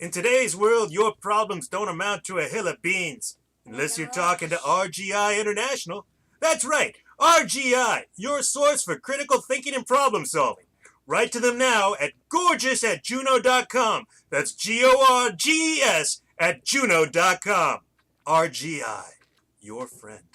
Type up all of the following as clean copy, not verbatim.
In today's world, your problems don't amount to a hill of beans. Unless you're talking to RGI International. That's right, RGI, your source for critical thinking and problem solving. Write to them now at gorgeous@juno.com. That's GORGES at juno.com. RGI, your friend.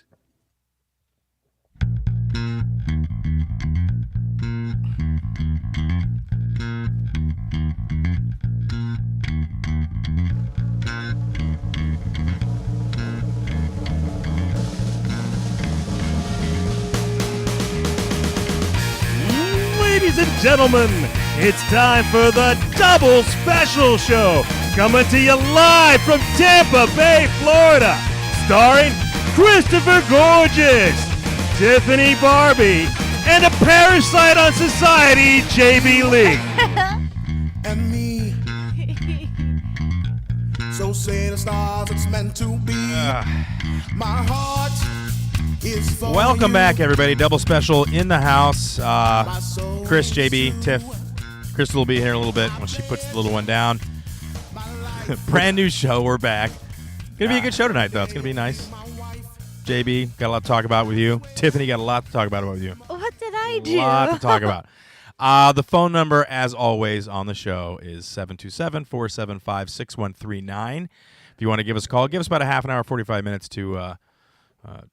Ladies and gentlemen, it's time for the Double Special Show, coming to you live from Tampa Bay, Florida, starring Crystal Gorges, Tiffany, Barbee, and a parasite on society, JB Lee. And me. So say the stars, it's meant to be. My heart is for Welcome you. back, everybody. Double Special in the house. My soul Chris, JB, is Tiff. you. Crystal will be here in a little bit when she puts the little one down. Brand new show. We're back. Gonna be a good show tonight, though. It's gonna be nice. JB, got a lot to talk about with you. Tiffany, got a lot to talk about with you. What did I do? A lot to talk about. The phone number, as always, on the show is 727-475-6139. If you want to give us a call, give us about a half an hour, 45 minutes to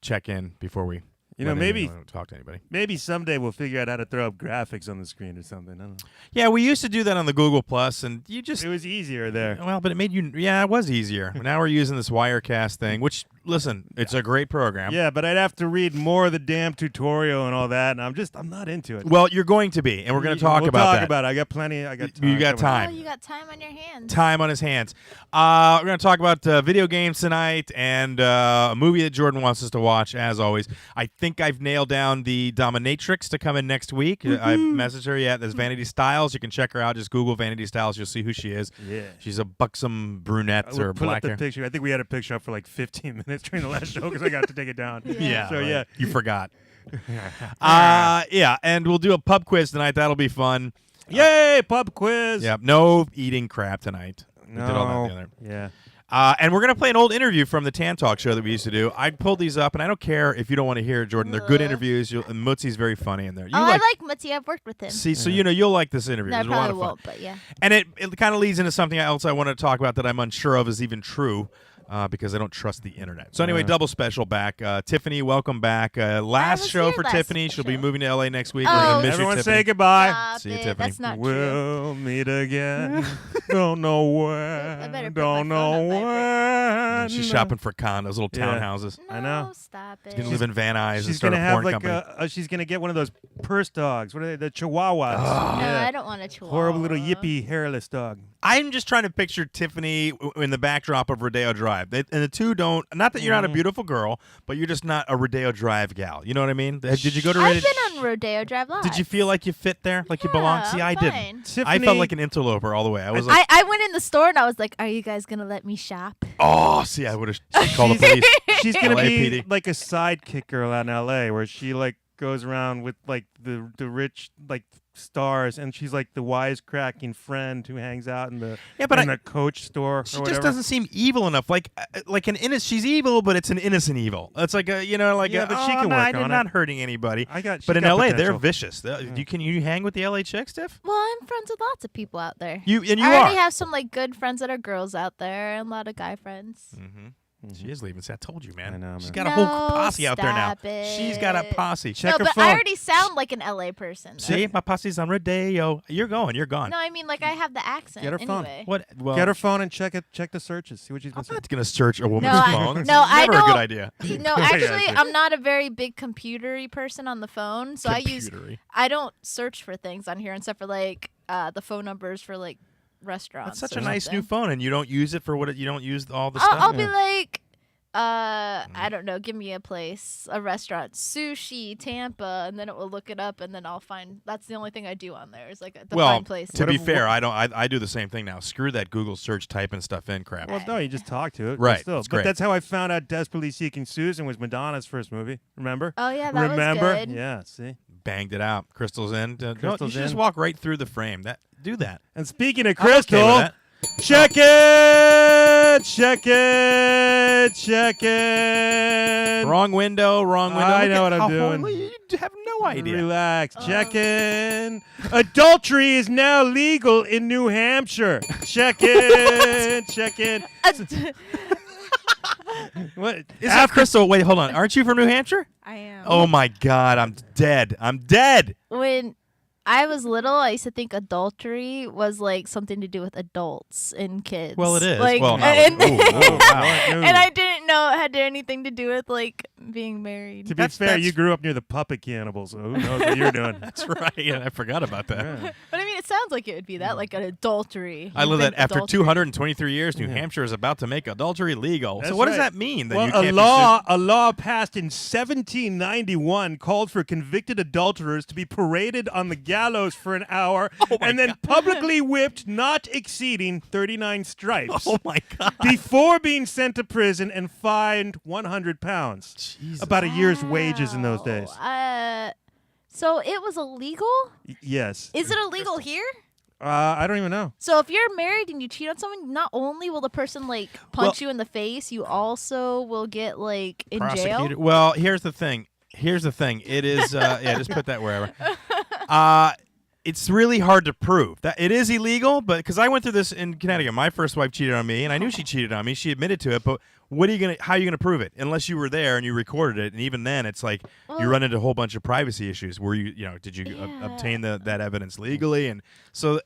check in before we maybe talk to anybody. Maybe someday we'll figure out how to throw up graphics on the screen or something. I don't know. Yeah, we used to do that on the Google Plus, and you just It was easier there. well, but it made you. Yeah, it was easier. Now we're using this Wirecast thing, which listen, it's a great program. Yeah, but I'd have to read more of the damn tutorial and all that, and I'm not into it. Well, you're going to be, and we're going to talk we'll about talk that. about it. I got plenty. I got time. You got time. Oh, you got time on your hands. Time on his hands. We're going to talk about video games tonight and a movie that Jordan wants us to watch, as always. I think I've nailed down the Dominatrix to come in next week. I've messaged her yet. There's Vanity Styles. You can check her out. Just Google Vanity Styles. You'll see who she is. Yeah. She's a buxom brunette We'll or put black up the hair. picture. I think we had a picture up for like 15 minutes during the last show because I got to take it down. Yeah. So, right. yeah. You forgot. Yeah, and we'll do a pub quiz tonight. That'll be fun. Yay, pub quiz. Yep. No eating crap tonight. We No. did all that the other. Yeah. And we're going to play an old interview from the Tan Talk show that we used to do. I pulled these up, and I don't care if you don't want to hear it, Jordan. They're good interviews. And Mootsy's very funny in there. You I like Mutzi. I've worked with him. See, so you'll like this interview. No, I There's a lot probably of fun. won't, but yeah. And it kind of leads into something else I want to talk about that I'm unsure of is even true. Because I don't trust the internet. So anyway, double special back. Tiffany, welcome back. Last was show here for last Tiffany. She'll be show. moving to L.A. next week. Oh. We're gonna miss Everyone you, say Tiffany. goodbye. Stop See you, it. Tiffany. That's not true. We'll meet again. Don't know when. I better put Don't my phone know on vibrate. when. She's shopping for condos, little Yeah. townhouses. No, I know. stop it. She's gonna live in Van Nuys and She's start gonna a have porn like company. she's gonna get one of those purse dogs. What are they? The Chihuahuas. Oh. No, I don't want a chihuahua. Horrible little yippy hairless dog. I'm just trying to picture Tiffany in the backdrop of Rodeo Drive. And the two don't. Not that you're not a beautiful girl, but you're just not a Rodeo Drive gal. You know what I mean? Did you go to I've Rodeo? been on Rodeo Drive Live. Did you feel like you fit there, like you Yeah, belong? See, I I'm didn't. fine. I Tiffany, felt like an interloper all the way. I was like, I went in the store and I was like, "Are you guys gonna let me shop?" oh, see, I would have called the police. she's gonna be LAPD. like a sidekick girl out in L.A. where she like goes around with like the rich like stars, and she's like the wisecracking friend who hangs out in the in the Coach store. She or just whatever. doesn't seem evil enough. Like an innocent. She's evil, but it's an innocent evil. It's like a but she can I'm work on it. not hurting anybody. She's But in got LA, they're potential. vicious. Can you hang with the LA chicks, Tiff? Well, I'm friends with lots of people out there. You I are. already have some like good friends that are girls out there, and a lot of guy friends. Mm-hmm. She is leaving. See, I told you, man. I know, She's man. got a whole posse out there now. Stop it. She's got a posse. Check no, her but phone. I already sound like an LA person. though. See, my posse's on Rodeo. You're going. You're gone. No, I mean like I have the accent. Get her phone. anyway. What? Well, Get her phone and check the searches. See what she's been I'm saying. not gonna search a woman's No, I- phone. It's no, I never a good don't- idea. No, Yeah, actually, sure. I'm not a very big computery person on the phone, so Computery. I don't search for things on here except for like the phone numbers for like restaurants. That's such or a nice new something. phone, and you don't use it for you don't use all the stuff. I'll be like, I don't know, give me a place, a restaurant, sushi, Tampa, and then it will look it up, and then I'll find. That's the only thing I do on there is like the well, find place. to be fair, I do the same thing now. Screw that Google search typing stuff in crap. Well, no, you just talk to it. Right, But still. it's But great. that's how I found out Desperately Seeking Susan was Madonna's first movie. Remember? Oh yeah, that Remember? was good. Yeah, see? Banged it out. Crystal's in. You Crystal's should just in. walk right through the frame. Do that. And speaking of I'm okay with Crystal, that. Check it! Check it! Check it! Wrong window. I know what I'm doing. You have no idea. Relax. Check in. Adultery is now legal in New Hampshire. Check in. Check in. What? Is that Crystal? Wait, hold on. Aren't you from New Hampshire? I am. Oh my God, I'm dead. I'm dead. When I was little, I used to think adultery was like something to do with adults and kids. Well, it is. Like, Well, no. and, Wow. and I didn't know it had anything to do with like being married. To be fair, you grew up near the puppet cannibals, so who knows what you're doing. That's right. Yeah, I forgot about that. Yeah. But I mean, it sounds like it would be that, like an adultery. I love You that think after adultery. 223 years, New Hampshire is about to make adultery legal. That's So what does right. that mean? That Well, you can't a law passed in 1791 called for convicted adulterers to be paraded on the gallows for an hour and then publicly whipped, not exceeding 39 stripes. Oh my God. Before being sent to prison and fined £100. Jesus. About a year's wages in those days. So it was illegal? Yes. Is it illegal here? I don't even know. So if you're married and you cheat on someone, not only will the person like punch you in the face, you also will get like in jail. Prosecuted. Well, here's the thing. It is yeah, just put that wherever. It's really hard to prove that it is illegal, but because I went through this in Connecticut, my first wife cheated on me, and I knew she cheated on me. She admitted to it, but how are you gonna prove it unless you were there and you recorded it? And even then, it's like you run into a whole bunch of privacy issues. Where did you obtain that evidence legally? And so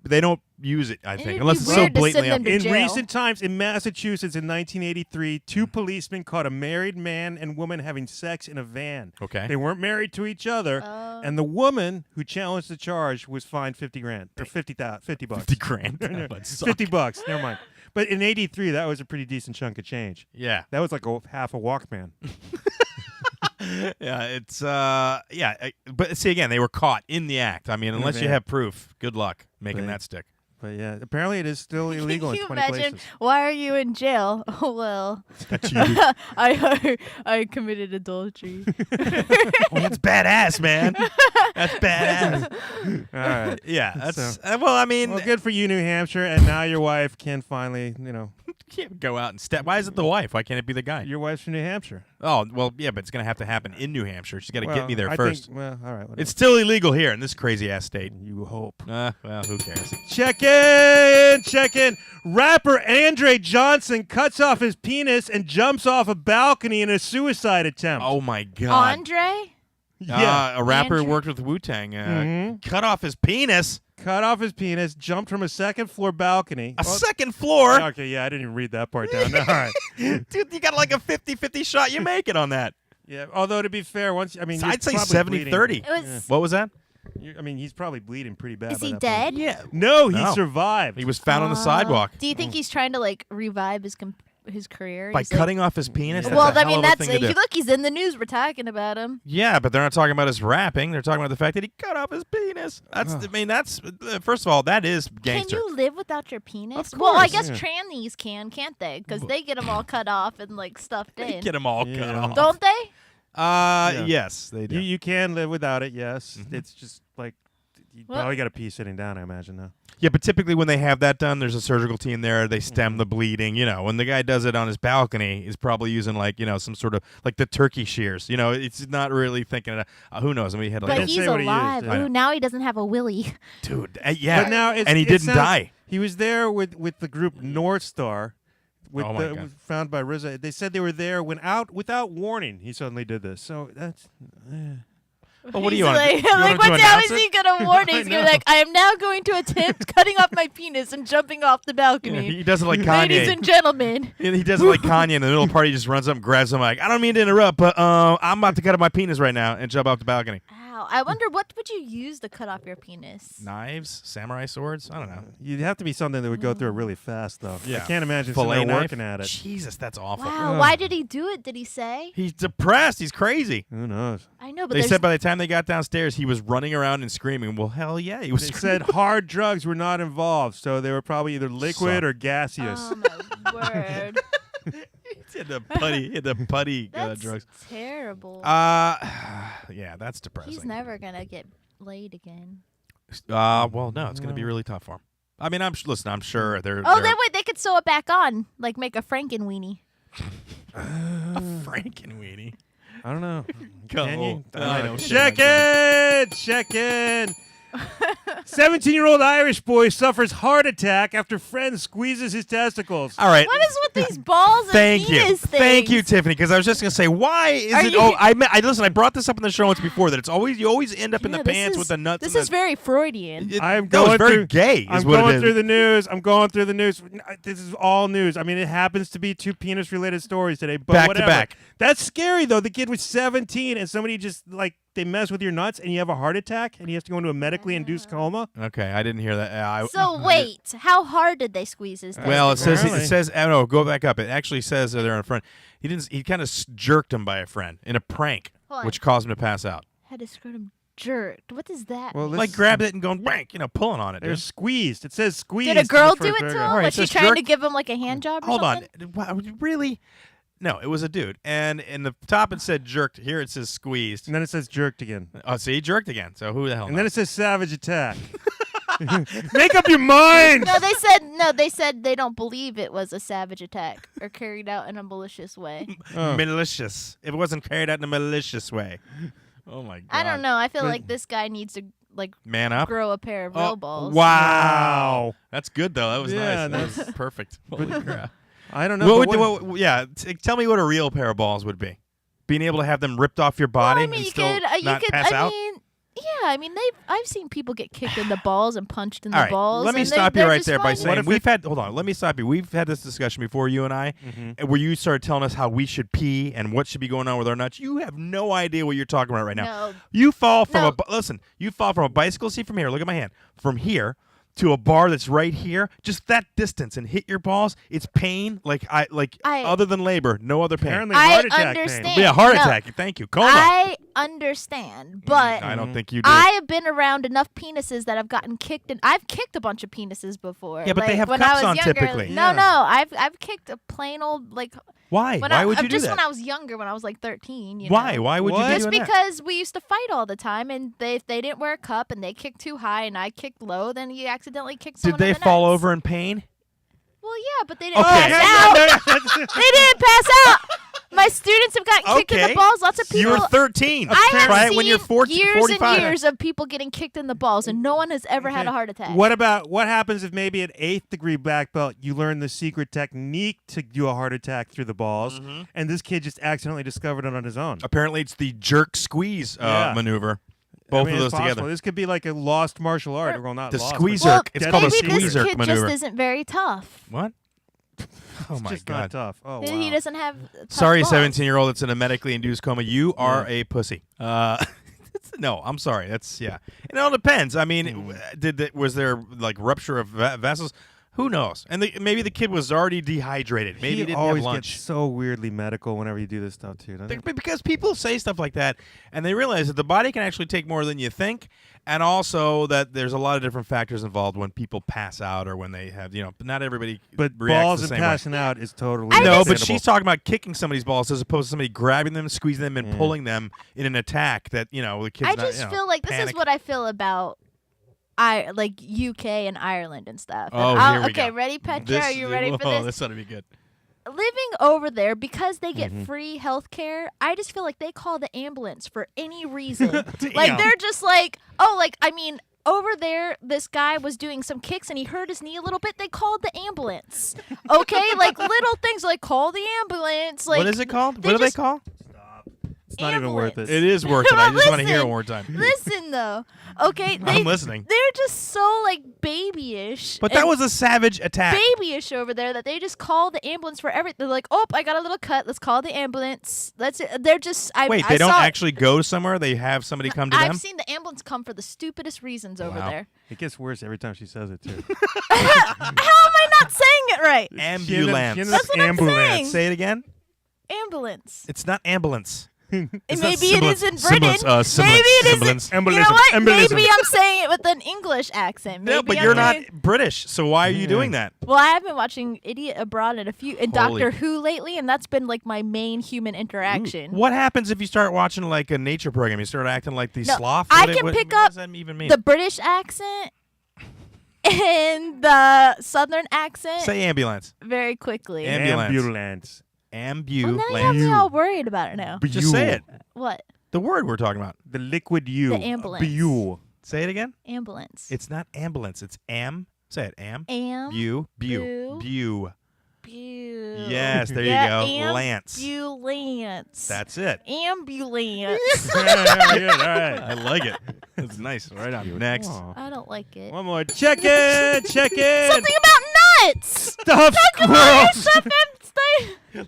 they don't use it, I think, it'd unless be it's so weird to blatantly send them obvious. to In jail. recent times, in Massachusetts in 1983, two policemen caught a married man and woman having sex in a van. Okay. They weren't married to each other, and the woman who challenged the charge was fined $50,000 or $50,000, $50 bucks. $50,000. That would suck. $50. Never mind. But in '83, that was a pretty decent chunk of change. Yeah. That was like half a Walkman. Yeah, it's but see again, they were caught in the act. I mean, unless you van. have proof, good luck making Right. that stick. But yeah, apparently it is still illegal Can in you 20 imagine? places. Why are you in jail? Oh well, I committed adultery. Oh, that's badass, man. That's badass. All right. Yeah, that's So- well. I mean, Well, good for you, New Hampshire, and now your wife can finally, can't go out and step. Why is it the wife? Why can't it be the guy? your wife's from New Hampshire. Oh, well, yeah, but it's gonna have to happen in New Hampshire. She's got to get me there I first. Think, well, all right. Whatever. It's still illegal here in this crazy ass state. You hope. Well, who cares? Check in, check in. Rapper Andre Johnson cuts off his penis and jumps off a balcony in a suicide attempt. Oh my God. Andre? yeah. A rapper who Andrew. worked with Wu-Tang Mhm. cut off his penis. Cut off his penis, jumped from a second floor balcony. A second floor. Okay, yeah, I didn't even read that part down. All right. Dude, you got like a 50-50 shot. You make it on that. Yeah, although to be fair, you're I'd say probably 70-30. bleeding. It was. What was that? He's probably bleeding pretty bad. Is by he that dead? point. Yeah. No, he No. survived. He was found on the sidewalk Do you think he's trying to like revive his career? by He's, like- cutting off his penis. Yeah. That's Well, a I hell mean, of a that's thing to do. look. He's in the news. We're talking about him. Yeah, but they're not talking about his rapping. They're talking about the fact that he cut off his penis. That's. I mean, that's. First of all, that is gangster. Can you live without your penis? Of Well, I course. guess trannies can't they? Because they get them all cut off and like stuffed They in. get them all cut Yeah. off. Don't they? Yeah. Yes, they do. You can live without it, yes. Mhm. It's just like you Well- probably got to pee sitting down, I imagine, though. Yeah, but typically when they have that done, there's a surgical team there. They stem the bleeding. When the guy does it on his balcony, he's probably using some sort of like the turkey shears. It's not really thinking. Who knows? I mean, he had But like, didn't he's say what he alive. used, yeah. Ooh, now he doesn't have a willy. dude, yeah. But now and he didn't die. He was there with the group North Star, Oh my God. found by RZA. They said they were there without warning. He suddenly did this. So that's. Well, what do He's you want? like, You want like him to what's how announce is it? he gonna warn? He's gonna be know. like, I am now going to attempt cutting off my penis and jumping off the balcony. He does it like Ladies Kanye. and gentlemen. He does it like Kanye in the middle of the party. He just runs up and grabs him like, I don't mean to interrupt, but I'm about to cut off my penis right now and jump off the balcony. Wow, I wonder what would you use to cut off your penis? Knives, samurai swords. I don't know. You'd have to be something that would go through it really fast, though. Yeah. I can't imagine Fillet someone knife. working at it. Jesus, that's awful. Wow, Ugh. why did he do it? Did he say? He's depressed. He's crazy. Who knows? I know, but They there's said by the time they got downstairs, he was running around and screaming. Well, hell yeah, he was They screaming. said hard drugs were not involved, so they were probably either liquid or gaseous. Oh my word. He had the putty That's drugs. terrible. Yeah, that's depressing. He's never gonna get laid again. Well, no, it's going to be really tough for him. I mean, I'm sure they're. Oh, they could sew it back on, like make a Franken-weenie. A Franken-weenie. I don't know. Go. Can you? I don't Check in! Check in! 17-year-old Irish boy suffers heart attack after friend squeezes his testicles. All right. What is with these balls and Thank you. penis things? Thank you, Tiffany, because I was just going to say, why is Are it... you- Oh, listen, I brought this up in the show once before, that you always end up in the Yeah, this pants is- with the nuts. This and is very Freudian. I'm that was going very through- gay, is I'm what going it through is. the news. I'm going through the news. This is all news. I mean, it happens to be two penis-related stories today, but Back to whatever. back. That's scary, though. The kid was 17, and somebody just, they mess with your nuts, and you have a heart attack, and you have to go into a medically induced coma. Okay, I didn't hear that. So wait, how hard did they squeeze his testicles? Well, it Apparently. says. I don't know. Go back up. It actually says there in front. He kind of jerked him by a friend in a prank, Hold on. which caused him to pass out. Had his scrotum jerked. What does that Well, mean? Like grabbed it and going bang, pulling on it. They're Dude. squeezed. It says squeezed. Did a girl in the do first it to him? paragraph. All right, Was she says trying to jerk- give him like a hand job or Hold on. something? Wow, really? No, it was a dude. And in the top it said jerked. Here it says squeezed. And then it says jerked again. Oh, see, jerked again. So who the hell? And then it says savage attack. Make up your mind. They said they don't believe it was a savage attack or carried out in a malicious way. malicious. It wasn't carried out in a malicious way. Oh my god. I don't know. I feel like this guy needs to Man up. grow a pair of real balls. Wow. That's good though. That was Yeah, nice. That was perfect. Holy crap. I don't know. Tell me what a real pair of balls would be. Being able to have them ripped off your body Well, I mean, and you still could. not pass out. I've seen people get kicked in the balls and punched in All the right, balls. let me and stop you they're right just there by fine. saying hold on, let me stop you. We've had this discussion before, you and I, where you started telling us how we should pee and what should be going on with our nuts. You have no idea what you're talking about right now. No. You fall from No. you fall from a bicycle seat from here. Look at my hand. From here to a bar that's right here, just that distance, and hit your balls. It's pain, other than labor, no other pain. Apparently, I heart attack understand. pain. Yeah, heart No. attack. Thank you. Coma. I understand, but I don't think you do. I have been around enough penises that have gotten kicked, and I've kicked a bunch of penises before. Yeah, but they have when cups I was on younger, typically. No, Yeah. I've kicked a plain old Why? When Why would you do just that? when I was younger, when I was 13. You Why? know? Why would you What? be Just doing that? because we used to fight all the time, and if they didn't wear a cup and they kicked too high and I kicked low, then you accidentally kicked someone Did they in the fall nuts. over in pain? Well, yeah, but they didn't Okay. pass out. They didn't pass out. My students have gotten kicked in Okay. the balls. Lots of people. You were 13. I have Try seen it when you're 40, years 45. and years of people getting kicked in the balls, and no one has ever had a heart attack. What happens if maybe at 8th degree black belt you learn the secret technique to do a heart attack through the balls, and this kid just accidentally discovered it on his own? Apparently, it's the jerk squeeze Yeah. maneuver. I Both mean, of it's those possible. together. This could be like a lost martial art. Well, not The lost, squeeze but jerk. It's called a maybe squeeze this jerk kid maneuver. just isn't very tough. What? Oh it's my just god. not tough. Oh, wow. He doesn't have. Tough Sorry, balls. 17-year-old that's in a medically induced coma. You are a pussy. No, I'm sorry. That's It all depends. I mean, was there like rupture of vessels? Who knows? And maybe the kid was already dehydrated. Maybe he didn't always have lunch. gets so weirdly medical whenever you do this stuff too. Doesn't it? Because people say stuff like that, and they realize that the body can actually take more than you think, and also that there's a lot of different factors involved when people pass out or when they have, not everybody But reacts balls the and same way. passing out is totally No, but understandable. she's talking about kicking somebody's balls as opposed to somebody grabbing them, squeezing them, and pulling them in an attack that, the kid's I not, just feel like this is panic. what I feel about UK and Ireland and stuff. Oh, And here we okay, go. ready, Petchra? Are you ready for Oh, this? this ought to be good. Living over there, because they get free health care, I just feel like they call the ambulance for any reason. Like, they're just like, over there, this guy was doing some kicks and he hurt his knee a little bit. They called the ambulance. Okay? Like, little things like, call the ambulance. Like, What is it called? they What do they just- call? It's not even worth it. It is worth it. I just want to hear it Listen. one more time. Listen, though. Okay? I'm listening. They're just so, like, babyish. But that and was a savage attack. babyish over there that they just call the ambulance for everything. They're like, oh, I got a little cut. Let's call the ambulance. That's it. They're just. Wait, I they don't saw it. actually go somewhere? They have somebody come to I've them? seen the ambulance come for the stupidest reasons over Wow. there. It gets worse every time she says it too. How am I not saying it right? Ambulance. That's what I'm saying. Say it again. Ambulance. It's not ambulance. And It's maybe not it is in semblance, Britain. semblance, Maybe it semblance. isn't. You know what? Embolism. Maybe I'm saying it with an English accent. Maybe No, but I'm you're not doing- British, so why are you doing that? Well, I have been watching Idiot Abroad and Holy- Doctor Who lately, and that's been like my main human interaction. What happens if you start watching like a nature program? You start acting like the No, sloth? I What can pick what up does that even mean? The British accent in the southern accent Say ambulance. very quickly. Ambulance. Well, Ambulance. now you have me all worried about it now. Just say it. What? The word we're talking about. The liquid U. The ambulance. Bule. Say it again. Ambulance. It's not ambulance. It's am. Say it. Am. Am. Bu. Bu. Bu. Bu. Yes, there Yeah, you go. Lance. Ambulance. That's it. Ambulance. All right. I like it. It's nice. Right on. Next. I don't like it. One more. Check in. Check in. Something about nuts. Stuffed squirrels.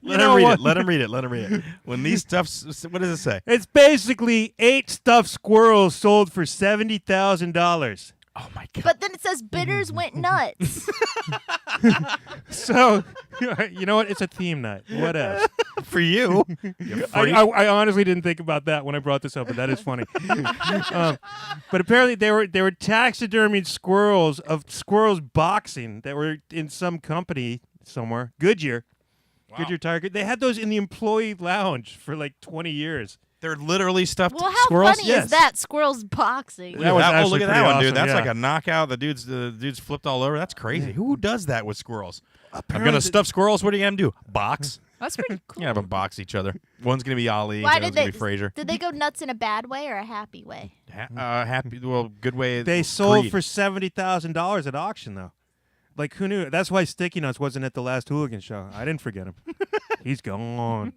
Let him read it. Let him read it. Let him read it. When these stuffs, what does it say? It's basically 8 stuffed squirrels sold for $70,000. Oh my god. But then it says bitters went nuts. So, you know what? It's a theme night. What else? For you. I honestly didn't think about that when I brought this up, but that is funny. But apparently they were taxidermied squirrels boxing that were in some company somewhere. Goodyear. Wow. Goodyear Tire. They had those in the employee lounge for like 20 years. They're literally stuffed Well, how squirrels. funny Yes. is that? Squirrels boxing. That was actually look at that pretty one, dude. awesome, That's yeah. like a knockout. The dude's flipped all over. That's crazy. Who does that with squirrels? I'm Apparently- gonna stuff squirrels. What are you gonna do? Box? That's pretty cool. You have them box each other. One's gonna be Ali. Why the did other's gonna they? be Frazier. Did they go nuts in a bad way or a happy way? Happy. Well, good way. They sold greed. for $70,000 at auction, though. Like, who knew? That's why Sticky Nuts wasn't at the last Hooligan show. I didn't forget him. He's gone.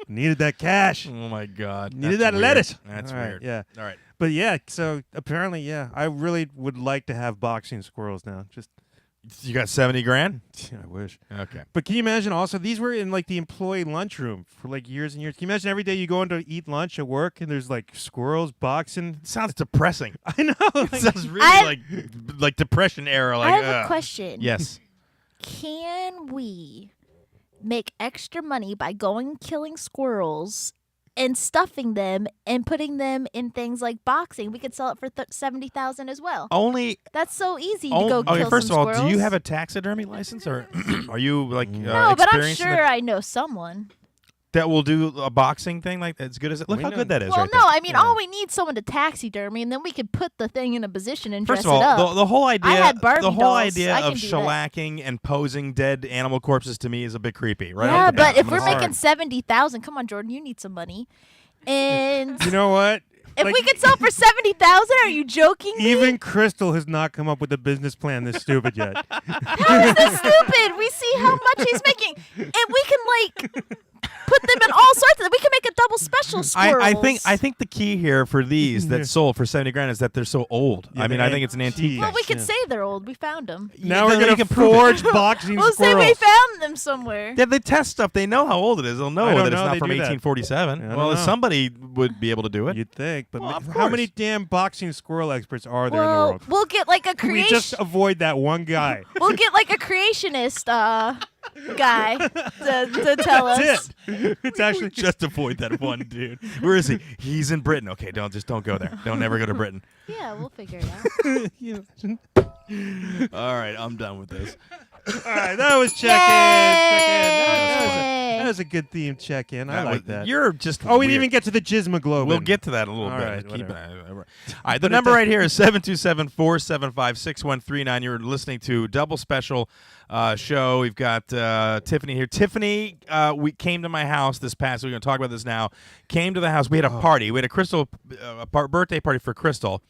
Needed that cash. Oh my god. Needed That's that weird. lettuce. That's All right, weird. yeah. All right. But yeah, so apparently, yeah, I really would like to have boxing squirrels now. Just, You got 70 grand? I wish. Okay. But can you imagine also, these were in like the employee lunchroom for like years and years. Can you imagine every day you go in to eat lunch at work and there's like squirrels boxing? Sounds depressing. I know. It like- sounds really I- like depression era. Like, I have a question. Yes. Can we make extra money by going and killing squirrels and stuffing them and putting them in things like boxing? We could sell it for $70,000 as well. Only. That's so easy to go okay. kill First some of all, squirrels. do you have a taxidermy license, or are you like No, but I'm experienced in sure I know someone. that will do a boxing thing like as good as it? Look We how know- good that is. Well, right no, there. I mean, all we need is someone to taxidermy, and then we could put the thing in a position and First dress of it all, up. the whole idea, had Barbie the whole dolls. idea I of can do that. shellacking and posing dead animal corpses to me is a bit creepy, right? yeah, off the bat. but if I'm we're gonna making start. $70,000, come on, Jordan, you need some money. And You know what? if Like, we could sell for $70,000, are you joking me? even Crystal has not come up with a business plan this stupid yet. How is this stupid? We see how much he's making, and we can like put them in all sorts of. We can make a double special squirrels. I think the key here for these that sold for 70 grand is that they're so old. Yeah, I mean, they're I think it's an antique. Well, we Yeah. could say they're old. We found them. Now Then we're you gonna can prove it. forge boxing We'll say squirrels. we found them somewhere. Yeah, they test stuff. They know how old it is. They'll know I don't that it's know not they from do that. 1847. I don't Well, know. somebody would be able to do it. You'd think, but Well, of how many course. damn boxing squirrel experts are there in the Well, world? we'll get like a Can we creation. just avoid that one guy? We'll get like a creationist guy to tell us. That's it. It's actually Just avoid that one dude. Where is he? He's in Britain. Okay, don't go there. Don't ever go to Britain. Yeah, we'll figure it out. You- All right, I'm done with this. All right, that was check in. Yay! That was a good theme check in. I like that. You're just. Oh, we weird. didn't even get to the Gizmoglobin. We'll get to that in a little All bit. right, Keep whatever. it. All right, the number right here is 727-475-6139. You're listening to Double Special show. We've got Tiffany here. Tiffany, we came to my house this past. We're going to talk about this now. Came to the house. We had a party. We had a Crystal birthday party for Crystal.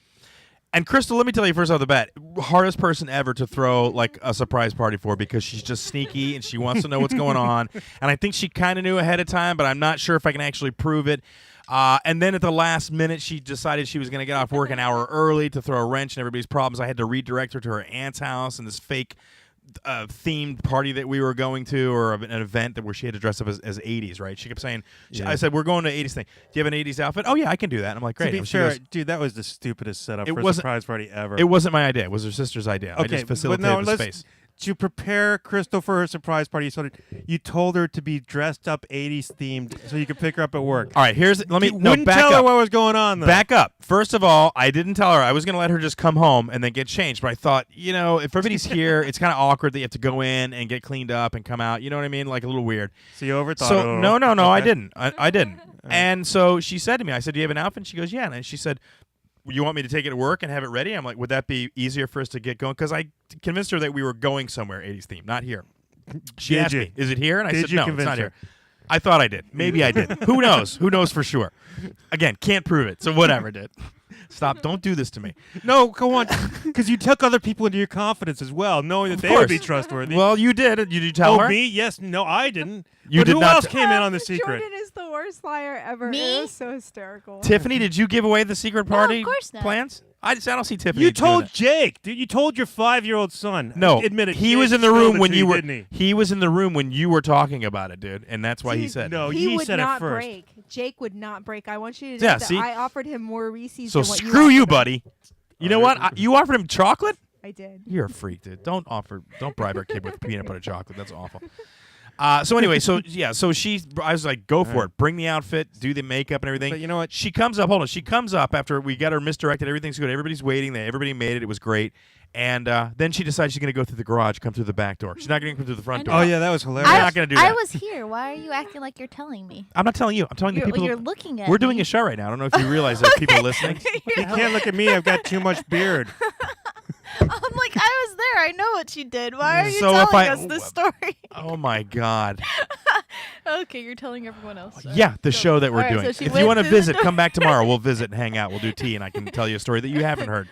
And Crystal, let me tell you first off the bat, hardest person ever to throw like a surprise party for because she's just sneaky and she wants to know what's going on. And I think she kind of knew ahead of time, but I'm not sure if I can actually prove it. And then at the last minute, she decided she was going to get off work an hour early to throw a wrench in everybody's problems. I had to redirect her to her aunt's house and this fake themed party that we were going to, or an event where she had to dress up as 80s, right? She kept saying, I said, we're going to 80s thing. Do you have an 80s outfit? Oh, yeah, I can do that. And I'm like, great. To be And she fair, goes, dude, that was the stupidest setup It for a wasn't- surprise party ever. it wasn't my idea. It was her sister's idea. I just facilitated the space. To prepare Crystal for her surprise party, you told her to be dressed up 80s themed so you could pick her up at work. All right, You wouldn't back tell up. her what was going on, though. Back up. First of all, I didn't tell her. I was going to let her just come home and then get changed. But I thought, if everybody's here, it's kind of awkward that you have to go in and get cleaned up and come out. You know what I mean? Like a little weird. So you overthought it. So no, I Okay. didn't. I didn't. And so she said to me, I said, do you have an outfit? And she goes, yeah. And she said, you want me to take it to work and have it ready? I'm like, would that be easier for us to get going? Because I convinced her that we were going somewhere, 80s theme, not here. She asked me, is it here? And I said, no, it's not here. I thought I did. Maybe I did. Who knows? Who knows for sure? Again, can't prove it. So whatever, did. Stop. Don't do this to me. No, go on. Because you took other people into your confidence as well, knowing that they would be trustworthy. Well, you did. Did you tell her? Me? Yes. No, I didn't. You did who not else came in on the secret? Jordan is the worst liar ever. Me? It was so hysterical. Tiffany, did you give away the secret party of course not. plans? I don't see Tiffany. You doing told that. Jake. Dude, you told your 5-year-old son. No, admit it. He Jake was in the spilled room it when to you were. didn't He was in the room when you were talking about it, dude, and that's why he See, said. No, he would said not it first. break. Jake would not break. I want you to know Yeah, that see? I offered him more Reese's So than what screw you, offered him. buddy. You know what? You offered him chocolate? I did. You're a freak, dude. Don't bribe our kid with peanut butter chocolate. That's awful. So anyway, so I was like, go for it. Bring the outfit, do the makeup and everything. But you know what? She comes up. Hold on. She comes up after we got her misdirected. Everything's good. Everybody's waiting. Everybody made it. It was great. And then she decides she's going to go through the garage, come through the back door. She's not going to come through the front door. Oh, yeah, that was hilarious. I'm not going to do that. I was here. Why are you acting like you're telling me? I'm not telling you. I'm telling the people. You're looking at We're me. doing a show right now. I don't know if you realize there's people listening. You can't look at me. I've got too much beard. I'm like, I was there. I know what she did. Why are you So if telling I- us this story? Oh, my God. Okay, you're telling everyone else. so- Yeah, the show that we're All right, doing. so she If you went want to through the visit, door. come back tomorrow. We'll visit and hang out. We'll do tea, and I can tell you a story that you haven't heard.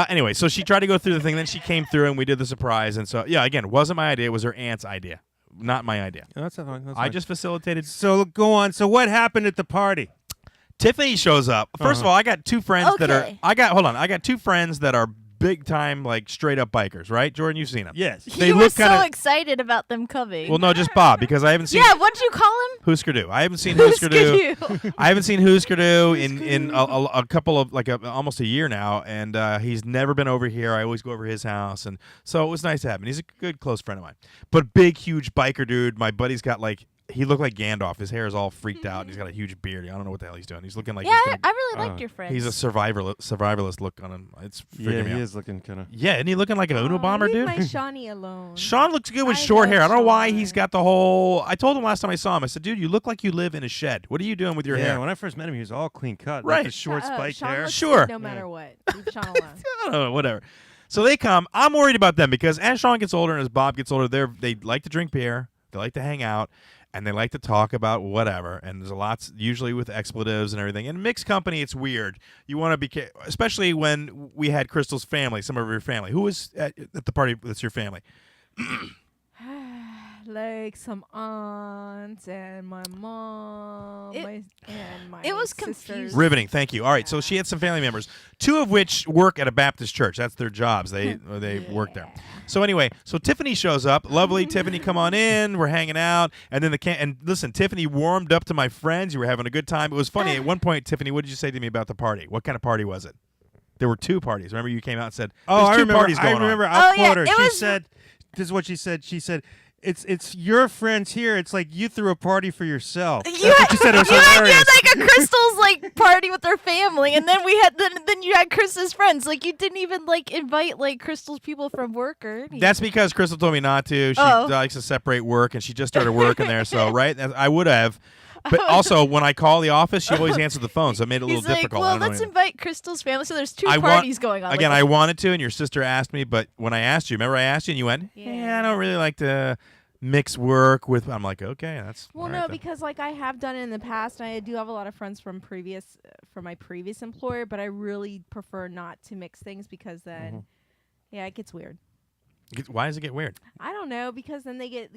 Anyway, so she tried to go through the thing. Then she came through, and we did the surprise. And so, yeah, again, it wasn't my idea. It was her aunt's idea, not my idea. No, that's fine. I just facilitated. So go on. So what happened at the party? Tiffany shows up. First of all, I got two friends that are. Okay. I got two friends that are big time, like straight up bikers, right? Jordan, you've seen them. Yes. They You were look so kinda- excited about them coming. Well, no, just Bob, because I haven't seen. yeah, what'd you call him? Husker Du. I haven't seen Husker Du. Husker-Du. I haven't seen Husker Du in a couple of almost a year now, and he's never been over here. I always go over his house, and so it was nice to have him. He's a good close friend of mine, but big, huge biker dude. My buddy's got he looked like Gandalf. His hair is all freaked out, and he's got a huge beard. I don't know what the hell he's doing. He's looking like Yeah, he's I gonna, really liked your friend. he's a survivalist look on him. It's freaking me out. is looking kind of. Yeah, isn't he looking like an Unabomber, leave dude? my Shawnee alone. Sean looks good with I short hair. I love don't know why Sean. he's got the whole. I told him last time I saw him. I said, "Dude, you look like you live in a shed. What are you doing with your Yeah, hair?" when I first met him, he was all clean cut. Right. Like the short Shut up. spiked Sean hair. looks Sure. good no matter what. Leave Sean alone. I don't know, whatever. So they come. I'm worried about them because as Sean gets older and as Bob gets older, they like to drink beer. They like to hang out. And they like to talk about whatever. And there's lots, usually with expletives and everything. In mixed company, it's weird. You want to be, especially when we had Crystal's family, some of her family. Who was at the party that's your family? Like some aunts and my mom and my it was sisters. confusing. Riveting. Thank you. All right. So she had some family members, two of which work at a Baptist church. That's their jobs. They work there. So anyway, so Tiffany shows up. Lovely Tiffany, come on in. We're hanging out. And then and listen, Tiffany warmed up to my friends. You were having a good time. It was funny. At one point, Tiffany, what did you say to me about the party? What kind of party was it? There were two parties. Remember you came out and said, Oh, there's two parties going I remember. on. I'll Oh, yeah, quote her. it She was- said, "This is what she said." She said, "It's your friends here. It's like you threw a party for yourself." That's what she said. It was you had hilarious. like a Crystal's like party with her family, and then we had then you had Chris's friends. Like you didn't even like invite like Crystal's people from work or anything. That's because Crystal told me not to. She Oh. likes to separate work, and she just started working there. So, right? I would have. But also, when I call the office, she always answers the phone, so it made it a little He's like, difficult. I well, don't know let's anything. invite Crystal's family. So there's two I want- parties going on. Again, like, I wanted to, and your sister asked me, but when I asked you, remember I asked you, and you went, "Yeah, I don't really like to mix work with." I'm like, okay, that's Well, all no, right then. because like I have done it in the past, and I do have a lot of friends from my previous employer, but I really prefer not to mix things because then, Mm-hmm. yeah, it gets weird. Why does it get weird? I don't know, because then they get,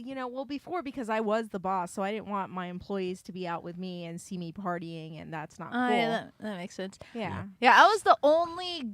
before, because I was the boss, so I didn't want my employees to be out with me and see me partying, and that's not cool. yeah, that makes sense. Yeah. Yeah, I was the only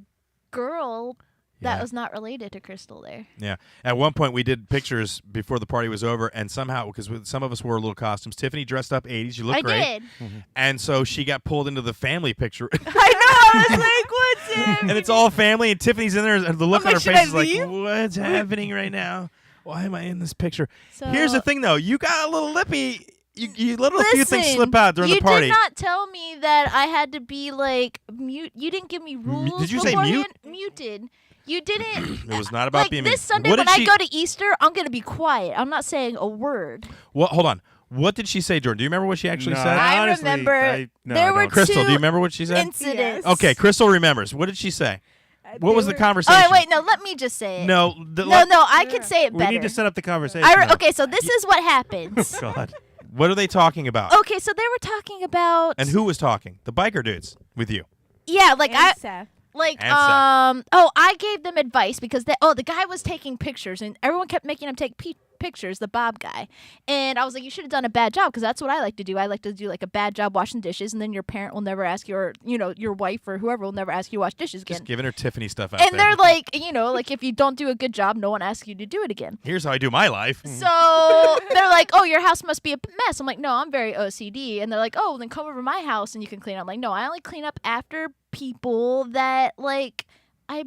girl that Yeah. was not related to Crystal there. Yeah. At one point, we did pictures before the party was over, and somehow, because some of us wore little costumes, Tiffany dressed up 80s. You look I great. did. And so she got pulled into the family picture. I know. I was like, what's happening? And it's all family, and Tiffany's in there, and the look I'm on her like, should face I is like, leave? what's happening right now? Why am I in this picture? So, Here's the thing, though. You got a little lippy. You let a few things listen, slip out during you the party. did not tell me that I had to be like mute. You didn't give me rules. did you say mute? beforehand. Muted. You didn't. It was not about like being this Sunday what when did I she, go to Easter, I'm gonna be quiet. I'm not saying a word. Well, hold on. What did she say, Jordan? Do you remember what she actually No, said? I honestly, remember no, there I were don't. Crystal, two do you remember what she said? incidents. Okay, Crystal remembers. What did she say? What was the conversation? Oh, wait, no, let me just say it. No, No, I could say it We better. need to set up the conversation. now. Okay, so this is what happens. God. What are they talking about? Okay, so they were talking about And who was talking? The biker dudes with you. Yeah, like And Seth. like And Seth. I gave them advice because the guy was taking pictures and everyone kept making him take pictures, the Bob guy. And I was like, you should have done a bad job because that's what I like to do. I like to do like a bad job washing dishes, and then your parent will never ask you, or your wife or whoever will never ask you to wash dishes again. Just giving her Tiffany stuff out And there. they're like, like if you don't do a good job, no one asks you to do it again. Here's how I do my life. So they're like, oh, your house must be a mess. I'm like, no, I'm very OCD. And they're like, oh, then come over to my house and you can clean up. I'm like, no, I only clean up after people that like I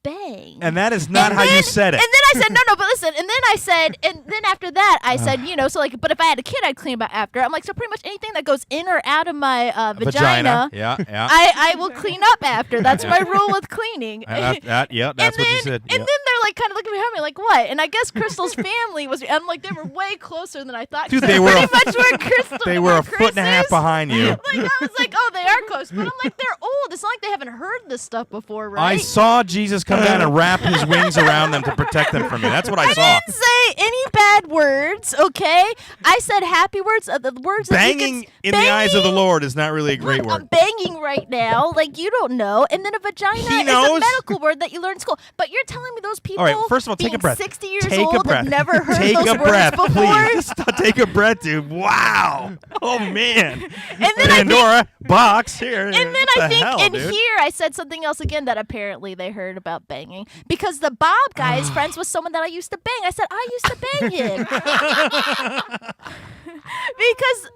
bang. And that is not And how then- you said it. And then I said, no, but listen. And then I said, and then after that, I said, so like, but if I had a kid, I'd clean up after. I'm like, so pretty much anything that goes in or out of my vagina, Yeah. I will clean up after. That's my rule with cleaning. Yeah, that's and what you then, said. And then they're like kind of looking behind me like, what? And I guess Crystal's family was, I'm like, they were way closer than I thought. 'cause Dude, they they're were pretty a- much where Crystal They where were a Chris foot and a half is. behind you. Like, I was like, oh, they are close. But I'm like, they're old. It's not like they haven't heard this stuff before, right? I saw Jesus come down and wrap his wings around them to protect them from you. That's what I saw. didn't say any bad words, okay? I said happy words. The words Banging that in the eyes of the Lord is not really a great I'm word. banging right now, like you don't know. And then a vagina He is knows. a medical word that you learn in school. But you're telling me those people, All right, first of all, take being a breath. 60 years Take a old, breath. have never heard Take those a words breath, before. please. Just take a breath, dude. Wow. Oh man. And then Pandora box here. And then What I the think hell, in dude? here I said something else again that apparently they heard about banging because the Bob guy is friends with someone that I used to bang. I said I used to bang him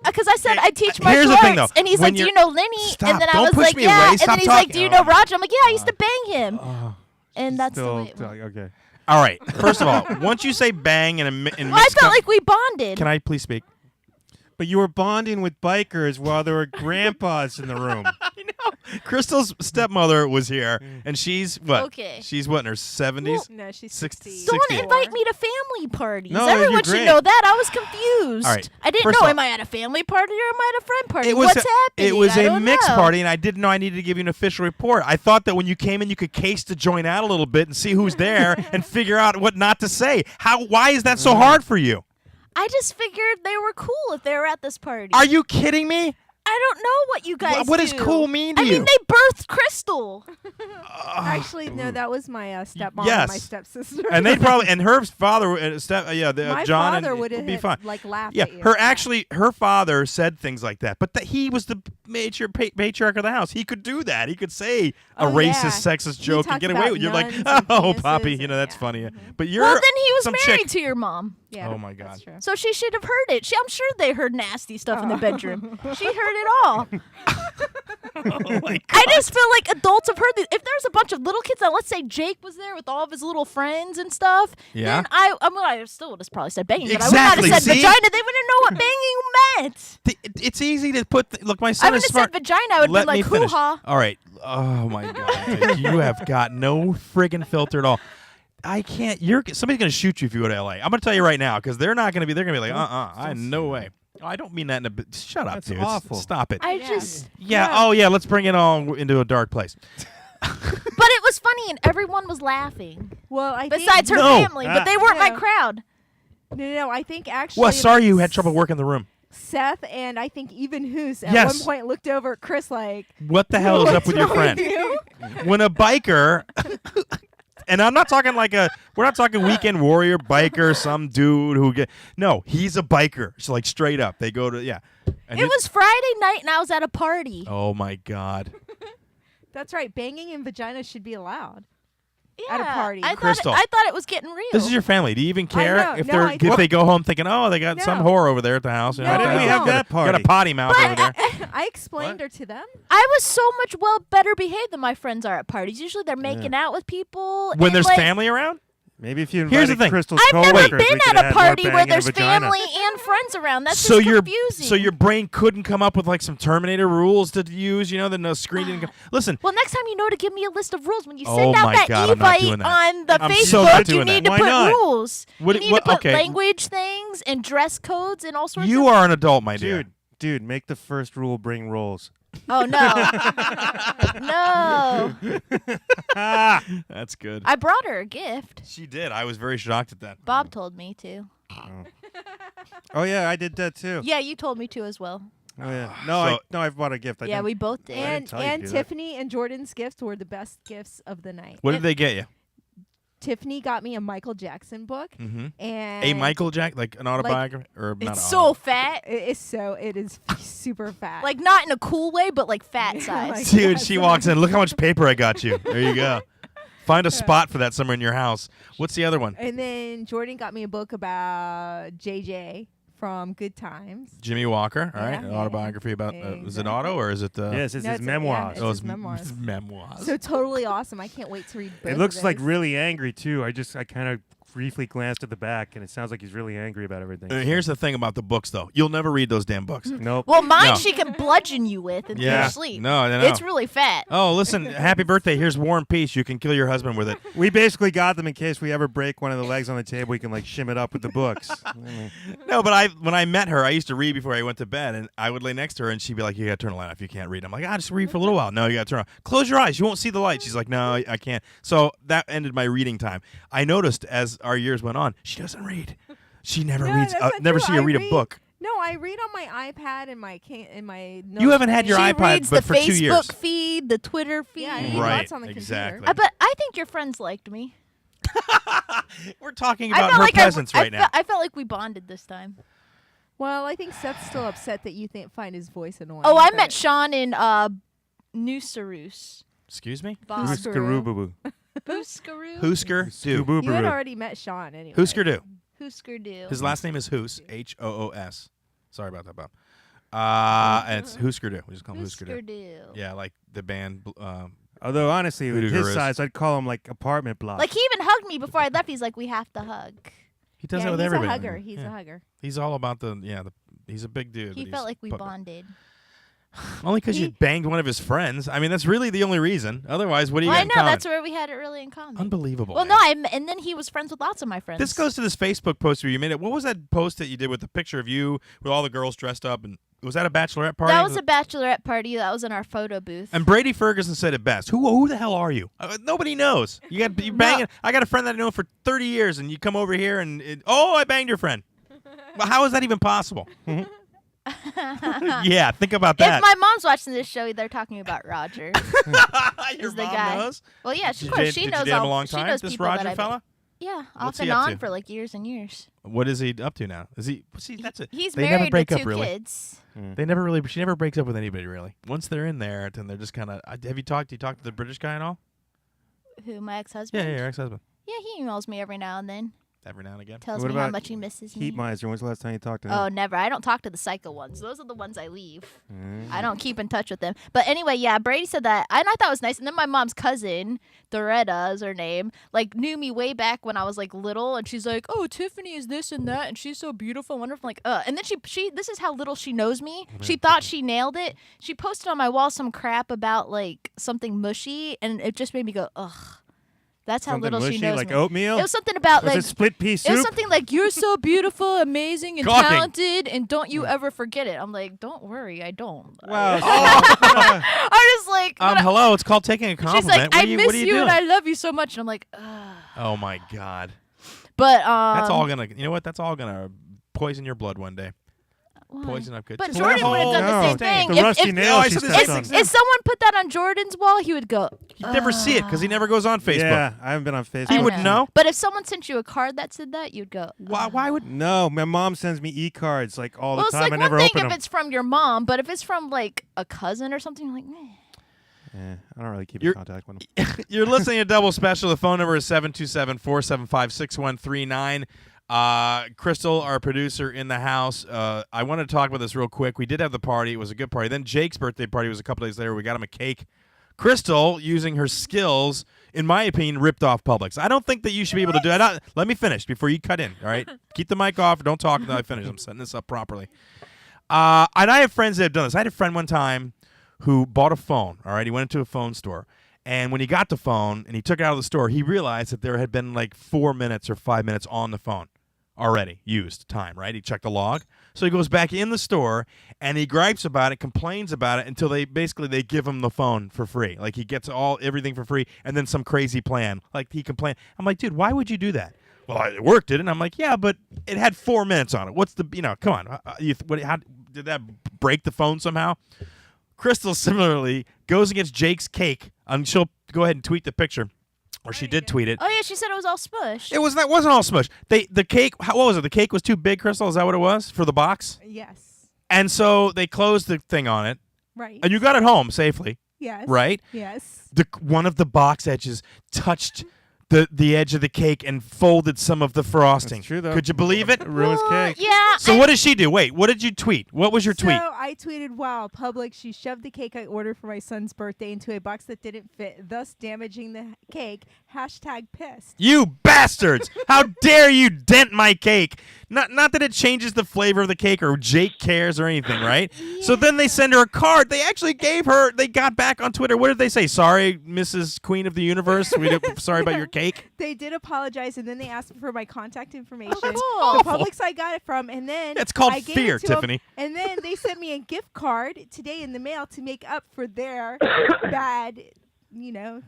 because I said I teach my Here's the course, thing, though. and he's When like, "Do you you're- know Lenny?" Stop. And then I Don't was push like, me "Yeah." away. And Stop then he's like, talking. "Do you know Roger?" I'm like, "Yeah, I used to bang him." And that's the Still, way. It went. okay. All right. First of all, once you say bang and Well, I mixed felt like we bonded. Can I please speak? But you were bonding with bikers while there were grandpas in the room. I know. Crystal's stepmother was here, and she's what? Okay. She's what, in her 70s? No, she's 60. 60. Don't 60. invite me to family parties. No, Everyone you're should great. know that. I was confused. All right. I didn't First know. of Am I at a family party or am I at a friend party? It was What's happening? It was I a don't mixed know. party, and I didn't know I needed to give you an official report. I thought that when you came in, you could case the joint out a little bit and see who's there and figure out what not to say. Why is that so hard for you? I just figured they were cool if they were at this party. Are you kidding me? I don't know what you guys What does do. cool mean to I you? mean, they birthed Crystal. Actually, no, that was my stepmom Yes. and my stepsister. And they probably her father, my John, father and would would be have fine. like laughed Yeah, at you. her father said things like that, but he was the matriarch of the house. He could do that. He could say a Oh, racist, yeah. sexist He joke and talked get away about with it. You're like, nuns and oh, penises Poppy, and- that's yeah. funny. But you're Well, then he was some married chick. to your mom. Yeah, Oh, my that's God. true. So she should have heard it. I'm sure they heard nasty stuff in the bedroom. She heard it all. Oh my God. I just feel like adults have heard these. If there's a bunch of little kids, now let's say Jake was there with all of his little friends and stuff, Yeah. then I still would have probably said banging, but Exactly, I would not have said see? vagina. They wouldn't know what banging meant. It's easy to put. Look, my I son would is have smart. said vagina. I would Let be like, me finish. hoo-ha. All right. Oh my God, you have got no friggin' filter at all. I can't. Somebody's gonna shoot you if you go to LA. I'm gonna tell you right now because they're not gonna be. They're gonna be like, I no way. I don't mean that in a bit. Shut up, That's dude. awful. Stop it. I Yeah. just. Yeah. Oh yeah. Let's bring it all into a dark place. But it was funny and everyone was laughing. Well, I Besides her think, No. family, but they weren't my No. crowd. No, I think actually. Well, sorry you had trouble working the room. Seth and I think even Hoos at Yes. one point looked over at Chris like, What the hell is up "What's with your wrong friend? you?" When a biker, and I'm not talking we're not talking weekend warrior biker, some dude no, he's a biker. So like straight up, they go to And It was Friday night and I was at a party. Oh my God. That's right. Banging in vagina should be allowed. Yeah, at a party. I Crystal. thought it was getting real. This is your family. Do you even care know. if No, I if don't. they go home thinking, oh, they got some No. whore over there at the house? No, Why didn't we I have don't. that Got a party? potty mouth over there. I explained her to them. I was so much better behaved than my friends are at parties. Usually they're making out with people. When and, there's like, family around? Maybe if you Here's the invited thing. Crystal's I've never coworkers, been we could at a have more party where banging there's of vagina. family and friends around. That's so just your confusing. so your brain couldn't come up with like some Terminator rules to use. You know, the no screen didn't come. Listen. Well, next time you know to give me a list of rules. When you Oh send out my that God, I'm not doing e-bite that. on the I'm so not Facebook, you doing need that. to Why put not? rules. What- you need what- to put okay. language things and dress codes and all sorts of You are an adult, my dear. Dude, make the first rule bring rolls. Oh, no. No. That's good. I brought her a gift. She did. I was very shocked at that. Bob told me to. Oh yeah, I did that too. Yeah, you told me to as well. Oh yeah. No, So- I bought a gift. I Yeah, didn't- we both did. didn't And tell you to and do that. Tiffany and Jordan's gifts were the best gifts of the night. What did they get you? Tiffany got me a Michael Jackson book, Mm-hmm. and A Michael Jack, like an autobiography, or not? It's an so fat. It is super fat. Like, not in a cool way, but like fat size. Like- Dude, Yeah, she so- walks in. Look how much paper I got you. There you go. Find a spot for that somewhere in your house. What's the other one? And then Jordan got me a book about JJ from Good Times. Jimmy Walker. All right, Yeah, an yeah. autobiography about. Is it Exactly. auto or is it? Yes, it's No, his it's memoirs. it's his memoirs. memoirs. So totally awesome. I can't wait to read both It of looks like those. really angry too. I kind of briefly glanced at the back, and it sounds like he's really angry about everything. Here's the thing about the books, though. You'll never read those damn books. Nope. Well, mine No. she can bludgeon you with in Yeah. your sleep. No, I know. It's really fat. Oh, listen, happy birthday. Here's War and Peace. You can kill your husband with it. We basically got them in case we ever break one of the legs on the table. We can like shim it up with the books. I mean, No, but when I met her, I used to read before I went to bed, and I would lay next to her, and she'd be like, "You gotta turn the light off. You can't read." I'm like, just read for a little while." No, you gotta turn off. Close your eyes. You won't see the light. She's like, "No, I can't." So that ended my reading time. I noticed as our years went on, she doesn't read. She never No, reads. that's not Never true. see her I read a book. No, I read on my iPad and my. You haven't had your She iPad, reads but the for 2 years. Facebook feed, the Twitter feed. Yeah, I read Right, lots on the exactly. computer. But I think your friends liked me. We're talking I about felt her like presence right now. I felt like we bonded this time. Well, I think Seth's still upset that you find his voice annoying. Oh, I but- met Sean in Noosaroos. Excuse me? Bob. who's Garoo-boo-boo? Booskaroo? Husker Do. You had already met Sean anyway. Husker Do. Husker Do. His last name is Hoos. Hoos. Sorry about that, Bob. And it's Husker Du. We just call him Husker Husker Du. Do. Yeah, like the band. Although honestly, with Voodoo his Gurus. size, I'd call him like apartment block. Like, he even hugged me before I left. He's like, we have to hug. He does Yeah, that with he's everybody. a hugger. He's Yeah. a hugger. He's all about he's a big dude. He but felt he's like we pu- bonded. Only because you banged one of his friends. I mean, that's really the only reason. Otherwise, what do you Well, got I in know. common? That's where we had it really in common. Unbelievable. Well, man. no, and then he was friends with lots of my friends. This goes to this Facebook post where you made it. What was that post that you did with the picture of you with all the girls dressed up? And was that a bachelorette party? That was a bachelorette party. That was in our photo booth. And Brady Ferguson said it best. Who the hell are you? Nobody knows. You banging. I got a friend that I know for 30 years, and you come over here and I banged your friend. Well, how is that even possible? Yeah, think about that. If my mom's watching this show, they're talking about Roger. Your is the mom guy. knows? Well, yeah, of Did course you, she did knows you date him all. a long She time? knows This people Roger that I fella? Yeah, What's off he and up on to? for like years and years. What is he up to now? Is he? See, that's it. He's They never married break with up, 2 really. kids. They never really. She never breaks up with anybody really. Once they're in there, then they're just kind of. Have you talked? Do you talk to the British guy at all? Who, my ex-husband? Yeah, your ex-husband. Yeah, he emails me every now and then. Every now and again. Tells What me how about much he misses Heat me. Miser. When's the last time you talked to him? Oh, never. I don't talk to the psycho ones. Those are the ones I leave. Mm. I don't keep in touch with them. But anyway, yeah, Brady said that, and I thought it was nice. And then my mom's cousin, Doretta is her name, like knew me way back when I was like little, and she's like, "Oh, Tiffany is this and that, and she's so beautiful, and wonderful." Like, and then she this is how little she knows me. She thought she nailed it. She posted on my wall some crap about like something mushy, and it just made me go, ugh. That's how Something little mushy, she knows like me. oatmeal? It was something about Was like it split pea it soup? was something like, "You're so beautiful, amazing, and Gawking. talented, and don't you ever forget it." I'm like, "Don't worry, I don't." Wow. I was like, but Hello. It's called taking a she's compliment. like, What "I are you, miss what are you you doing? and I love you so much," and I'm like, ugh. Oh my God. But That's all gonna. You know what? That's all gonna poison your blood one day. why? Poison up good. But Just Jordan let would have it done hold. the No, same thing. the rusty nail I she said the stepped same on. thing. If someone put that on Jordan's wall, he would go. You'd never see it because he never goes on Facebook. Yeah, I haven't been on Facebook. He I wouldn't know. But if someone sent you a card that said that, you'd go. Why would? No, my mom sends me e-cards like all Well, the it's time. like I one never thing open if them. it's from your mom, but if it's from like a cousin or something, you're like, meh. Yeah, I don't really keep You're- in contact with them. You're listening to Double Special. The phone number is 727-475-6139. Crystal, our producer in the house. I wanted to talk about this real quick. We did have the party. It was a good party. Then Jake's birthday party was a couple days later. We got him a cake. Crystal, using her skills, in my opinion, ripped off Publix. I don't think that you should be able to do it. Let me finish before you cut in, all right? Keep the mic off. Don't talk until I finish. I'm setting this up properly. And I have friends that have done this. I had a friend one time who bought a phone, all right? He went into a phone store. And when he got the phone and he took it out of the store, he realized that there had been like 4 minutes or 5 minutes on the phone already used time, right? He checked the log. So he goes back in the store and he gripes about it, complains about it until they give him the phone for free. Like he gets everything for free and then some crazy plan. Like he complained. I'm like, dude, why would you do that? Well, it worked, didn't it? I'm like, yeah, but it had 4 minutes on it. What's the, come on. How did that break the phone somehow? Crystal similarly goes against Jake's cake. She'll go ahead and tweet the picture. Or she did tweet it. Oh yeah, she said it was all smushed. It wasn't all smushed. The cake. What was it? The cake was too big, Crystal. Is that what it was for the box? Yes. And so they closed the thing on it. Right. And you got it home safely. Yes. Right. Yes. One of the box edges touched the edge of the cake and folded some of the frosting. That's true, though. Could you believe it? Ruins cake. Yeah. So what did she do? Wait, what did you tweet? What was your tweet? So I tweeted, wow, Publix, she shoved the cake I ordered for my son's birthday into a box that didn't fit, thus damaging the cake. #pissed. You bastards! How dare you dent my cake? Not that it changes the flavor of the cake or Jake cares or anything, right? Yeah. So then they send her a card. They actually they got back on Twitter. What did they say? Sorry, Mrs. Queen of the Universe. Sorry about your cake. They did apologize, and then they asked for my contact information. Oh, that's the awful. Publix I got it from, and then It's called I gave fear, it to 'em, Tiffany. and then they sent me a gift card today in the mail to make up for their bad, doing their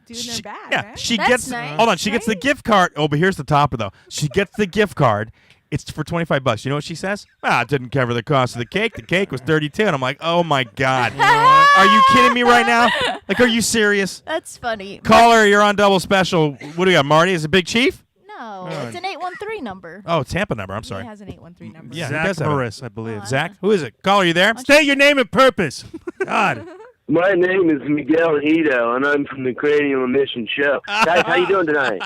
bad. Yeah, right? she That's gets. nice. Hold on, she gets the Right? gift card. Oh, but here's the topper though. She gets the gift card. It's for $25. You know what she says? It didn't cover the cost of the cake. The cake was $32, and I'm like, oh my god, are you kidding me right now? Like, are you serious? That's funny. Caller, you're on double special. What do you got, Marty? Is it Big Chief? No, it's an 813 number. Oh, Tampa number. I'm sorry. He has an 813 number. Yeah, he Zach does have it. Morris, I believe. Oh, Zach, who is it? Caller, you there? State your name and purpose. God. My name is Miguel Hito, and I'm from the Cranial Emission Show. Guys, how you doing tonight?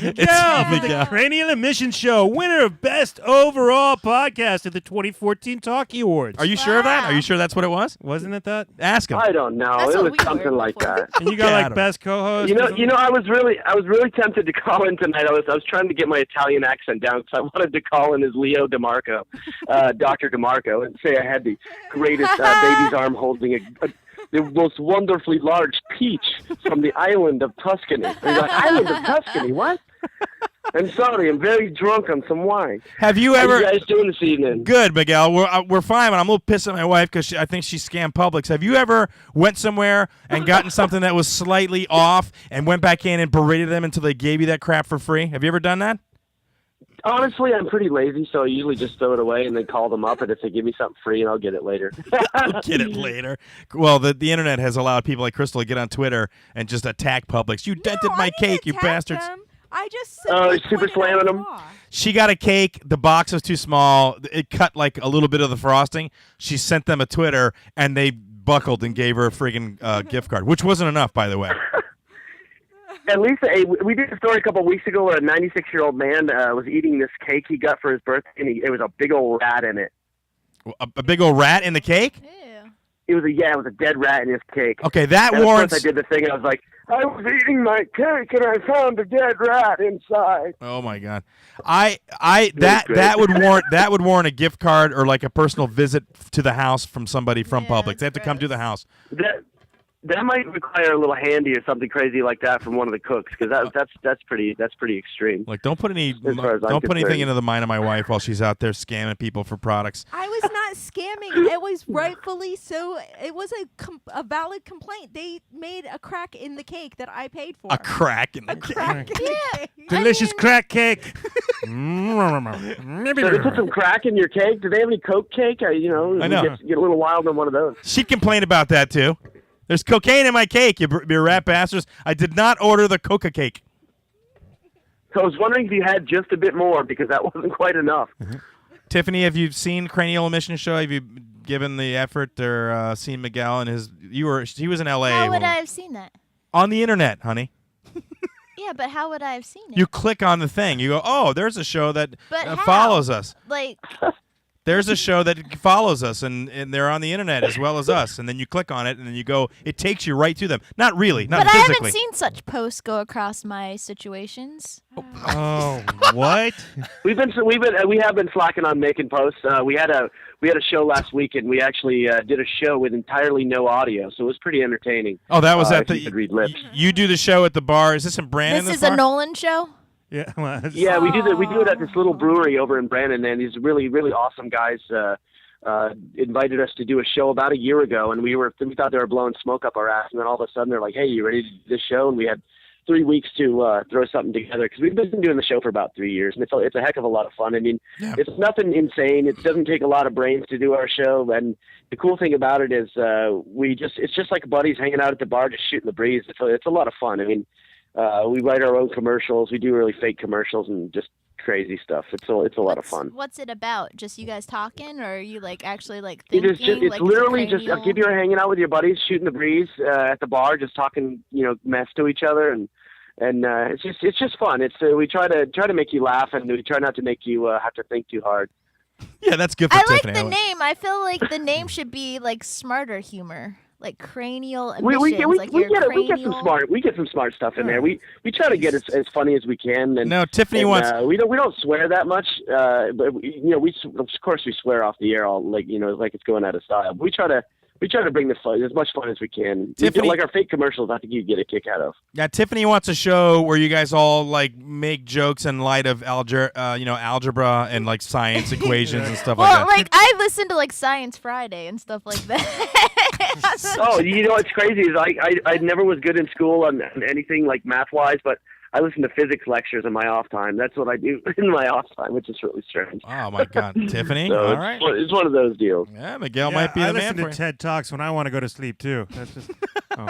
Yeah, from the Miguel. Cranial Emission Show, winner of Best Overall Podcast at the 2014 Talkie Awards. Are you sure of that? Are you sure that's what it was? Wasn't it that? Ask him. I don't know. That's It what was we were something like before. that. And you got Got like him. Best Co-Host. You or know, something? I was really tempted to call in tonight. I was trying to get my Italian accent down because I wanted to call in as Leo DeMarco, Dr. DeMarco, and say I had the greatest baby's arm holding the most wonderfully large peach from the island of Tuscany. And he's like, island of Tuscany? What? I'm sorry, I'm very drunk on some wine. Have you How ever? you guys doing this evening? Good, Miguel. We're fine, but I'm a little pissed at my wife because I think she scammed Publix. Have you ever went somewhere and gotten something that was slightly off and went back in and berated them until they gave you that crap for free? Have you ever done that? Honestly, I'm pretty lazy, so I usually just throw it away and then call them up, and if they give me something free, I'll get it later. I'll get it later. Well, the internet has allowed people like Crystal to get on Twitter and just attack Publix. You dented No, my I didn't cake, you attack bastards. them. I just super slamming them? She got a cake. The box was too small. It cut like a little bit of the frosting. She sent them a Twitter, and they buckled and gave her a friggin' gift card, which wasn't enough, by the way. At least we did a story a couple of weeks ago where a 96-year-old man was eating this cake he got for his birthday, and it was a big old rat in it. A big old rat in the cake? Ew. It was a dead rat in his cake. Okay, that And of warrants. course I did the thing, and I was like, I was eating my cake, and I found a dead rat inside. Oh my god, that would warrant a gift card or like a personal visit to the house from somebody from Yeah, Publix. They have to that's come to the gross. house. That might require a little handy or something crazy like that from one of the cooks, because that's pretty extreme. Like, don't put As far as I'm don't put anything concerned. into the mind of my wife while she's out there scamming people for products. I was not scamming. It was rightfully so. It was a valid complaint. They made a crack in the cake that I paid for. A crack in the cake. Crack in the cake. Delicious crack cake. So they put some crack in your cake. Do they have any Coke cake? I know. Get a little wild on one of those. She complained about that too. There's cocaine in my cake, you rat bastards. I did not order the Coca cake. So I was wondering if you had just a bit more, because that wasn't quite enough. Tiffany, have you seen Cranial Emission Show? Have you given the effort or seen Miguel and his? He was in L.A. How would I have seen that? on the internet, honey. Yeah, but how would I have seen it? You click on the thing. You go, oh, there's a show that But how? follows us. Like, There's a show that follows us, and they're on the internet as well as us. And then you click on it, and then you go. It takes you right to them. Not really, not but physically. I haven't seen such posts go across my situations. Oh, what? We have been slacking on making posts. We had a show last week, and we actually did a show with entirely no audio, so it was pretty entertaining. Oh, that was at if you could read lips. You do the show at the bar. Is this in Brandon? This is a Nolan show. Yeah, well, Yeah, we do it at this little brewery over in Brandon, and these really, really awesome guys invited us to do a show about a year ago, and we thought they were blowing smoke up our ass, and then all of a sudden they're like, "Hey, you ready to do this show?" And we had 3 weeks to throw something together because we've been doing the show for about 3 years, and it's a heck of a lot of fun. I mean, It's nothing insane. It doesn't take a lot of brains to do our show, and the cool thing about it is it's just like buddies hanging out at the bar, just shooting the breeze. It's a lot of fun. I mean, we write our own commercials. We do really fake commercials and just crazy stuff. It's a lot of fun. What's it about? Just you guys talking, or are you actually thinking? It's literally just if you're hanging out with your buddies, shooting the breeze at the bar, just talking, mess to each other, and it's just fun. We try to make you laugh, and we try not to make you have to think too hard. Yeah, that's good for I Tiffany. like the name. I feel like the name should be smarter humor. Like cranial emissions. We get some smart stuff in there. We try to get as funny as we can. And, no, Tiffany wants. We don't swear that much, but we of course we swear off the air all like it's going out of style. But we try to bring the fun, as much fun as we can. Tiffany, like our fake commercials, I think you get a kick out of. Yeah, Tiffany wants a show where you guys all make jokes in light of algebra and science equations and stuff like that. Well, I listen to Science Friday and stuff like that. Oh, what's crazy is I never was good in school on anything math wise, but I listen to physics lectures in my off time. That's what I do in my off time, which is really strange. Oh my God, Tiffany! So all right, it's one of those deals. Yeah, Miguel might be the man I for listen you. to TED Talks when I want to go to sleep too. That's just. Oh.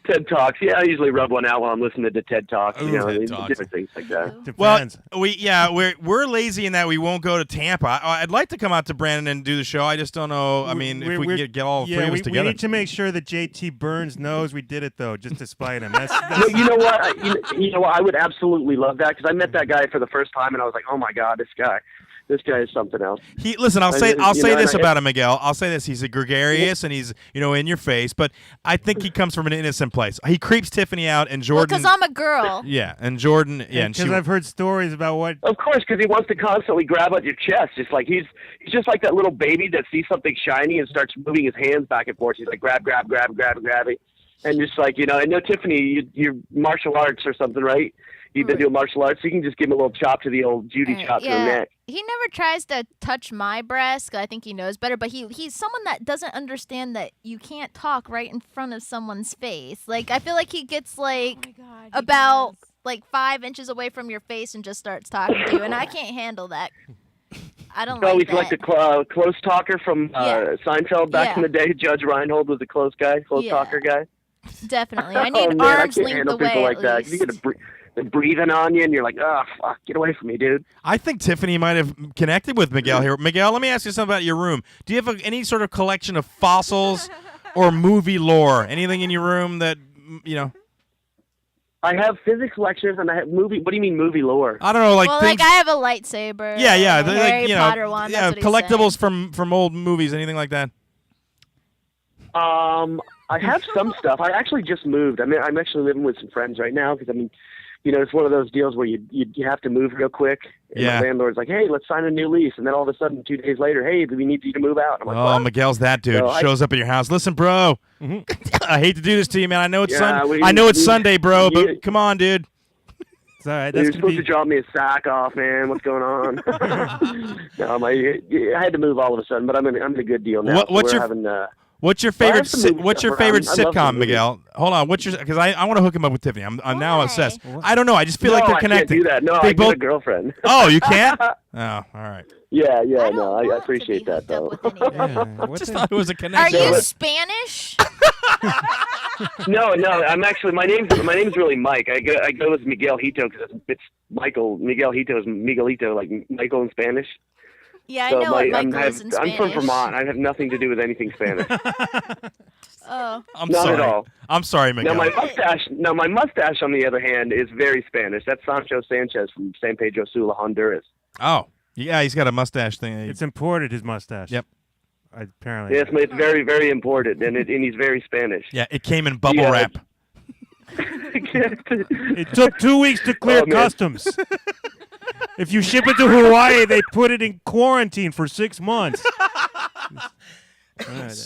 TED Talks. Yeah, I usually rub one out while I'm listening to TED Talks. TED Talks. Different things like that. Depends. Well, we're lazy in that we won't go to Tampa. I'd like to come out to Brandon and do the show. I just don't know. I mean, if we can get all three of us together. We need to make sure that JT Burns knows we did it though, just to spite him. That's you know what? You know what? I would absolutely love that because I met that guy for the first time and I was like, oh my God, this guy is something else. I'll say this about him, Miguel. I'll say this: he's a gregarious and he's in your face, but I think he comes from an innocent place. He creeps Tiffany out, and Jordan. Because I'm a girl. Yeah, and Jordan. Yeah, because I've heard stories about what. Of course, because he wants to constantly grab at your chest. Just like he's just like that little baby that sees something shiny and starts moving his hands back and forth. He's like grab, and just I know Tiffany, you're martial arts or something, right? You've been doing martial arts, so you can just give him a little chop to the old Judy chop to the neck. He never tries to touch my breast. I think he knows better, but he's someone that doesn't understand that you can't talk right in front of someone's face. I feel like he gets about 5 inches away from your face and just starts talking to you, and I can't handle that. I don't like he's that. like the close talker from Seinfeld back in the day. Judge Reinhold was a close talker guy. Definitely. I need arms linked the way like that. You get they're breathing on you, and you're like, oh, fuck, get away from me, dude. I think Tiffany might have connected with Miguel here. Miguel, let me ask you something about your room. Do you have any sort of collection of fossils or movie lore? Anything in your room that, I have physics lectures, and I have movie. What do you mean movie lore? I don't know, I have a lightsaber. Yeah, Harry Potter one. Yeah, that's what collectibles from old movies, anything like that. I have some stuff. I actually just moved. I'm actually living with some friends right now because it's one of those deals where you have to move real quick. And the landlord's like, hey, let's sign a new lease. And then all of a sudden, 2 days later, hey, we need you to move out. I'm like, what? Miguel's that dude. So shows up at your house. Listen, bro, I hate to do this to you, man. I know it's Sunday, bro, but come on, dude. It's all right. You're supposed to drop me a sack off, man. What's going on? No, I had to move all of a sudden, but I'm in a good deal now. What's your favorite? What's your favorite sitcom, Miguel? Hold on. Because I want to hook him up with Tiffany. I'm now obsessed. I don't know. I just feel like they're connected. I can't do that. No, I got a girlfriend. Oh, you can't? Oh, all right. Yeah. No, I appreciate that though. Just thought it was a connection. Are you Spanish? No. I'm actually. My name's really Mike. I go as Miguel Hito because it's Michael. Miguel Hito is Miguelito, like Michael in Spanish. Yeah, I know what Michael is in Spanish. I'm from Vermont. I have nothing to do with anything Spanish. Oh. Not at all. I'm sorry, Miguel. Now my mustache, on the other hand, is very Spanish. That's Sancho Sanchez from San Pedro Sula, Honduras. Oh. Yeah, he's got a mustache thing. It's imported, his mustache. Yep. Apparently. Yes, it's very, very important, and he's very Spanish. Yeah, it came in bubble wrap. It took 2 weeks to clear Oh, man. customs. If you ship it to Hawaii, they put it in quarantine for 6 months.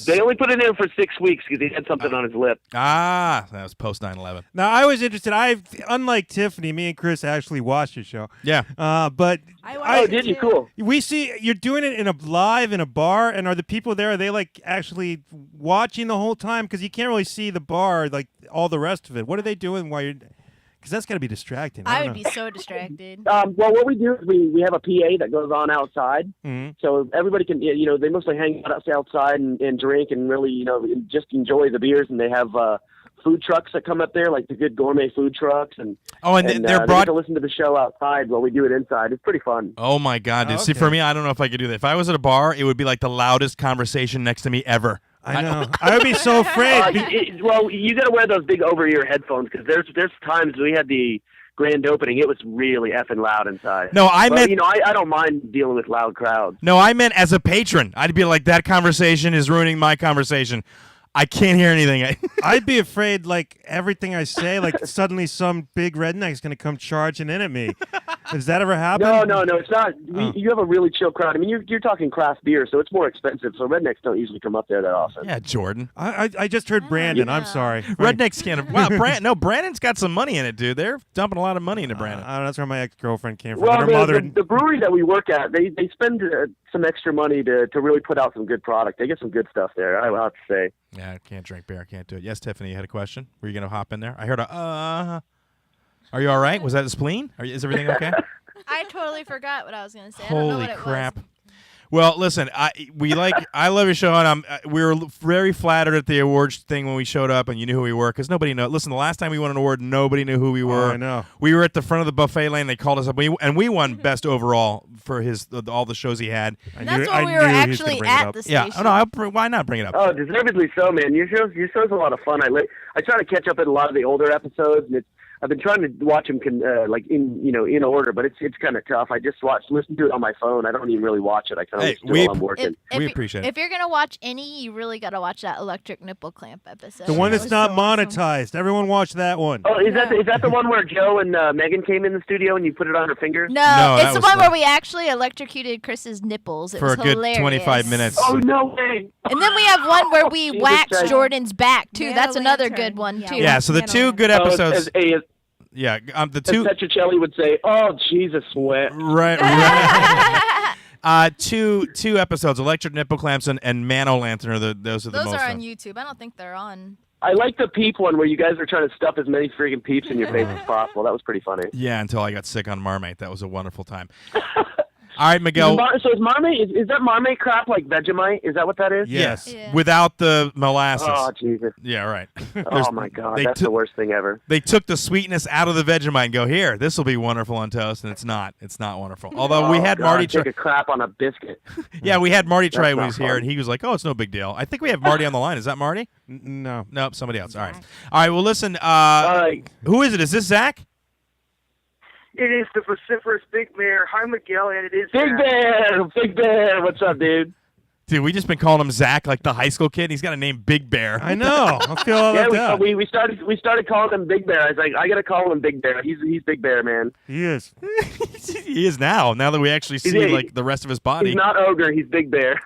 They only put it in for 6 weeks because he had something on his lip. Ah, that was post 9/11. Now, I was interested. Unlike Tiffany, me and Chris actually watched your show. Yeah. But Oh, did you? Cool. we see you're doing it live in a bar, and are the people there? Are they like actually watching the whole time? Because you can't really see the bar, like all the rest of it. What are they doing while you're? Because that's got to be distracting. I don't would know. be so distracted. Well, what we do is we have a PA that goes on outside, Mhm. so everybody can, they mostly hang out outside and drink and really, just enjoy the beers. And they have food trucks that come up there, like the good gourmet food trucks, and they're they get broad. to listen to the show outside while we do it inside. It's pretty fun. Oh my God, dude! Oh, See, okay. for me, I don't know if I could do that. If I was at a bar, it would be like the loudest conversation next to me ever. I know. I would be so afraid. Well, you got to wear those big over-ear headphones because there's times we had the grand opening. It was really effing loud inside. No, I But, meant. I don't mind dealing with loud crowds. No, I meant as a patron. I'd be like, that conversation is ruining my conversation. I can't hear anything. I'd be afraid, like, everything I say, like, suddenly some big redneck's going to come charging in at me. Does that ever happen? No, it's not. You have a really chill crowd. I mean, you're talking craft beer, so it's more expensive. So rednecks don't usually come up there that often. Yeah, Jordan. I just heard Brandon. I'm sorry. Rednecks can't. Wow, Brandon's got some money in it, dude. They're dumping a lot of money into Brandon. I don't know, that's where my ex-girlfriend came from. Well, Her mother. the brewery that we work at, they spend some extra money to really put out some good product. They get some good stuff there, I will have to say. Yeah, I can't drink beer. I can't do it. Yes, Tiffany, you had a question? Were you going to hop in there? I heard a, Are you all right? Was that a spleen? Is everything okay? I totally forgot what I was going to say. I don't know Holy what it crap. was. Well, listen, I love your show, and we were very flattered at the awards thing when we showed up, and you knew who we were, because nobody knows. Listen, the last time we won an award, nobody knew who we were. I know. We were at the front of the buffet lane. They called us up, and we won best overall for all the shows he had. And that's when we were actually at the station. Yeah, why not bring it up? Oh, deservedly so, man. Your show's a lot of fun. I try to catch up at a lot of the older episodes, and I've been trying to watch them in order, but it's kind of tough. I just listen to it on my phone. I don't even really watch it. I kind of listen to it while I'm working. We appreciate it. If you're going to watch any, you really got to watch that electric nipple clamp episode. The one That that's was not so awesome. monetized. Everyone watch that one. Oh, is that the one where Joe and Megan came in the studio and you put it on her finger? No, that it's the was one the- where we actually electrocuted Chris's nipples. It For was a good hilarious. 25 minutes. Oh, no way. And then we have one where we Jesus wax Christ. Jordan's back, too. Man That's o' another lantern. good one, too. Yeah, so the two good episodes. Yeah, the two. Petchra Chelli would say, "Oh, Jesus, sweat." Right. Two episodes, Electric Nipple Clamps and Man-O Lantern are those are the Those most are fun. on YouTube. I don't think they're on. I like the peep one where you guys are trying to stuff as many freaking peeps in your face as possible. That was pretty funny. Yeah, until I got sick on Marmite. That was a wonderful time. All right, Miguel. So is Marmite, is that Marmite crap like Vegemite? Is that what that is? Yes. Yeah. Without the molasses. Oh, Jesus. Yeah, right. Oh, my God. they That's took- the worst thing ever. They took the sweetness out of the Vegemite and go, here, this will be wonderful on toast, and it's not. It's not wonderful. Although we Oh, had God, Marty take try. a crap on a biscuit. Yeah, we had Marty try That's when he not was here, fun. and he was like, oh, it's no big deal. I think we have Marty on the line. Is that Marty? No. Nope, somebody else. All right. All right, well, listen. All right. Who is it? Is this Zach? It is the vociferous Big Bear. Hi, Miguel, and it is Big Bear! Big Bear! What's up, dude? Dude, we just been calling him Zach like the high school kid. He's got a name Big Bear. I know. I feel all left out. we started calling him Big Bear. I was like, I gotta call him Big Bear. He's Big Bear, man. He is. He is now that we actually see like the rest of his body. He's not ogre. He's Big Bear.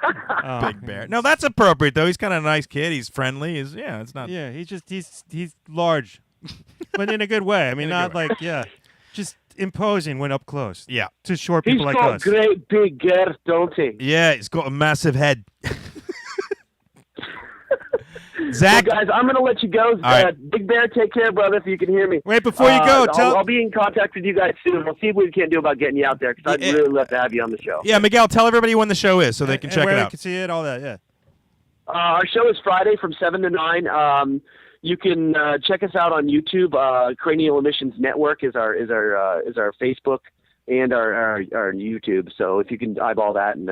Big Bear. No, that's appropriate though. He's kind of a nice kid. He's friendly. It's not. Yeah, he's large, but in a good way. I mean, not like just imposing when up close. Yeah. To short He's people like got us. great big hair, don't he? Yeah, he's got a massive head. Zach, Well, guys, I'm gonna let you go. right. Big Bear, take care, brother. If you can hear me. Wait, before you go, I'll be in contact with you guys soon. We'll see what we can do about getting you out there because I'd really love to have you on the show. Yeah, Miguel, tell everybody when the show is so they can check where it they out. can see it, all that. Yeah. Our show is Friday from 7 to 9. You can check us out on YouTube. Cranial Emissions Network is our Facebook and our YouTube. So if you can eyeball that, and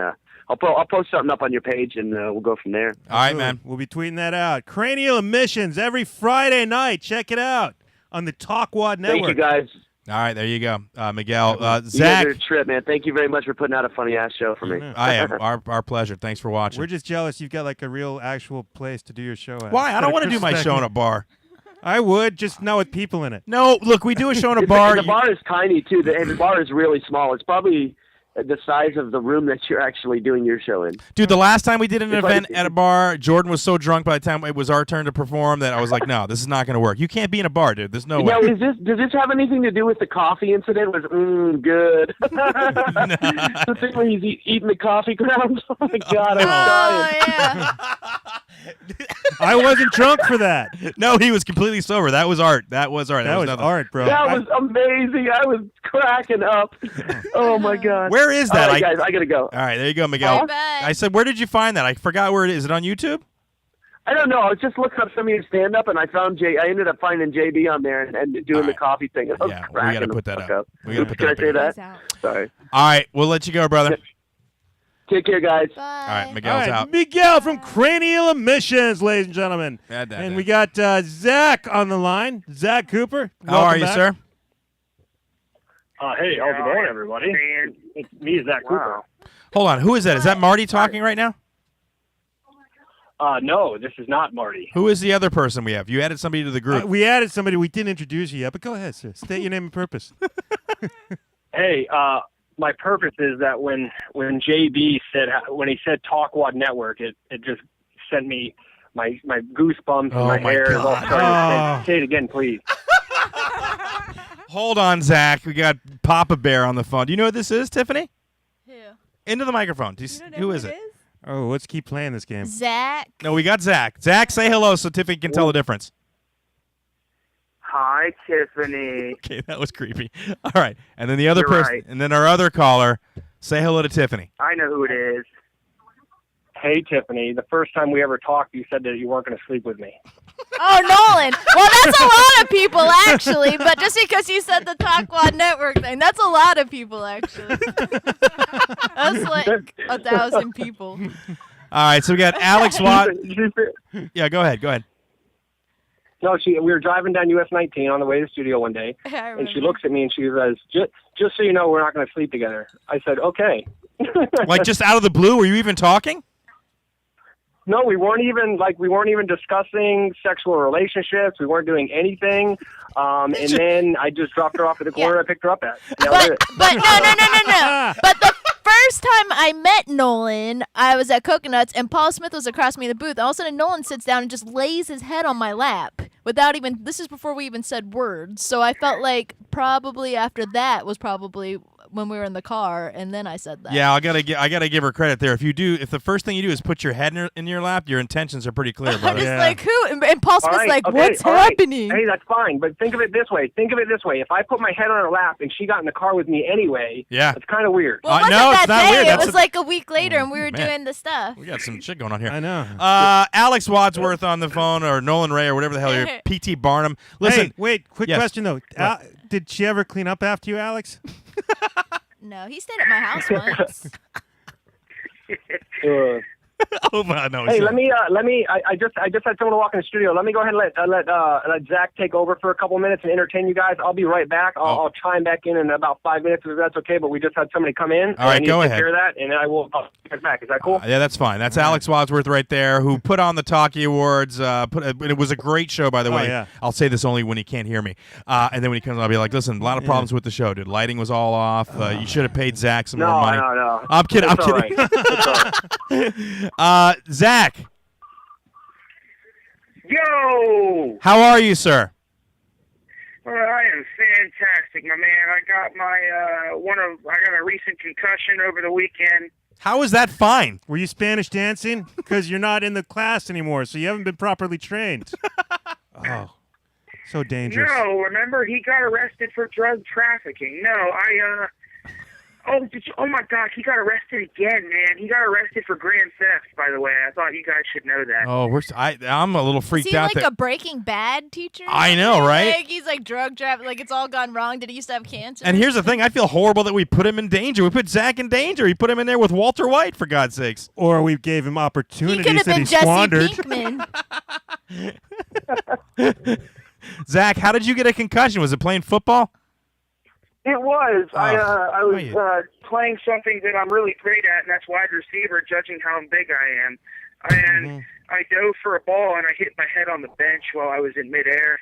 I'll post something up on your page, and we'll go from there. All right, man. We'll be tweeting that out. Cranial Emissions every Friday night. Check it out on the Talkwad Network. Thank you, guys. All right, there you go, Miguel. You guys Zach, are a trip, man. Thank you very much for putting out a funny-ass show for me. I am. Our pleasure. Thanks for watching. We're just jealous you've got like a real actual place to do your show at. Why? I don't want to do my show in a bar. I would, just not with people in it. No, look, we do a show in a bar. The bar is tiny, too. The bar is really small. It's probably the size of the room that you're actually doing your show in. Dude, the last time we did an event at a bar, Jordan was so drunk by the time it was our turn to perform that I was like, no, this is not going to work. You can't be in a bar, dude. There's no way. Now, does this have anything to do with the coffee incident? Was good. The thing where he's eating the coffee grounds? Oh, my God, I'm dying. Yeah. I wasn't drunk for that. No, he was completely sober. That was art. That was art. That was nothing. art, bro. That was amazing. I was cracking up. Oh, my God. Where is that? All right, guys, I got to go. All right, there you go, Miguel. Bye. I said, where did you find that? I forgot where it is. Is it on YouTube? I don't know. I was just looking up some of your stand-up, and I found I ended up finding JB on there and doing the coffee thing. And I was Yeah, we cracking got to put the that fuck up. We got to put that Can I up. say that? Sorry. All right, we'll let you go, brother. Take care, guys. Bye. All right, All Miguel's right, out. Miguel from Cranial Emissions, ladies and gentlemen. And we got Zach on the line. Zach Cooper. How are you, back. sir? Hey, how's it going, everybody? It's me, Zach Cooper. Hold on. Who is that? Is that Marty talking right now? No, this is not Marty. Who is the other person we have? You added somebody to the group. We added somebody. We didn't introduce you yet, but go ahead, sir. State your name and purpose. Hey, my purpose is that when JB said, when he said Talkwad Network, it just sent me my goosebumps Oh, and my my hair is all God. starting. Say it again, please. Hold on, Zach. We got Papa Bear on the phone. Do you know what this is, Tiffany? Who? Into the microphone. Who is it? Oh, let's keep playing this game. Zach. No, we got Zach. Zach, say hello so Tiffany can tell the difference. Hi, Tiffany. Okay, that was creepy. All right. And then the other You're person, right. and then our other caller, say hello to Tiffany. I know who it is. Hey, Tiffany, the first time we ever talked, you said that you weren't going to sleep with me. Oh, Nolan. Well, that's a lot of people, actually. But just because you said the Talkwad Network thing, that's a lot of people, actually. That's like 1,000 people. All right, so we got Alex Watt. Yeah, go ahead. Go ahead. No, we were driving down US 19 on the way to the studio one day, I and she remember. looks at me and she says, just so you know, we're not going to sleep together. I said, okay. Like just out of the blue, were you even talking? No, we weren't even discussing sexual relationships. We weren't doing anything. And then I just dropped her off at the corner I picked her up at. But no. But the first time I met Nolan, I was at Coconuts, and Paul Smith was across me in the booth. All of a sudden, Nolan sits down and just lays his head on my lap without even. This is before we even said words. So I felt like probably after that was probably when we were in the car, and then I said that. Yeah, I gotta give her credit there. If the first thing you do is put your head in your lap, your intentions are pretty clear, I'm brother. just like, who? And Paul Smith's like, what's all right. happening? Hey, that's fine, but think of it this way. If I put my head on her lap and she got in the car with me anyway, Yeah. it's kind of weird. Well, it wasn't no, it's that not day. weird. It That's was a- like a week later, and we were man. doing the stuff. We got some shit going on here. I know. Alex Wadsworth on the phone, or Nolan Ray, or whatever the hell you're. P.T. Barnum. Listen, Hey, wait. Quick Yes. question though. Did she ever clean up after you, Alex? No, he stayed at my house once. oh no. Hey, it's let not. me. I just had someone walk in the studio. Let me go ahead and let Zach take over for a couple minutes and entertain you guys. I'll be right back. I'll chime back in about 5 minutes if that's okay. But we just had somebody come in. All right, I need go to take ahead. care of that, and I will. I'll be right back. Is that cool? Yeah, that's fine. That's Alex Wadsworth right there, who put on the Talkie Awards. It was a great show, by the way. yeah. I'll say this only when he can't hear me. And then when he comes on, I'll be like, listen, a lot of problems with the show, dude. Lighting was all off. You should have paid Zach some more money. No. I'm kidding. It's I'm all kidding. right. It's all right. Zach, Yo! how are you, sir? Well, I am fantastic, my man. I got I got a recent concussion over the weekend. How is that fine? Were you Spanish dancing? Because you're not in the class anymore, so you haven't been properly trained. Oh, so dangerous. No, remember he got arrested for drug trafficking. No, oh my gosh, he got arrested again, man. He got arrested for grand theft, by the way. I thought you guys should know that. Oh, I'm a little Is freaked he out. like that a Breaking Bad teacher? I know, right? Like he's like drug trafficking. Like it's all gone wrong. Did he used to have cancer? And here's the thing: I feel horrible that we put him in danger. We put Zach in danger. We put him in there with Walter White, for God's sakes. Or we gave him he opportunities could have that been he Jesse squandered. Pinkman. Zach, how did you get a concussion? Was it playing football? It was. I was you- playing something that I'm really great at, and that's wide receiver, judging how big I am. And I dove for a ball, and I hit my head on the bench while I was in midair.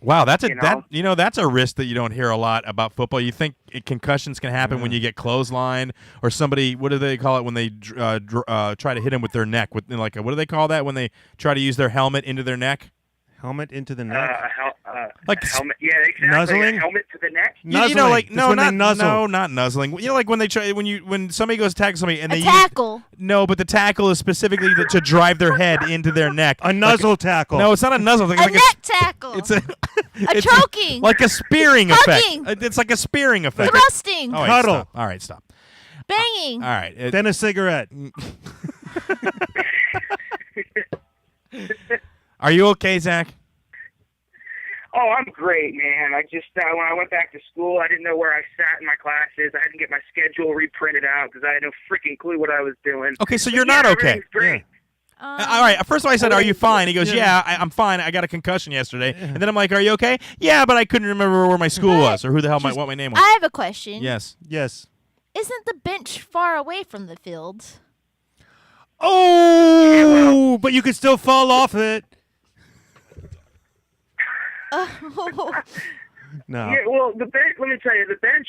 Wow, that's a You know? that's a risk that you don't hear a lot about football. You think concussions can happen when you get clothesline or somebody. What do they call it when they try to hit him with their neck? With what do they call that when they try to use their helmet into their neck? Helmet into the neck. Like a helmet, yeah, exactly. nuzzling? A helmet to the neck. You know, like That's when they nuzzle. no, not nuzzling. You know, like when they try when somebody goes to tackle somebody and A they tackle. no, but the tackle is specifically to drive their head into their neck. A nuzzle tackle. No, it's not a nuzzle. It's A like neck tackle. It's a A choking. like a spearing Hugging. effect. It's like a spearing effect. Thrusting. Oh, wait, Cuddle. stop. All right, stop. Banging. All right. Then a cigarette. Are you okay, Zach? Oh, I'm great, man. I just when I went back to school, I didn't know where I sat in my classes. I had to get my schedule reprinted out because I had no freaking clue what I was doing. Okay, so But you're yeah, not okay. everything's great. All right. First of all, I said, "Are you fine?" He goes, "Yeah, I'm fine. I got a concussion yesterday." And then I'm like, "Are you okay?" "Yeah, but I couldn't remember where my school was or who the hell what my name was." I have a question. Yes. Yes. Isn't the bench far away from the field? Oh, but you could still fall off it. No. Yeah, well, the bench. Let me tell you, the bench.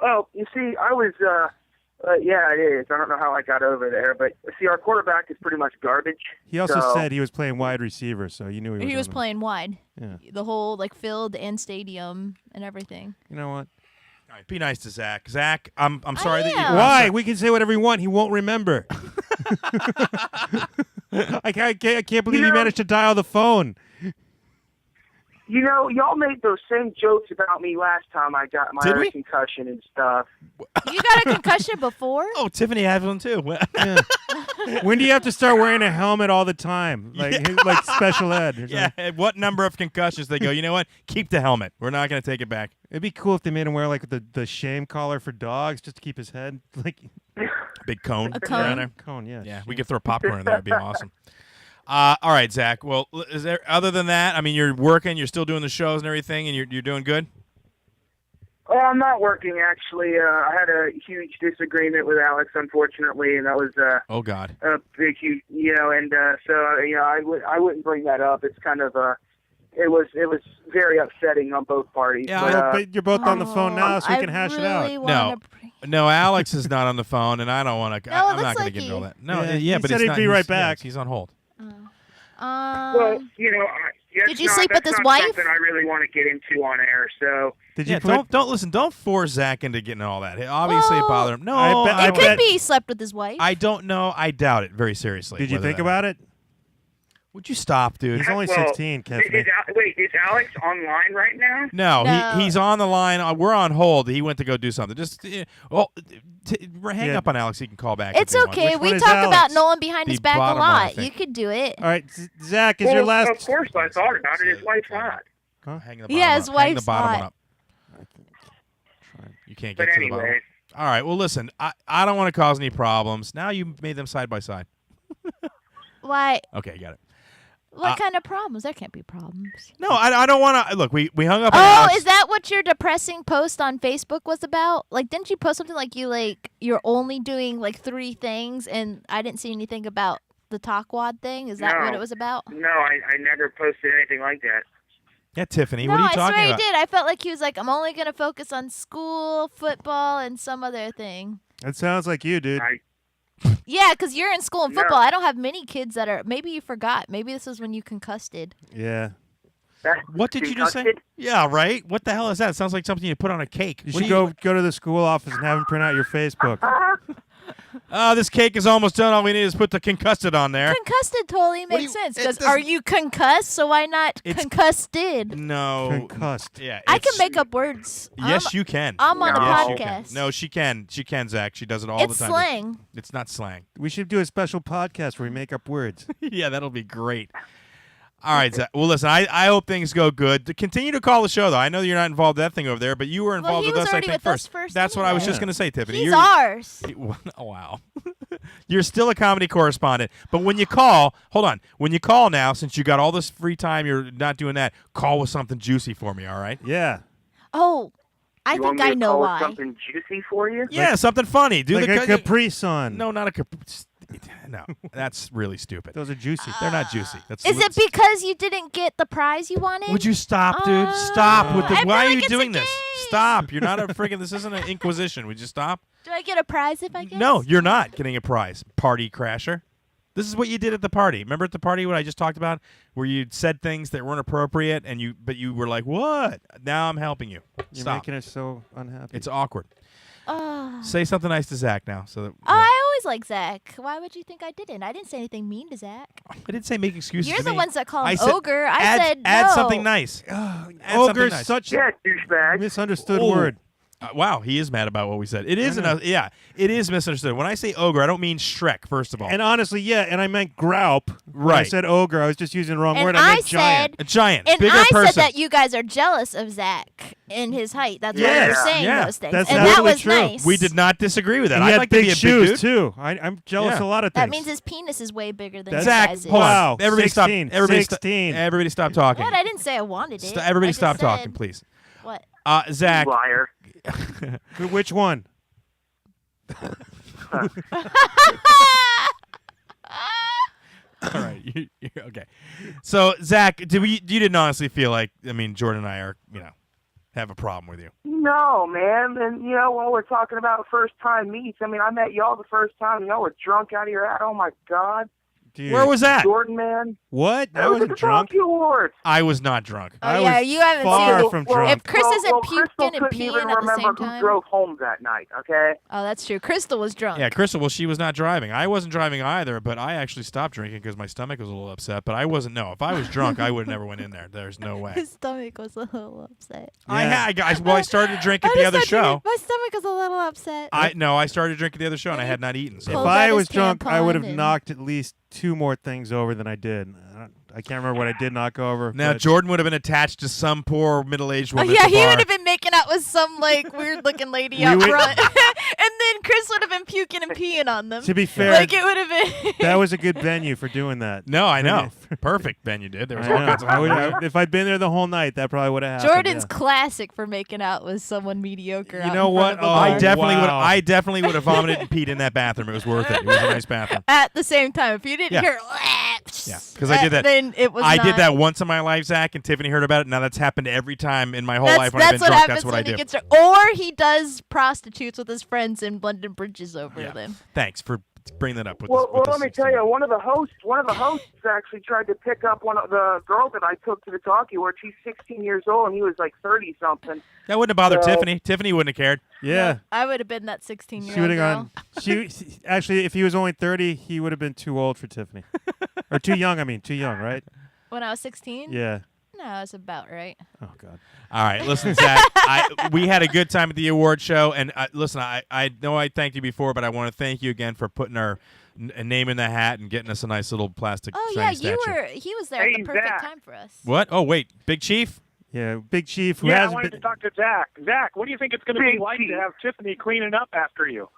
Oh, you see, I was. Yeah, it is. I don't know how I got over there, but see, our quarterback is pretty much garbage. He also so- said he was playing wide receiver, so you knew He was on the- playing wide. Yeah. The whole field and stadium and everything. You know what? All right, be nice to Zach. Zach, I'm sorry that you. am. Why? We can say whatever we want. He won't remember. I can't believe you managed to dial the phone. You know, y'all made those same jokes about me last time I got my Did we? concussion and stuff. You got a concussion before? Oh, Tiffany had one too. Yeah. When do you have to start wearing a helmet all the time, like special ed? Or Yeah. something? At what number of concussions they go? You know what? Keep the helmet. We're not going to take it back. It'd be cool if they made him wear like the shame collar for dogs, just to keep his head like Big cone. A cone. around there. cone. Yeah. Yeah, we could throw popcorn in there. It'd be awesome. All right, Zach. Well, is there other than that? I mean, you're working. You're still doing the shows and everything, and you're doing good. Oh, I'm not working actually. I had a huge disagreement with Alex, unfortunately, and that was Oh God. a big, huge, and so I wouldn't bring that up. It's kind of it was very upsetting on both parties. Yeah, But you're both on the phone now, so we can hash it out. No, Alex is not on the phone, and I don't want to. No, it I'm not looks going like to get into all he- that. No, Yeah, yeah, he but said it's he'd not, be right he's- back. yes, he's on hold. Well, Did you sleep with his not wife? Something I really want to get into on air. So Did you Yeah, don't listen. Don't force Zach into getting all that. Obviously, it Well, bothered him. No, I It bet- could be he slept with his wife. I don't know. I doubt it very seriously. Did you whether think that- about it? Would you stop, dude? He's only Well, 16, Tiffany. Wait, is Alex online right now? No, No. he's on the line. We're on hold. He went to go do something. Just hang Yeah. up on Alex. He can call back. It's if he wants. okay. Which We one is talk about Alex? Nolan behind The his back a bottom one, I lot. think. You could do it. All right, Zach, is your last? Of course, I thought about it. His wife's hot. Hang the Yeah, bottom his up. Hang the wife's bottom hot. one up. You can't get But to the bottom. anyway, All right. Well, listen. I don't want to cause any problems. Now you made them side by side. Why? Okay, got it. What kind of problems? There can't be problems. No, I don't want to. Look, we hung up. on Oh, Alex. is that what your depressing post on Facebook was about? Like, didn't you post something like you're only doing 3 things, and I didn't see anything about the Talkwad thing? Is that what No. it was about? no, I never posted anything like that. Yeah, Tiffany. No, what are you I talking swear about? he did. I felt like he was like, I'm only gonna focus on school, football, and some other thing. That sounds like you, dude. Yeah, because you're in school and No. football. I don't have many kids that are. Maybe you forgot. Maybe this was when you concussed. Yeah. What did you just say? Yeah, right. What the hell is that? It sounds like something you put on a cake. You What should do go to the school office and have him print out your Facebook. This cake is almost done. All we need is put the concussed on there. Concussed totally do you- makes sense. it Because doesn't- are you concussed? So why not It's- concussed? No. Concussed. Yeah. I can it's- make up words. Yes, you can. I'm on a Yes, you can. podcast. No, she can. She can, Zach. She does it all It's the time. slang. It's not slang. We should do a special podcast where we make up words. Yeah, that'll be great. All right, Zach. Well, listen, I hope things go good. Continue to call the show, though. I know you're not involved in that thing over there, but you were involved he with was us, I already think, with us first. first That's what I was anyway. just going to say, Tiffany. He's You're, ours. Oh, wow. You're still a comedy correspondent. But when you call, hold on. When you call now, since you got all this free time, you're not doing that, call with something juicy for me, all right? Yeah. Oh, I You think want me I to know call it why. something juicy for you? Yeah, something funny. Do like the a Capri Sun. No, not a Capri. No, that's really stupid. Those are juicy. They're not juicy. That's Is it because you didn't get the prize you wanted? Would you stop, dude? Stop with the. I Why feel are you like it's a doing this? game. Stop! You're not a freaking. This isn't an inquisition. Would you stop? Do I get a prize if I guess? No, you're not getting a prize. Party crasher. This is what you did at the party. Remember at the party what I just talked about, where you said things that weren't appropriate, and but you were like, "What?" Now I'm helping you. You're Stop. making us so unhappy. It's awkward. Oh. Say something nice to Zach now, so that. I always like Zach. Why would you think I didn't? I didn't say anything mean to Zach. I didn't say make excuses. You're to the me. ones that call him said, ogre. I add, said add no. something nice. Add Ogre's something nice. such Yeah, a douchebag. misunderstood Oh. word. Wow, he is mad about what we said. It is it is misunderstood. When I say ogre, I don't mean Shrek. First of all, And honestly, yeah, and I meant group. When I Right. said ogre, I was just using the wrong And word. I meant giant. a giant, And bigger I person. said that you guys are jealous of Zach in his height. That's why Yes, you're saying yeah, those things. that's And that absolutely was true. nice. We did not disagree with that. And I'd he had like big to be a shoes big dude. too. I'm jealous Yeah. of a lot of things. That means his penis is way bigger than That's- Zach, you guys' hold Wow. on. Everybody 16, stop. Everybody 16. Everybody stop talking. What? I didn't say I wanted it. Everybody I just stop said- talking, please. What? Zach. Liar. Which one? All right. Okay. So Zach, you didn't honestly feel like Jordan and I are have a problem with you? No, man. And, when we're talking about first-time meets, I met y'all the first time. Y'all were drunk out of your head. Oh, my God. Dude. Where was that? Jordan, man. What? I That was at wasn't the drunk. Talkie Awards. I was not drunk. Oh, I yeah, was you haven't far seen from Well, drunk. If Chris isn't Crystal puking and couldn't even peeing at the remember same who time. drove home that night, okay? Oh, that's true. Crystal was drunk. Yeah, Crystal. Well, she was not driving. I wasn't driving either, but I actually stopped drinking because my stomach was a little upset. But I wasn't. No, if I was drunk, I would have never went in there. There's no way. His stomach was a little upset. I started to drink at the other show. My stomach was a little upset. I started to drink at the other show, and I had not eaten. If So. Pulled I out was his drunk, I would have tampon and- knocked at least 2 more things over than I did. I can't remember what I did knock over. Now but- Jordan would have been attached to some poor middle-aged Oh, woman. yeah, at the he bar. would have been making out with some weird-looking lady We out would- front, and then Chris would have been puking and peeing on them. To be fair, Like it would have been. that was a good venue for doing that. No, I know. Perfect, Ben. You did. There was I all know. kinds of. If I'd been there the whole night, that probably would have happened. Jordan's classic for making out with someone mediocre. You out know in what? front of a Oh, bar. I definitely would have vomited and peed in that bathroom. It was worth it. It was a nice bathroom. At the same time, if you didn't Yeah. hear, Yeah, because I did that. Then it was. I did not- that once in my life, Zach, and Tiffany heard about it. Now that's happened every time in my whole That's, life when I've been that's what drunk. happens That's what when I do. he gets drunk. Or he does prostitutes with his friends in London Bridges over Yeah. them. Thanks for bringing that up. With Well, this, with let me this tell you, one of the hosts actually tried to pick up one of the girls that I took to the Talkie Awards. She's 16 years old, and he was like 30-something. That wouldn't have bothered So- Tiffany. Tiffany wouldn't have cared. Yeah. I would have been that 16-year-old She would have girl. gone. Actually, if he was only 30, he would have been too old for Tiffany, or too young. Too young, right? When I was 16? Yeah. No, that's about right. Oh God. All right, listen, Zach. We had a good time at the award show, and listen, I know I thanked you before, but I want to thank you again for putting our name in the hat and getting us a nice little plastic. Oh, yeah, shiny statue. he was there at the Hey, perfect Zach. time for us. What? Oh, wait, Big Chief. Yeah, Big Chief. Who Yeah, I hasn't wanted been. to talk to Zach. Zach, what do you think it's going to be Big like Chief. to have Tiffany cleaning up after you?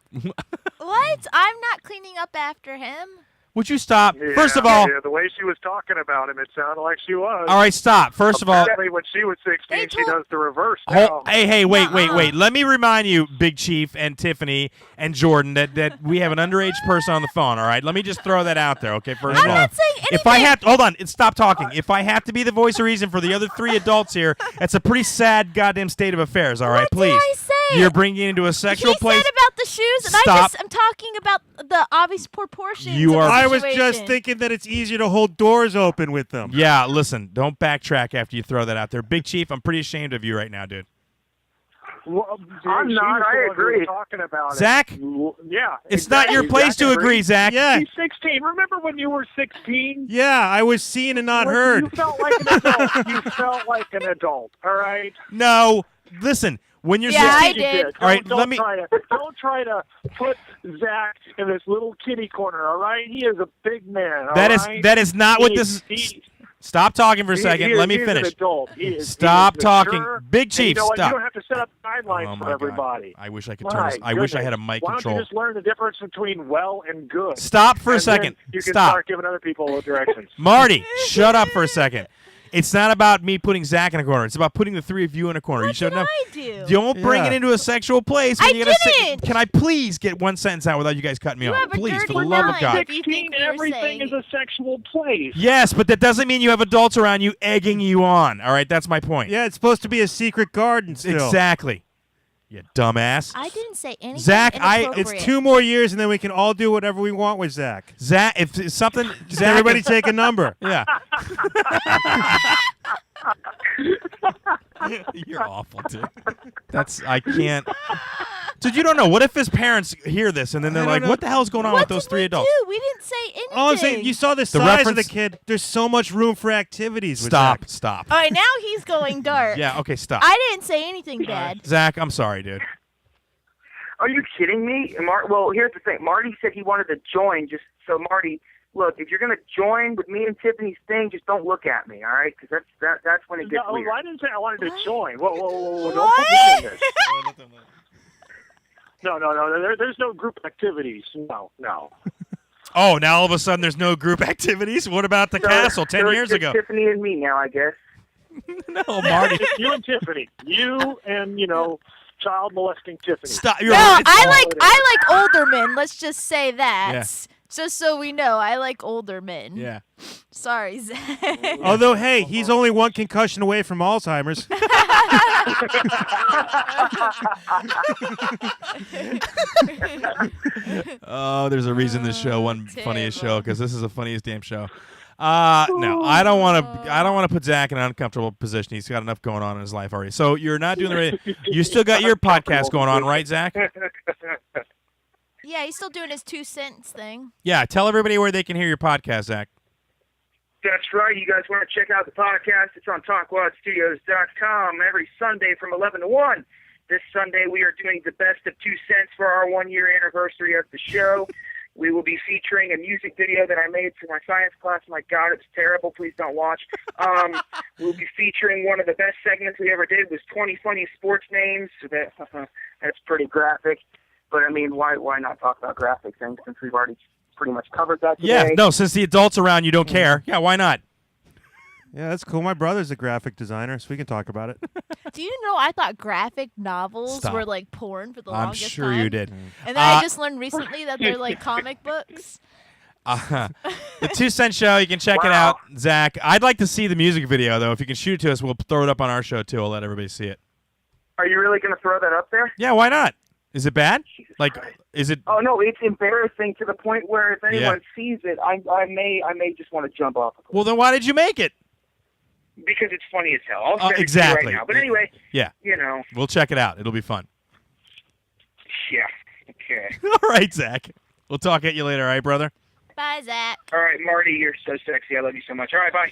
What? I'm not cleaning up after him. Would you stop? Yeah, First of all, yeah, the way she was talking about him, it sounded like she was. all right, stop. First of all, Apparently when she was 16, They she told- does the reverse Hold, now. hey, wait. Nuh-uh. Let me remind you, Big Chief and Tiffany and Jordan, that we have an underage person on the phone, all right? Let me just throw that out there, okay? First I'm of all. not saying anything. If I have to, hold on, stop talking. If I have to be the voice of reason for the other 3 adults here, that's a pretty sad goddamn state of affairs, all right? What did Please. I say? You're bringing it into a sexual he place. said about the shoes, and Stop. I'm talking about the obvious proportions. You of are- the I was just situation. thinking that it's easier to hold doors open with them. Yeah, listen, don't backtrack after you throw that out there. Big Chief, I'm pretty ashamed of you right now, dude. Well, I'm she not, was I the one who agree. was talking about Zach? it. Yeah. It's not your place to agree, Zach. Yeah. He's 16. Remember when you were 16? Yeah, I was seen and not You heard. felt like an adult. You felt like an adult, all right? No, listen, when you're Yeah, 16, I You did. All right, Don't let me- don't try to put Zach in this little kitty corner, all right? He is a big man, all that right? is not what He- this is. he- Stop talking for a he- second. he- Let me he's finish. An adult. He is, Stop he is talking. mature, Big and Chief, you know what? stop. You don't have to set up guidelines Oh, for my everybody. God. I wish I could My turn this. I wish I goodness. had a mic Why control. don't you just learn the difference between well and good? Stop for a And then second. You can Stop. start giving other people directions. Marty, shut up for a second. It's not about me putting Zach in a corner. It's about putting the three of you in a corner. What you did I do? Don't bring Yeah. it into a sexual place. When I you're gonna didn't. Can I please get one sentence out without you guys cutting me You off? have a Please, for dirty the love of mind God. if you think what you're Everything saying. is a sexual place. Yes, but that doesn't mean you have adults around you egging you on. All right, that's my point. Yeah, it's supposed to be a secret garden still. Exactly. You dumbass. I didn't say anything. Zach, inappropriate. It's 2 more years, and then we can all do whatever we want with Zach. Zach, if it's something, Just Zach, everybody take a number. Yeah. You're awful, dude. I can't. Dude, you don't know. What if his parents hear this and then they're I like, don't know. "What the hell's going on with those 3 adults?" We didn't say anything. All I'm saying, you saw the size of the reference- kid. There's so much room for activities with Stop. Zach. Stop. All right, now he's going dark. Yeah. Okay. Stop. I didn't say anything bad. Zach, I'm sorry, dude. Are you kidding me? Well, here's the thing. Marty said he wanted to join. Just so Marty, look, if you're gonna join with me and Tiffany's thing, just don't look at me, all right? Because that's when it gets No, weird. I didn't say I wanted to join. Whoa, What? don't put me in this. No. There's no group activities. No. Oh, now all of a sudden there's no group activities. What about the So- castle 10 so it's years just ago? Tiffany and me now, I guess. No, Marty. It's you and Tiffany. You and child molesting Tiffany. Stop. No, I like older men. Let's just say that. Yeah. Just so we know, I like older men. Yeah. Sorry, Zach. Although, hey, he's only 1 concussion away from Alzheimer's. Oh, there's a reason this show won funniest show because this is the funniest damn show. No, I don't want to put Zach in an uncomfortable position. He's got enough going on in his life already. So you're not doing the radio. You still got your podcast going on, right, Zach? Yeah, he's still doing his 2 cents thing. Yeah. Tell everybody where they can hear your podcast, Zach. That's right. You guys want to check out the podcast? It's on TalkWadStudios.com every Sunday from 11 to 1. This Sunday, we are doing the best of 2 cents for our 1-year anniversary of the show. We will be featuring a music video that I made for my science class. My God, it's terrible. Please don't watch. We'll be featuring one of the best segments we ever did was 20 funny sports names. So that's pretty graphic. But, I mean, why not talk about graphic things since we've already pretty much covered that today? Yeah. No, since the adults around you don't care. Yeah, why not? Yeah, that's cool. My brother's a graphic designer, so we can talk about it. Do you know I thought graphic novels Stop. were like porn for the I'm longest sure time? you did. And then I just learned recently that they're like comic books. The 2 Cent Show, you can check it out, Zach. I'd like to see the music video, though. If you can shoot it to us, we'll throw it up on our show, too. I'll let everybody see it. Are you really going to throw that up there? Yeah, why not? Is it bad? Like, is it? Oh, no, it's embarrassing to the point where if anyone sees it, I may just want to jump off. Well, then why did you make it? Because it's funny as hell. I'll send it to you exactly. right now. But anyway, Yeah. We'll check it out. It'll be fun. Yeah. Okay. All right, Zach. We'll talk at you later, all right, brother? Bye, Zach. All right, Marty, you're so sexy. I love you so much. All right, bye.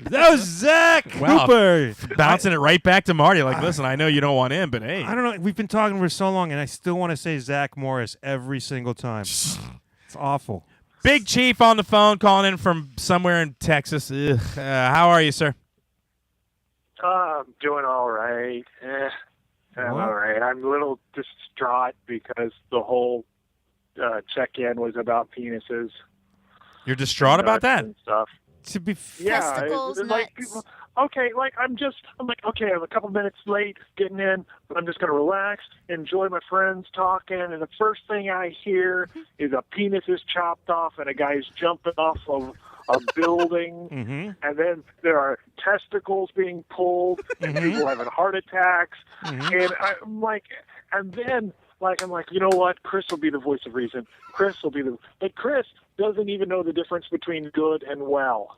That was Zach Wow. Cooper. Bouncing it right back to Marty. Like, listen, I know you don't want him, but hey. I don't know. We've been talking for so long, and I still want to say Zach Morris every single time. It's awful. Big Chief on the phone calling in from somewhere in Texas. Ugh. How are you, sir? I'm doing all right. I'm all right. I'm a little distraught because the whole check-in was about penises. You're distraught about that? And stuff. To be Testicles, it's like nuts. people, okay, like I'm like, okay, I'm a couple minutes late getting in, but I'm just gonna relax, enjoy my friends talking, and the first thing I hear is a penis is chopped off and a guy's jumping off of a building, and then there are testicles being pulled, and people having heart attacks, and I'm like, and then I'm like, you know what? Chris will be the voice of reason. But Chris doesn't even know the difference between good and well.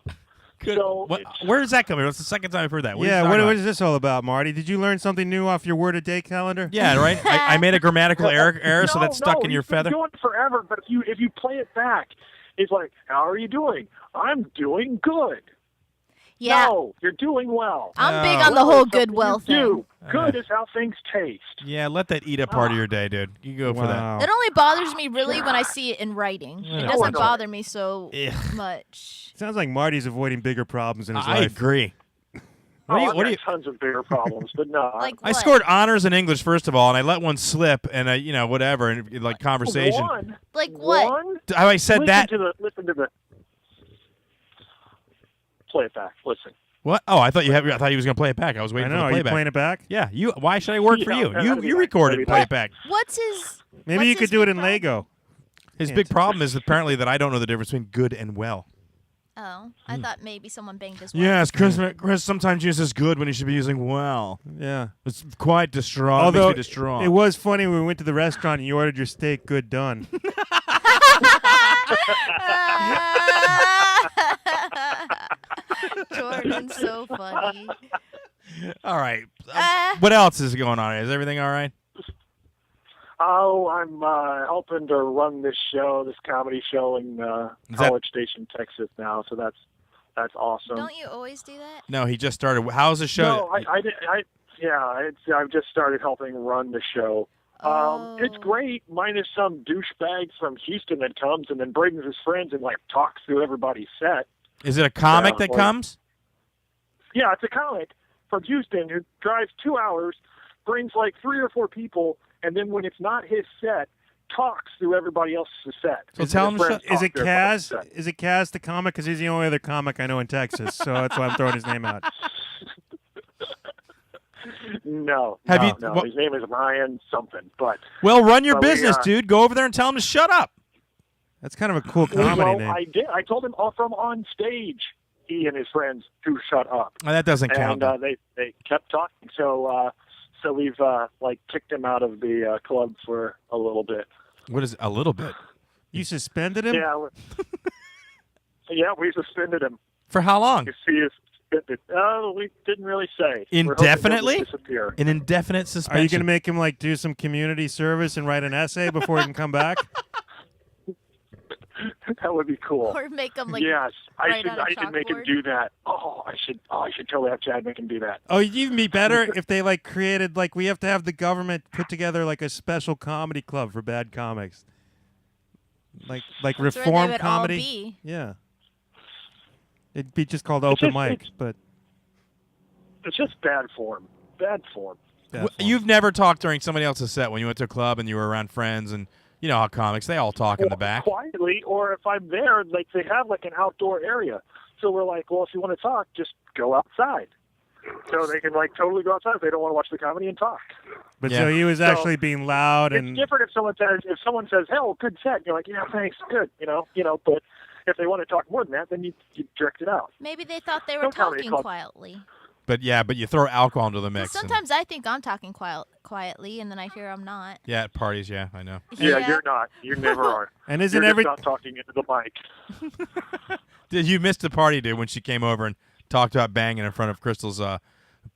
Good. So where is that coming from? It's the second time I've heard that. What are you Yeah, talking what about? is this all about, Marty? Did you learn something new off your word a day calendar? Yeah, right. I made a grammatical error, so that's stuck in your he's been feather. doing it forever, but if you play it back, it's like, how are you doing? I'm doing good. Yeah. No, you're doing well. I'm big on the whole goodwill thing. You. Good is how things taste. Yeah, let that eat up part of your day, dude. You go for that. It only bothers me really when I see it in writing. It Yeah. doesn't bother me so Ugh. much. Sounds like Marty's avoiding bigger problems in his I life. agree. I've got tons of bigger problems, but no. I scored honors in English first of all, and I let one slip, and whatever, and like conversation. One? Like what? One? I said that. Listen to the. Play it back. Listen. What? Oh, I thought you I thought he was going to play it back. I was waiting I know. for the Are you playback. playing it back? Yeah. Why should I work for you? You record it and play it back. What's his? Maybe what's you could his do it big in problem? Lego. His big problem is apparently that I don't know the difference between good and well. Oh, I thought maybe someone banged his wife. Yes, Chris sometimes uses good when he should be using well. Yeah. It's quite distraught. Although makes me distraught. it was funny when we went to the restaurant and you ordered your steak good done. Jordan's so funny. All right. What else is going on? Is everything all right? Oh, I'm helping to run this comedy show in College Station, Texas now. So that's awesome. Don't you always do that? No, he just started. How's the show? No, I've just started helping run the show. It's great, minus some douchebag from Houston that comes and then brings his friends and like talks through everybody's set. Is it a comic that comes? Yeah, it's a comic from Houston who drives 2 hours, brings like 3 or 4 people, and then when it's not his set, talks through everybody else's set. So tell him, is it Kaz? Is it Kaz the comic? Because he's the only other comic I know in Texas, so that's why I'm throwing his name out. No. His name is Ryan something. But well, run your business, dude. Go over there and tell him to shut up. That's kind of a cool comedy name. I did. I told him from on stage, he and his friends, to shut up. Oh, that doesn't count. And they kept talking. So we've kicked him out of the club for a little bit. What is a little bit? You suspended him? Yeah. Yeah, we suspended him. For how long? He is suspended. We didn't really say. Indefinitely? Disappear. An indefinite suspension. Are you going to make him do some community service and write an essay before he can come back? That would be cool. Or make him yes, I write should make him do that. I should totally have Chad make him do that. Oh, you'd be better if they created we have to have the government put together a special comedy club for bad comics. Like That's reform where they would comedy. All be. Yeah. It'd be just called open mic, but it's just bad form. Bad form. You've never talked during somebody else's set when you went to a club and you were around friends and you know how comics, they all talk in the back. Quietly, or if I'm there, they have an outdoor area. So we're like, well, if you want to talk, just go outside. So they can totally go outside if they don't want to watch the comedy and talk. But so he was actually being loud and it's different if someone says, "Hey, well, good set." You're like, "Yeah, thanks, good." You know, but if they want to talk more than that, then you direct it out. Maybe they thought they were talking quietly. But you throw alcohol into the mix. Sometimes I think I'm talking quietly, and then I hear I'm not. Yeah, at parties, yeah, I know. Yeah, you're not. You never are. And isn't you're just not talking into the mic. Did you miss the party, dude, when she came over and talked about banging in front of Crystal's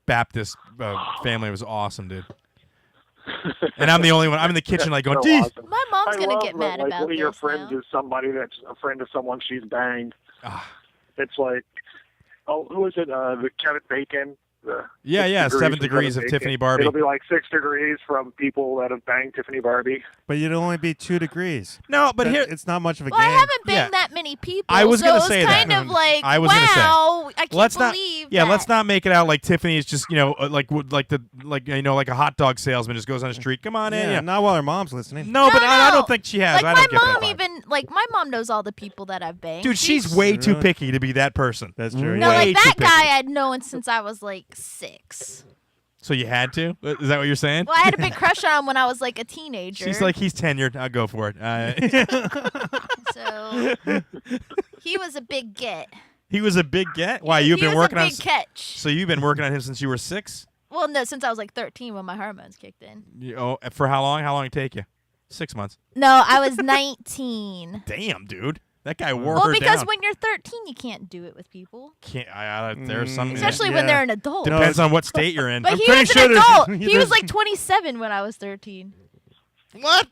Baptist family? It was awesome, dude. And I'm the only one. I'm in the kitchen going, so geez. awesome. My mom's going to get that, mad about one of your this friends now. is somebody that's a friend of someone she's banged. It's who is it? The Kevin Bacon. Yeah, 7 degrees of Tiffany Barbee. It'll be 6 degrees from people that have banged Tiffany Barbee. But you'd only be 2 degrees. No, but here it's not much of a Well, game. I haven't been that many people. I was going to say kind that. of I was gonna say. wow, I can't let's believe not, that. let's not make it out like Tiffany is just like a hot dog salesman just goes on the street. Come on in. Yeah, not while her mom's listening. No, but I don't think she has. I don't my get that mom vibe. even my mom knows all the people that I've banged. Dude, she's way too picky to be that person. That's true. No, way that too guy picky. I'd known since I was 6. So you had to? Is that what you're saying? Well, I had a big crush on him when I was a teenager. She's like, he's tenured. I'll go for it. So he was a big get. He was a big get? Why, you've He been was working a on big catch. So you've been working on him since you were 6? Well, no, since I was 13 when my hormones kicked in. For how long? How long did it take you? 6 months. No, I was 19. Damn, dude. That guy wore Well, her because down. when you're 13, you can't do it with people. There's some... Especially when they're an adult. Depends on what state you're in. But he was an adult. He was 27 when I was 13. What?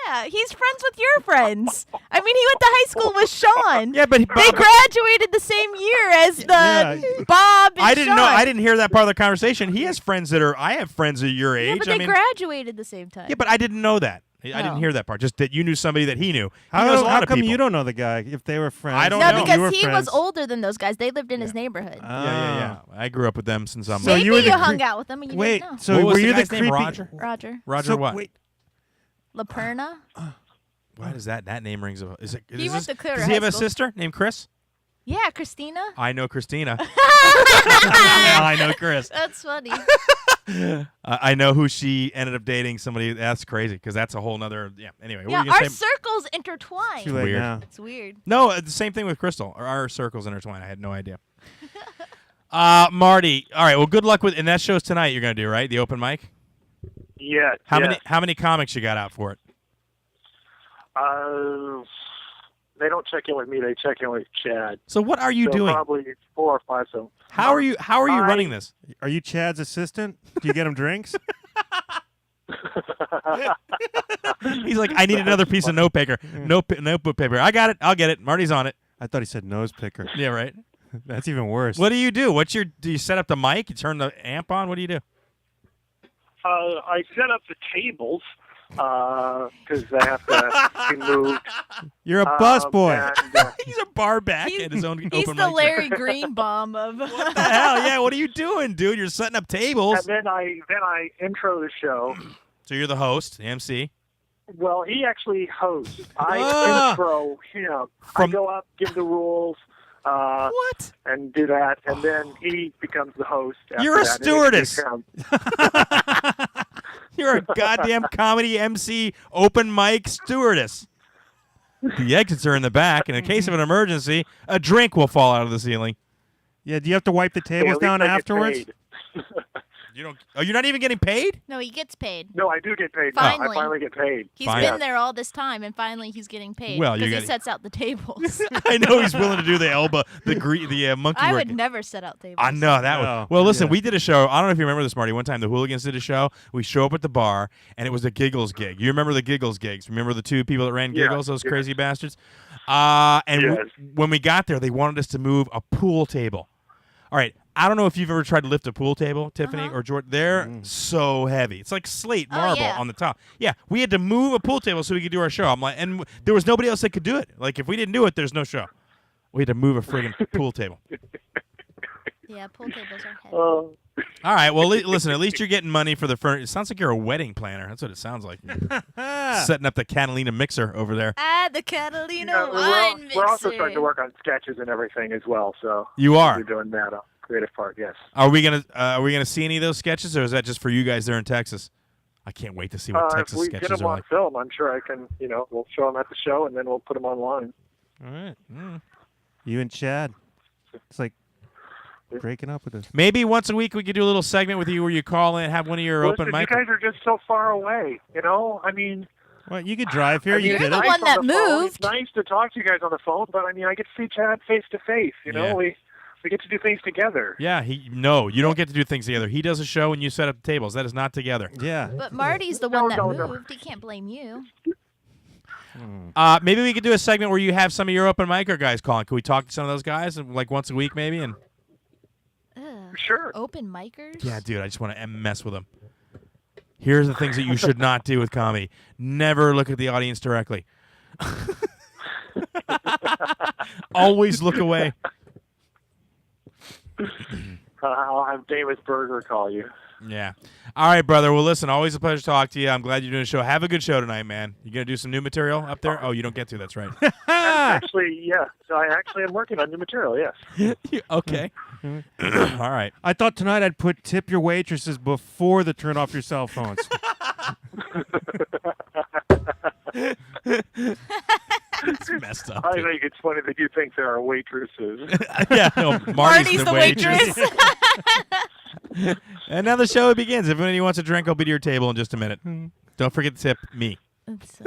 Yeah, he's friends with your friends. I mean, he went to high school with Sean. Yeah, but they graduated the same year as the Bob and I didn't Sean. know. I didn't hear that part of the conversation. He has friends that are... I have friends at your age. Yeah, but they graduated the same time. Yeah, but I didn't know that. I didn't hear that part. Just that you knew somebody that he knew. He knows a lot How of come people. you don't know the guy if they were friends? I don't No, know. because he was older than those guys. They lived in his neighborhood. Yeah. I grew up with them since I'm... So Maybe you were the hung out with them and you Wait, didn't know. so What was were the you the guy's name? creepy... Roger. Roger So, what? wait, LaPerna? Why does that name rings a... Is it? He is went this- to Clear Does he have a High School. sister named Chris? Yeah, Christina. I know Christina. I know Chris. That's funny. I know who she ended up dating. Somebody. That's crazy because that's a whole nother. Yeah. Anyway, what Yeah, were you gonna our say? circles intertwine. Too late Weird. now. It's weird. No, the same thing with Crystal. Our circles intertwine. I had no idea. Marty. All right. Well, good luck with. And that show's tonight. You're gonna do right. The open mic. Yeah. How many comics you got out for it? They don't check in with me. They check in with Chad. So what are you So doing? Probably 4 or 5. So How are you running this? Are you Chad's assistant? Do you get him drinks? He's like, I need another piece of notebook paper. I got it. I'll get it. Marty's on it. I thought he said nose picker. Yeah, right. That's even worse. What do you do? Do you set up the mic? You turn the amp on? What do you do? I set up the tables because they have to be moved. You're a busboy. And, He's a bar back at his own He's open the mic. Larry Greenbaum of. What the hell? Yeah, what are you doing, dude? You're setting up tables. and then I intro the show. So you're the host, the MC. Well, he actually hosts. Ah. I intro him. From- I go up, give the rules. What? And do that, and then he becomes the host. After You're a that, and stewardess. introduce him. You're a goddamn comedy MC, open mic stewardess. The exits are in the back, and in case of an emergency, a drink will fall out of the ceiling. Yeah, do you have to wipe the So at tables least down I get afterwards? paid. You don't. Oh, you're not even getting paid? No, he gets paid. No, I do get paid. Finally. I finally get paid. He's Fine. been there all this time, and finally he's getting paid. Well, you because gotta- he sets out the tables. I know he's willing to do the elbow, the monkey I work. would never set out tables. I know that No. one. Well, listen, Yeah. we did a show. I don't know if you remember this, Marty. One time the Hooligans did a show. We show up at the bar, and it was the Giggles gig. You remember the Giggles gigs? Remember the two people that ran Yeah, Giggles, those yeah. crazy bastards? And Yes. when we got there, they wanted us to move a pool table. All right. I don't know if you've ever tried to lift a pool table, Tiffany or Jordan. They're so heavy. It's like slate marble yeah. on the top. Yeah, we had to move a pool table so we could do our show. I'm like, and there was nobody else that could do it. Like, if we didn't do it, there's no show. We had to move a friggin' pool table. Yeah, pool tables are heavy. Oh, All right. Well, listen. At least you're getting money for the furniture. It sounds like you're a wedding planner. That's what it sounds like. Setting up the Catalina mixer over there. The Catalina yeah, wine mixer. we're also starting to work on sketches and everything as well. So You are. we're doing that creative part. Yes. Are we gonna see any of those sketches, or is that just for you guys there in Texas? I can't wait to see what If Texas we get sketches them are on like. film, I'm sure I can. We'll show them at the show and then we'll put them online. All right. You and Chad. It's like breaking up with us. Maybe once a week we could do a little segment with you where you call in, have one of your Listen, open mic. you guys are just so far away. I mean. Well, you could drive here. I mean, You it's did the it. nice one that on the phone. moved. It's nice to talk to you guys on the phone, but I mean, I get to see Chad face to face. Yeah. We get to do things together. Yeah, you don't get to do things together. He does a show and you set up the tables. That is not together. Yeah. But Marty's the one that no. moved. He can't blame you. Maybe we could do a segment where you have some of your open micer guys calling. Could we talk to some of those guys like once a week maybe? And Ugh. Sure. Open micers? yeah, dude, I just want to mess with them. Here's the things that you should not do with comedy. Never look at the audience directly. Always look away. I'll have Davis Berger call you. Yeah. All right, brother. Well, listen, always a pleasure to talk to you. I'm glad you're doing a show. Have a good show tonight, man. You going to do some new material up there? Oh, you don't get to. That's right. Actually, yeah. So I actually am working on new material, yes. Okay. All right. I thought tonight I'd put tip your waitresses before the turn off your cell phones. It's messed up. I dude. think it's funny that you think there are waitresses. Yeah, no, Marty's the waitress. And now the show begins. If anybody wants a drink, I'll be to your table in just a minute. Don't forget to tip me. That's,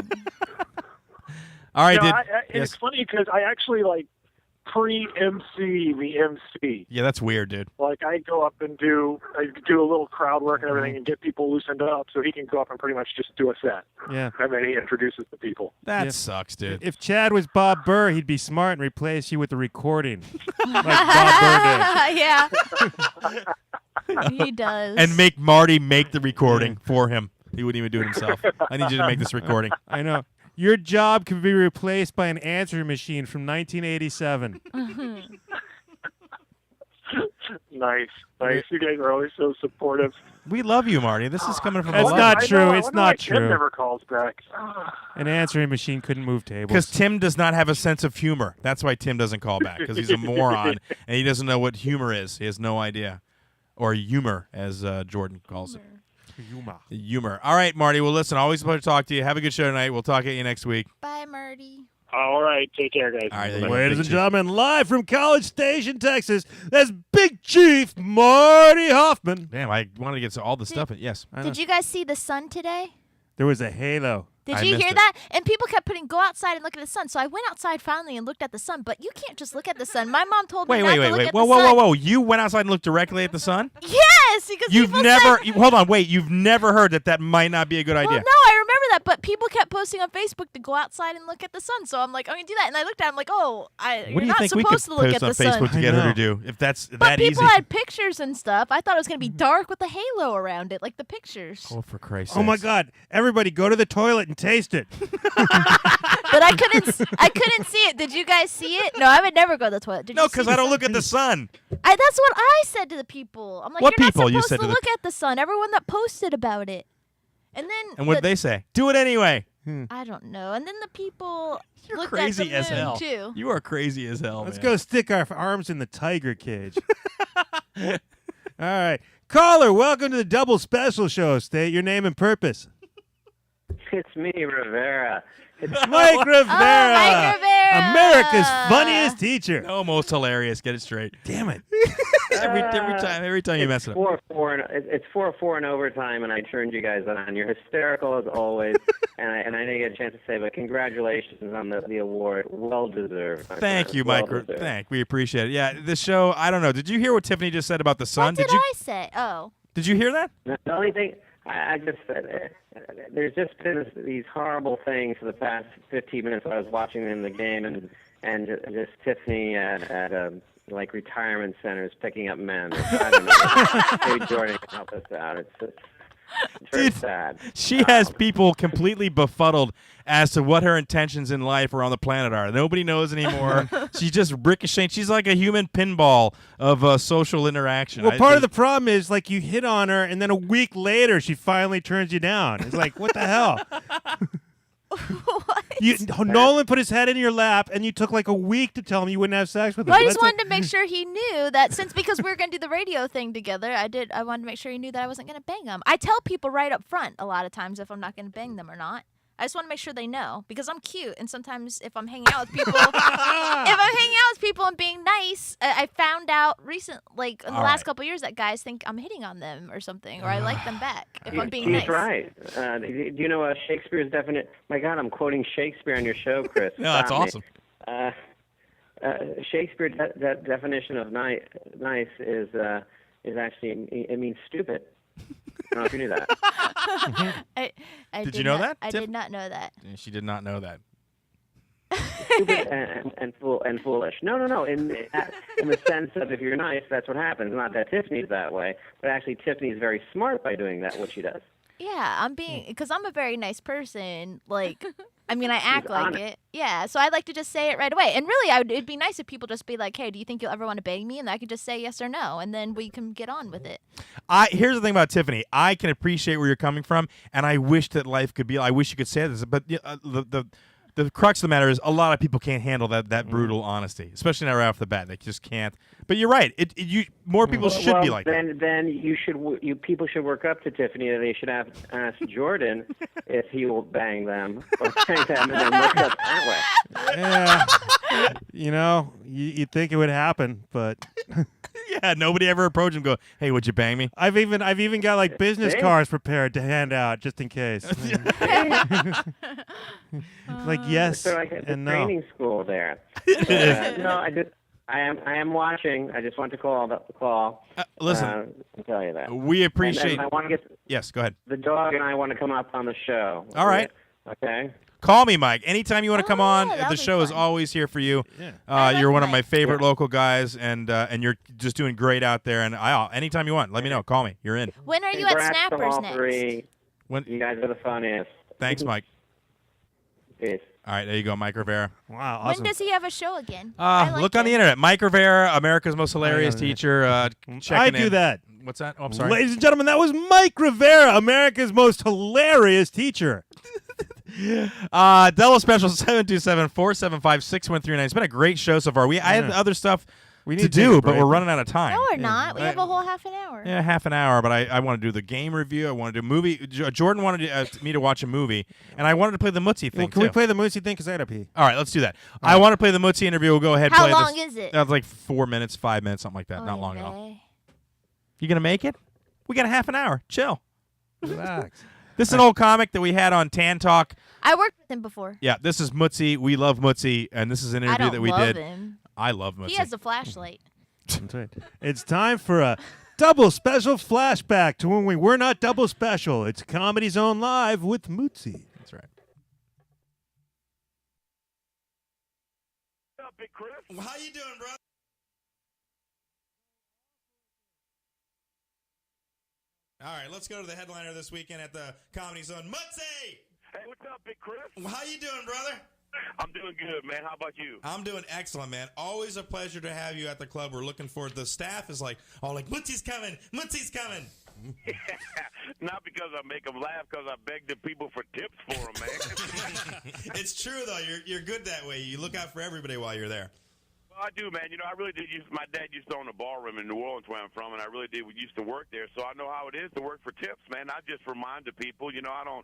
All right, dude. It's Yes. funny because I actually pre-MC the MC. Yeah, that's weird, dude. Like I go up and do a little crowd work and everything and get people loosened up so he can go up and pretty much just do a set. Yeah. And then he introduces the people. That Yeah. sucks, dude. If Chad was Bob Burr, he'd be smart and replace you with the recording. Like Bob Burr did. yeah. He does. And make Marty make the recording for him. He wouldn't even do it himself. I need you to make this recording. I know. Your job could be replaced by an answering machine from 1987. Nice. You guys are always so supportive. We love you, Marty. This is coming from That's the not love. true. I know, It's I wonder why not Tim true. never calls back. An answering machine couldn't move tables. Because Tim does not have a sense of humor. That's why Tim doesn't call back, because he's a moron, and he doesn't know what humor is. He has no idea. Or humor, as Jordan calls it. Humor. All right, Marty. Well, listen, always a pleasure to talk to you. Have a good show tonight. We'll talk at you next week. Bye, Marty. All right. Take care, guys. All right, there you go. Ladies Big and Chief. gentlemen, live from College Station, Texas, that's Big Chief Marty Hoffman. Damn, I wanted to get to all the stuff. Yes. Did you guys see the sun today? There was a halo. Did I you missed hear it. that? And people kept putting, go outside and look at the sun. So I went outside finally and looked at the sun. But you can't just look at the sun. My mom told me not to look at the sun. Whoa. You went outside and looked directly at the sun? Yes, because You've people never, said, hold on, wait. You've never heard that might not be a good idea. well, no, I remember that. But people kept posting on Facebook to go outside and look at the sun. So I'm like, I'm going to do that. And I looked at it. I'm like, oh, What you're do you not think we could supposed to look post at on the sun. Facebook to get I her to know. do? If that's But that people easy. had pictures and stuff. I thought it was going to be dark with a halo around it, like the pictures. Oh, for Christ's Oh, my sakes. God. Everybody go to the toilet and taste it. But I couldn't see it. Did you guys see it? No, I would never go to the toilet. Did No, you see because the I don't sun? look at the sun. That's what I said to the people. I'm like, What you're people not you supposed said to to the- look at the sun. Everyone that posted about it. And then And what did they say? Do it anyway. I don't know. And then the people You're looked crazy at as the moon hell. too. You are crazy as hell, Let's man. go stick our arms in the tiger cage. All right. Caller, welcome to the Double Special Show. State your name and purpose. It's me, Rivera. Mike Rivera. Mike Rivera. America's funniest teacher. No, most hilarious. Get it straight. Damn it. every time you mess it up. 4-4. It's 4-4 in overtime, and I turned you guys on. You're hysterical as always, and I didn't get a chance to say, but congratulations on the award. Well deserved. my Thank friend. you, Well Mike. deserved. We appreciate it. Yeah, this show, I don't know. Did you hear what Tiffany just said about the sun? What did you I say? Oh. Did you hear that? The only thing I just there's just been these horrible things for the past 15 minutes. I was watching in the game, and just Tiffany at like retirement centers picking up men. I don't know. Maybe Jordan can help us out. It's very Dude, sad. She has people completely befuddled as to what her intentions in life or on the planet are. Nobody knows anymore. She's just ricocheting. She's like a human pinball of social interaction. Well, part of the problem is, like, you hit on her, and then a week later, she finally turns you down. It's like, what the hell? What? Nolan put his head in your lap, and you took like a week to tell him you wouldn't have sex with him. Well, I just That's wanted to make sure he knew that because we were going to do the radio thing together, I wanted to make sure he knew that I wasn't going to bang him. I tell people right up front a lot of times if I'm not going to bang them or not. I just want to make sure they know because I'm cute, and sometimes if I'm hanging out with people, and being nice, I found out in the last couple of years that guys think I'm hitting on them or something, or I like them back if I'm being nice. He's right. Do you know Shakespeare's definition? My God, I'm quoting Shakespeare on your show, Chris. No, that's Stop me. awesome. Shakespeare's that definition of nice is actually it means stupid. I don't know if you knew that. I Did you know that, I Tiff? did not know that. She did not know that. Stupid and foolish. No. In the sense of if you're nice, that's what happens. Not that Tiffany's that way, but actually Tiffany's very smart by doing that. What she does. Yeah, I'm being because I'm a very nice person. Like, I mean, I act like honest. it. Yeah, so I'd like to just say it right away. And really, it'd be nice if people just be like, "Hey, do you think you'll ever want to bang me?" And I could just say yes or no, and then we can get on with it. Here's the thing about Tiffany. I can appreciate where you're coming from, and I wish that life could be. I wish you could say this, but the crux of the matter is a lot of people can't handle that brutal honesty, especially not right off the bat. They just can't. But you're right. More people should be like that. Then people should work up to Tiffany. They should ask Jordan if he will bang them or bang them, and then work up that way. Yeah. You'd think it would happen, but Yeah, nobody ever approached him and go, "Hey, would you bang me?" I've even got like business Hey. cards prepared to hand out just in case. Like yes So like at the and no. training school there. No, I am watching. I just want to call. Listen, to tell you that. we appreciate. And I want to get Yes, go ahead. the dog and I want to come up on the show. All right. Okay. Call me, Mike. Anytime you want to come on, that'll the be show is fun. always here for you. Yeah. I You're like one of my Mike. favorite local guys, and you're just doing great out there. And anytime you want, let me know. Call me. You're in. When are you at Congrats to Snappers all next? three. When? You guys are the funniest. Thanks, Mike. Peace. All right, there you go, Mike Rivera. Wow, awesome. When does he have a show again? I like Look on the it. internet. Mike Rivera, America's Most Hilarious Teacher. I Checking do in. that. What's that? Oh, I'm sorry. Ladies and gentlemen, that was Mike Rivera, America's most hilarious teacher. Double special 727-475-6139. It's been a great show so far. I had other stuff we to need do, but we're running out of time. No, we're not. We have a whole half an hour. Yeah, half an hour, but I want to do the game review. I want to do movie. Jordan wanted me to watch a movie, and I wanted to play the Mootsie thing, Can we play the Mootsie thing? Because I got to pee. All right, let's do that. I want to play the Mootsie interview. We'll go ahead and How play long this. is it? That's like 4 minutes, 5 minutes, something like that. Not long at all. You going to make it? We got a half an hour. Chill. Relax. This is an old comic that we had on Tan Talk. I worked with him before. Yeah, this is Mootsie. We love Mootsie, and this is an interview that we did. Him. I love Mootsie. He has a flashlight. That's right. It's time for a double special flashback to when we were not double special. It's Comedy Zone Live with Mootsie. That's right. What's up, Big Chris? Well, how you doing, brother? All right, let's go to the headliner this weekend at the Comedy Zone. Mootsie! Hey, what's up, Big Chris? Well, how you doing, brother? I'm doing good, man. How about you? I'm doing excellent, man. Always a pleasure to have you at the club. We're looking forward. The staff is like, Mootsie's coming. Mootsie's coming. Not because I make them laugh, because I beg the people for tips for them, man. It's true, though. You're good that way. You look out for everybody while you're there. Well, I do, man. You know, I really did my dad used to own a ballroom in New Orleans where I'm from, and I really did used to work there, so I know how it is to work for tips, man. I just remind the people, you know, I don't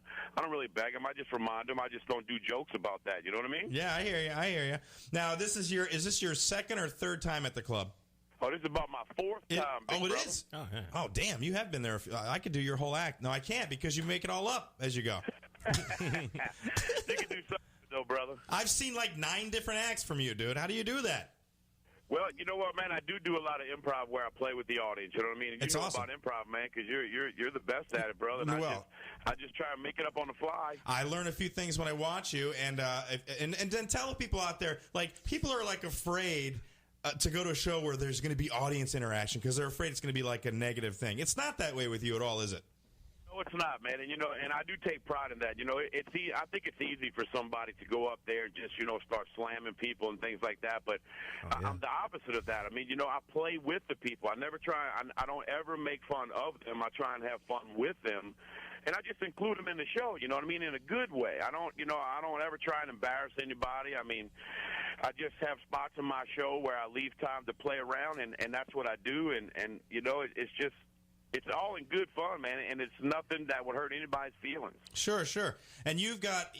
really beg them. I just remind them. I just don't do jokes about that. You know what I mean? Yeah, I hear you. Now, is this your second or third time at the club? Oh, this is about my fourth time, big brother. Is? Oh, yeah. Oh, damn, you have been there. I could do your whole act. No, I can't because you make it all up as you go. You can do something, though, brother. I've seen like 9 different acts from you, dude. How do you do that? Well, you know what, man? I do a lot of improv where I play with the audience. You know what I mean? And it's you know awesome about improv, man, because you're the best at it, brother. And I just try and make it up on the fly. I learn a few things when I watch you, and then tell people out there, like, people are like afraid to go to a show where there's going to be audience interaction because they're afraid it's going to be like a negative thing. It's not that way with you at all, is it? No, it's not, man. And, you know, and I do take pride in that. You know, I think it's easy for somebody to go up there and just, you know, start slamming people and things like that. But I'm the opposite of that. I mean, you know, I play with the people. I never try. I don't ever make fun of them. I try and have fun with them. And I just include them in the show, you know what I mean, in a good way. I don't ever try and embarrass anybody. I mean, I just have spots in my show where I leave time to play around, and that's what I do. And you know, it's just, it's all in good fun, man, and it's nothing that would hurt anybody's feelings. Sure. And you've got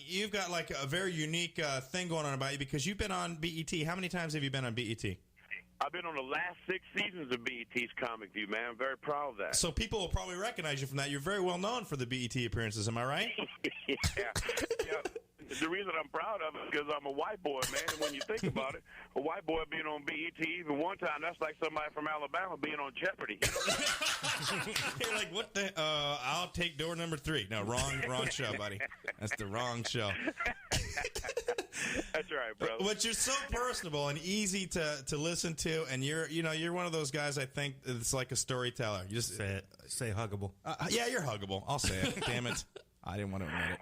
like a very unique thing going on about you because you've been on BET. How many times have you been on BET? I've been on the last 6 seasons of BET's Comic View, man. I'm very proud of that. So people will probably recognize you from that. You're very well known for the BET appearances, am I right? Yeah. The reason I'm proud of it is because I'm a white boy, man. And when you think about it, a white boy being on BET even one time, that's like somebody from Alabama being on Jeopardy. You know? You're like, what the? I'll take door number 3. No, wrong show, buddy. That's the wrong show. That's right, brother. But you're so personable and easy to listen to, and you're one of those guys. I think it's like a storyteller. You just say it. Say huggable. Yeah, you're huggable. I'll say it. Damn it, I didn't want to admit it.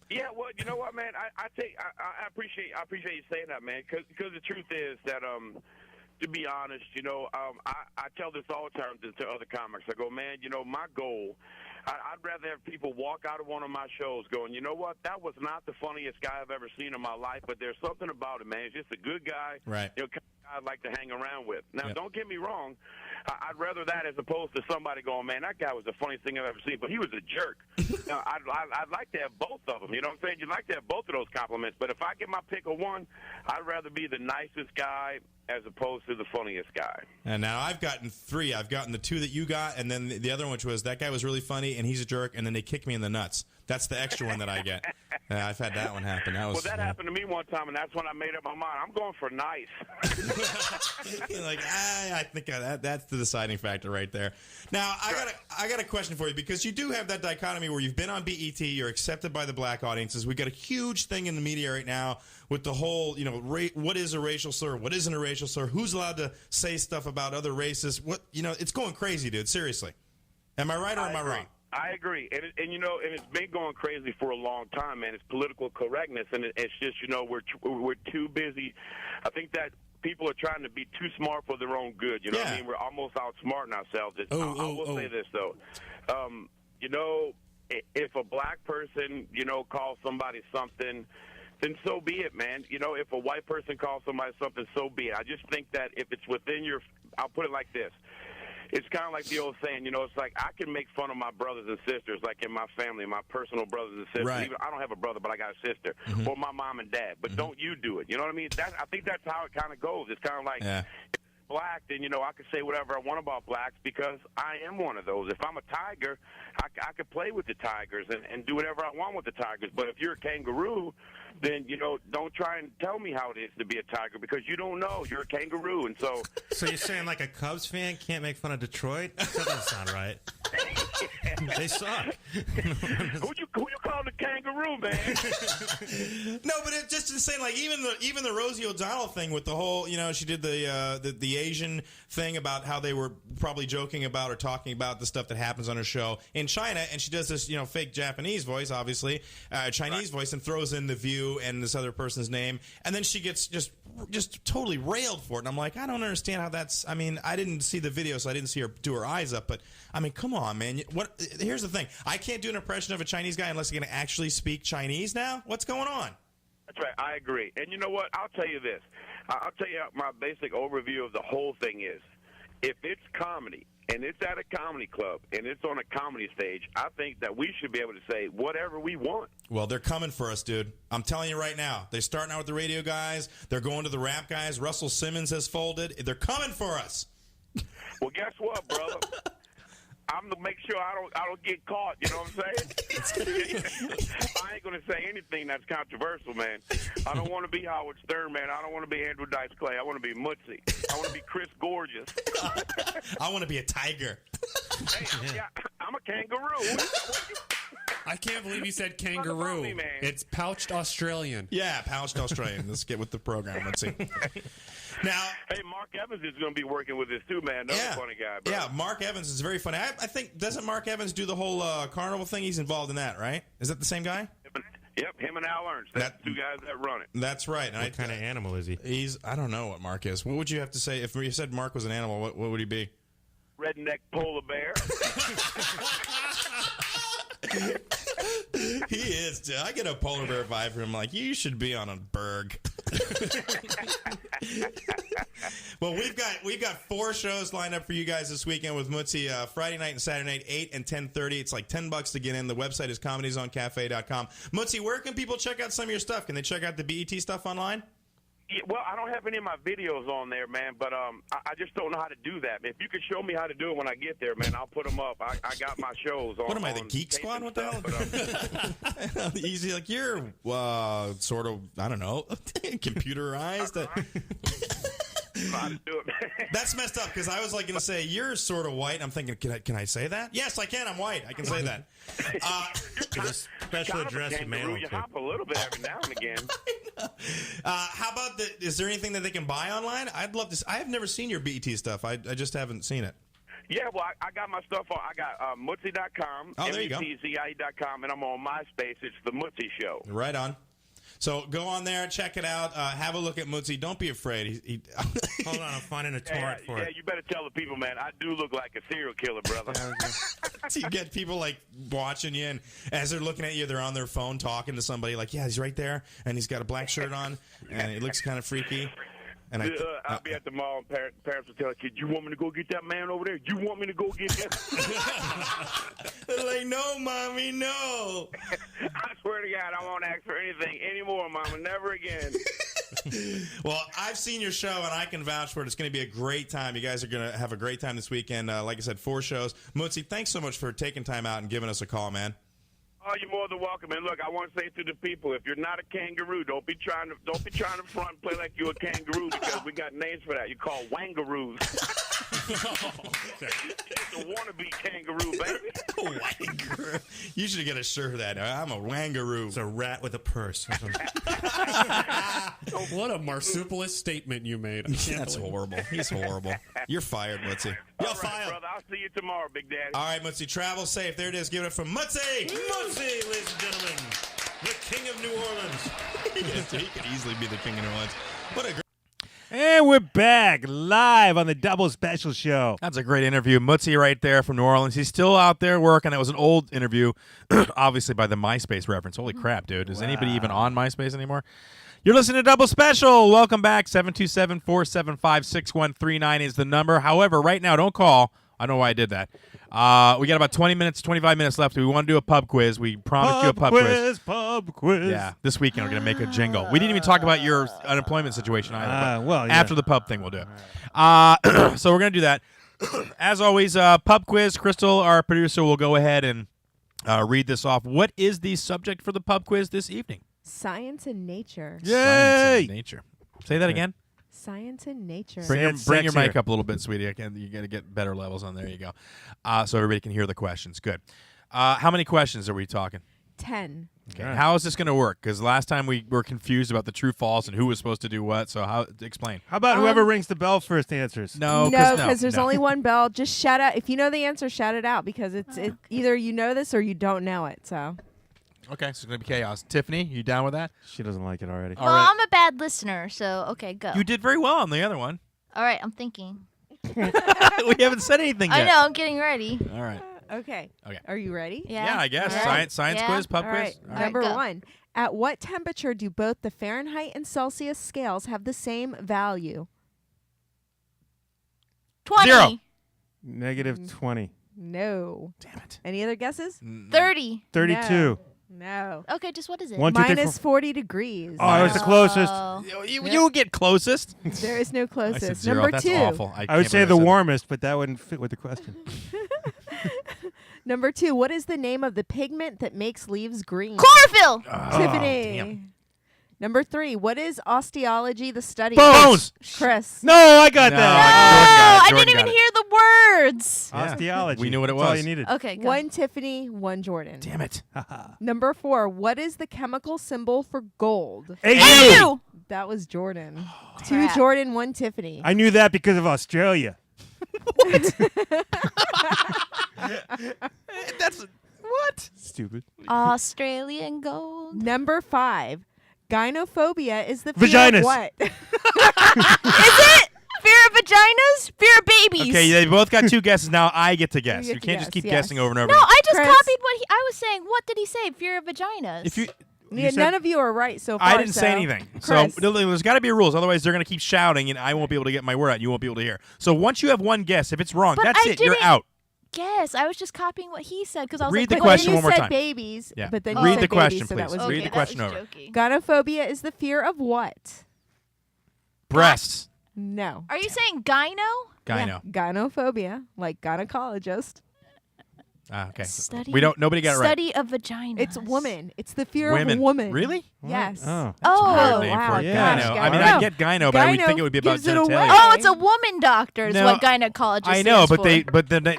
Yeah, well, you know what, man? I appreciate you saying that, man. Because the truth is that to be honest, you know, I tell this all the time to other comics. I go, man, you know, my goal. I'd rather have people walk out of one of my shows going, you know what, that was not the funniest guy I've ever seen in my life, but there's something about it, man. He's just a good guy. Right. You know, kind of guy I'd like to hang around with. Now, Don't get me wrong. I'd rather that as opposed to somebody going, man, that guy was the funniest thing I've ever seen, but he was a jerk. Now, I'd like to have both of them. You know what I'm saying? You'd like to have both of those compliments. But if I get my pick of one, I'd rather be the nicest guy as opposed to the funniest guy. And now I've gotten 3. I've gotten the 2 that you got, and then the other one, which was that guy was really funny, and he's a jerk, and then they kick me in the nuts. That's the extra one that I get. I've had that one happen. That happened to me one time, and that's when I made up my mind. I'm going for nice. You're like, I think that's the deciding factor right there. Now, I got a question for you, because you do have that dichotomy where you've been on BET, you're accepted by the black audiences. We've got a huge thing in the media right now with the whole, you know, what is a racial slur, what isn't a racial slur, who's allowed to say stuff about other races. It's going crazy, dude, seriously. Am I right or am I wrong? I agree, and it's been going crazy for a long time, man. It's political correctness, and it's just we're too busy. I think that people are trying to be too smart for their own good. You know what I mean? We're almost outsmarting ourselves. I will say this though, if a black person calls somebody something, then so be it, man. If a white person calls somebody something, so be it. I just think that if it's within I'll put it like this. It's kind of like the old saying, it's like I can make fun of my brothers and sisters, like in my family, my personal brothers and sisters. Right. Even, I don't have a brother, but I got a sister, or my mom and dad. But don't you do it. You know what I mean? I think that's how it kind of goes. It's kind of like black, then I can say whatever I want about blacks because I am one of those. If I'm a tiger, I could play with the tigers and do whatever I want with the tigers. But if you're a kangaroo, then don't try and tell me how it is to be a tiger because you don't know. You're a kangaroo, and so. So you're saying like a Cubs fan can't make fun of Detroit? That doesn't sound right. They suck. Who you calling a kangaroo, man? No, but it's just insane. Like even the Rosie O'Donnell thing with the whole, she did the Asian thing about how they were probably joking about or talking about the stuff that happens on her show in China, and she does this fake Japanese voice, obviously Chinese voice, and throws in The View and this other person's name, and then she gets just totally railed for it. And I'm like, I don't understand how that's. I mean, I didn't see the video, so I didn't see her do her eyes up, but I mean, come on, man. Here's the thing. I can't do an impression of a Chinese guy unless I can actually speak Chinese now. What's going on? That's right. I agree. And you know what? I'll tell you this. I'll tell you my basic overview of the whole thing is, if it's comedy and it's at a comedy club and it's on a comedy stage, I think that we should be able to say whatever we want. Well, they're coming for us, dude. I'm telling you right now. They're starting out with the radio guys. They're going to the rap guys. Russell Simmons has folded. They're coming for us. Well, guess what, brother? I'm to make sure I don't get caught. You know what I'm saying? I ain't gonna say anything that's controversial, man. I don't want to be Howard Stern, man. I don't want to be Andrew Dice Clay. I want to be Mutzi. I want to be Chris Gorges. I want to be a tiger. Hey, I'm a kangaroo. I can't believe you said kangaroo. Me, man. It's pouched Australian. Yeah, pouched Australian. Let's get with the program. Let's see. Now, hey, Mark Evans is going to be working with this too, man. Another funny guy, bro. Yeah, Mark Evans is very funny. I think, doesn't Mark Evans do the whole carnival thing? He's involved in that, right? Is that the same guy? Yep, him and Al Ernst. That's the two guys that run it. That's right. What kind of animal is he? I don't know what Mark is. What would you have to say if you said Mark was an animal? What would he be? Redneck polar bear. He is, dude. I get a polar bear vibe from him. Like, you should be on a berg. Well, we've got 4 shows lined up for you guys this weekend with Mutzi. Friday night and Saturday night, 8 and 10:30. It's like $10 to get in. The website is comedyzonecafe.com. Mutzi, where can people check out some of your stuff? Can they check out the BET stuff online? Yeah, well, I don't have any of my videos on there, man, but I just don't know how to do that. If you could show me how to do it when I get there, man, I'll put them up. I got my shows on. What am I, the Geek Squad? What the hell? But, easy, like you're sort of, I don't know, computerized. How to do it, man. That's messed up because I was like going to say you're sort of white. I'm thinking, can I say that? Yes, I can. I'm white. I can say that. Special address in mail. You hop a little bit every now and again. How about is there anything that they can buy online? I'd love to. I have never seen your BET stuff. I just haven't seen it. Yeah, well, I got my stuff on. I got Mutzi.com, oh, there you go. MUTZIE.com, and I'm on MySpace. It's The Mutzi Show. Right on. So go on there, check it out, have a look at Mutzi. Don't be afraid. Hold on, I'm finding a torrent for it. Yeah, you better tell the people, man. I do look like a serial killer, brother. So you get people like watching you, and as they're looking at you, they're on their phone talking to somebody. Like, yeah, he's right there, and he's got a black shirt on, and it looks kind of freaky. And I'll be at the mall, and parents will tell a kid, "You want me to go get that man over there? You want me to go get him?" They're like, "No, mommy, no." I swear to God, I won't ask for anything anymore, mama. Never again. Well, I've seen your show, and I can vouch for it. It's going to be a great time. You guys are going to have a great time this weekend. Like I said, 4 shows. Mutzi, thanks so much for taking time out and giving us a call, man. Oh, you're more than welcome. And look, I want to say to the people, if you're not a kangaroo, don't be trying to front and play like you're a kangaroo because we got names for that. You call wangaroos. It's a wannabe kangaroo, baby. Wangaroo. You should get a shirt of that. I'm a wangaroo. It's a rat with a purse. What a marsupialist statement you made. That's horrible. He's horrible. You're fired, Mutzi. You're All right, fired. brother. I'll see you tomorrow, Big Daddy. All right, Mutzi, travel safe. There it is. Give it up for Mutzi. Mutzi, ladies and gentlemen. The king of New Orleans. He could easily be the king of New Orleans. What a great... And we're back live on the Double Special Show. That's a great interview. Mutzi right there from New Orleans. He's still out there working. It was an old interview, obviously by the MySpace reference. Holy crap, dude. Is anybody even on MySpace anymore? You're listening to Double Special. Welcome back. 727-475-6139 is the number. However, right now, don't call. I don't know why I did that. We got about 20 minutes, 25 minutes left. We want to do a pub quiz. We promised you a pub quiz. Pub quiz. Yeah, this weekend we're going to make a jingle. We didn't even talk about your unemployment situation either. Well, yeah. After the pub thing, we'll do it. So we're going to do that. As always, pub quiz. Crystal, our producer, will go ahead and read this off. What is the subject for the pub quiz this evening? Science and nature. Science and nature. Say that again. Science and nature. Bring your mic up a little bit, sweetie. You got to get better levels on there. You go. So everybody can hear the questions. Good. How many questions are we talking? 10. Okay. Right. How is this going to work? Because last time we were confused about the true false and who was supposed to do what. So explain. How about whoever rings the bell first answers? No, because there's only one bell. Just shout out. If you know the answer, shout it out because it's either you know this or you don't know it. So. Okay, so it's going to be chaos. Tiffany, you down with that? She doesn't like it already. Well, I'm a bad listener, so okay, go. You did very well on the other one. All right, I'm thinking. We haven't said anything yet. I know, I'm getting ready. All right. Okay. Are you ready? Yeah. I guess. Right. Science quiz, pub quiz. All right. Number 1. At what temperature do both the Fahrenheit and Celsius scales have the same value? 20. 0. Negative 20. No. Damn it. Any other guesses? 30. 32. No. Okay, just what is it? Minus 40 degrees. Oh, I was the closest. You get closest. There is no closest. I said 0. Number That's 2. awful. I would say the warmest, but that wouldn't fit with the question. Number 2. What is the name of the pigment that makes leaves green? Chlorophyll. Tiffany. Damn. Number 3. What is osteology, the study? Bones. Chris. No, I got that. I didn't even hear the words. Osteology. We knew what it That's was. all you needed. Okay, go. 1 Tiffany, 1 Jordan. Damn it. Number 4. What is the chemical symbol for gold? AU. That was Jordan. 2 crap. Jordan, 1 Tiffany. I knew that because of Australia. That's what? Stupid. Australian gold. Number 5. Gynophobia is the fear Vaginas. of what? Is it? Fear of vaginas? Fear of babies? Okay, they both got 2 guesses. Now I get to guess. You You get to can't just guess, keep yes. guessing over and over No, again. I just Chris. copied what I was saying. What did he say? Fear of vaginas. If you None of you are right so far. I didn't say anything. So Chris. there's got to be rules. Otherwise, they're going to keep shouting, and I won't be able to get my word out. You won't be able to hear. So once you have one guess, if it's wrong, But that's I it. You're didn't out. Guess. I was just copying what he said because I was Read like, the but question you one more said time. babies, Yeah. but then Read you the said question, babies, so please. that was Read okay, the question that was over. jokey. Gynophobia is the fear of what? Breasts. No. Are you saying gyno? Gyno. Yeah. Gynophobia, like gynecologist. Okay. Study. Nobody got it right. Study of vaginas. It's woman. It's the fear Women. of woman. Really? Yes. Oh. Oh, Weird name wow. for it. Yeah. Gyno. Gosh, I mean, gyno. I get gyno, but I would Gyno think it would be about gives it away. genitalia. Oh, it's a woman doctor is No, what gynecologist I know, stands but for.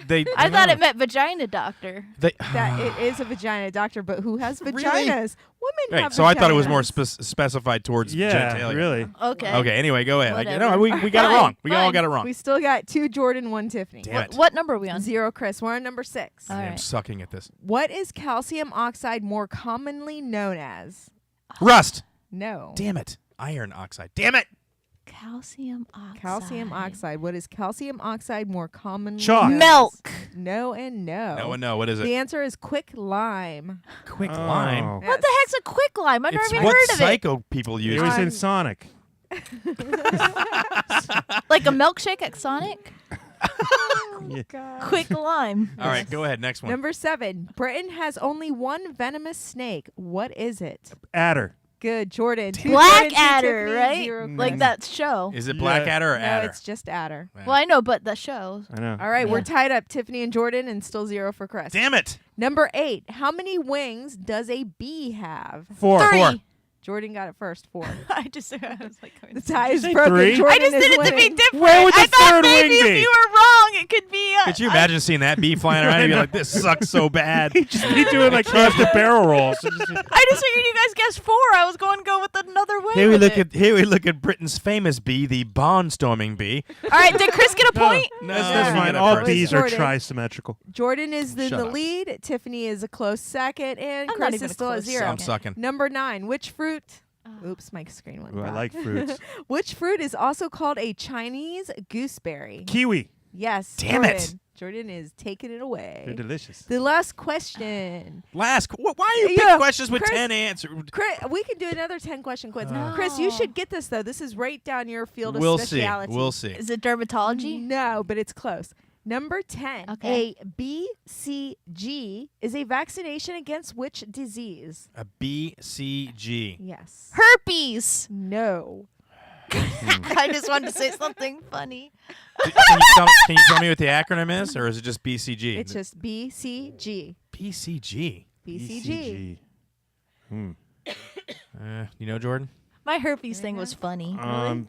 they. I thought it meant vagina doctor. That it is a vagina doctor, but who has vaginas? Women have Right, so I thought it was more vaginas. specified towards Yeah, genitalia. really. Okay. Okay, anyway, go ahead. Whatever. No, we got it wrong. We all Fine. got it wrong. We still got 2 Jordan, 1 Tiffany. Damn it. What number are we on? 0 Chris. We're on number 6. All I'm right. sucking at this. What is calcium oxide more commonly known as? Rust. No. Damn it. Iron oxide. Damn it. Calcium oxide. Calcium oxide. What is calcium oxide more commonly Chalk. known as? Milk. No and no. No, no. What is The it? answer is quick lime. Quick Oh. lime. What the heck's a quick lime? I've never It's even what heard of it. psycho people use. It was in Sonic. Like a milkshake at Sonic? Yeah. Quick lime. All right, go ahead. Next one. Number 7. Britain has only one venomous snake. What is it? Adder. Good, Jordan. 2 Jordan, 2 Blackadder, Tiffany, right? 0 Like Chris. that show. Is it Blackadder or No, Adder? it's just adder. Yeah. Well, I know, but the show. I know. All right, we're Yeah. tied up, Tiffany and Jordan, and still 0 for Chris. Damn it. Number 8. How many wings does a bee have? 4. 3. Jordan got it first. 4. I was like, The tie is say broken. 3? Jordan I just is did it to winning. be different. Where would the I thought third maybe wing if be? you were wrong, Could you imagine seeing that bee flying around and be like, this sucks so bad? He'd just be doing like the barrel rolls. I just figured you guys guessed 4. I was going to go with another way. Here we look at Britain's famous bee, the barnstorming bee. All right, did Chris get a point? No, that's fine. All bees are trisymmetrical. Jordan is in Shut the up. lead. Tiffany is a close second, and I'm not Chris even is a still at close 0. I'm sucking. Number 9. Which fruit? Oops, my screen went Ooh, I brown. like fruits. Which fruit is also called a Chinese gooseberry? Kiwi. Yes. Damn Jordan. it. Jordan is taking it away. They're delicious. The last question. Why are you picking questions with 10 answers? Chris, we can do another 10-question quiz. Chris, you should get this, though. This is right down your field of We'll speciality. see. We'll see. Is it dermatology? No, but it's close. Number 10. Okay. A BCG is a vaccination against which disease? A BCG. Yes. Herpes. No. I just wanted to say something funny. Can you tell me what the acronym is, or is it just BCG? It's just BCG. BCG. BCG. You know, Jordan? My herpes thing was funny.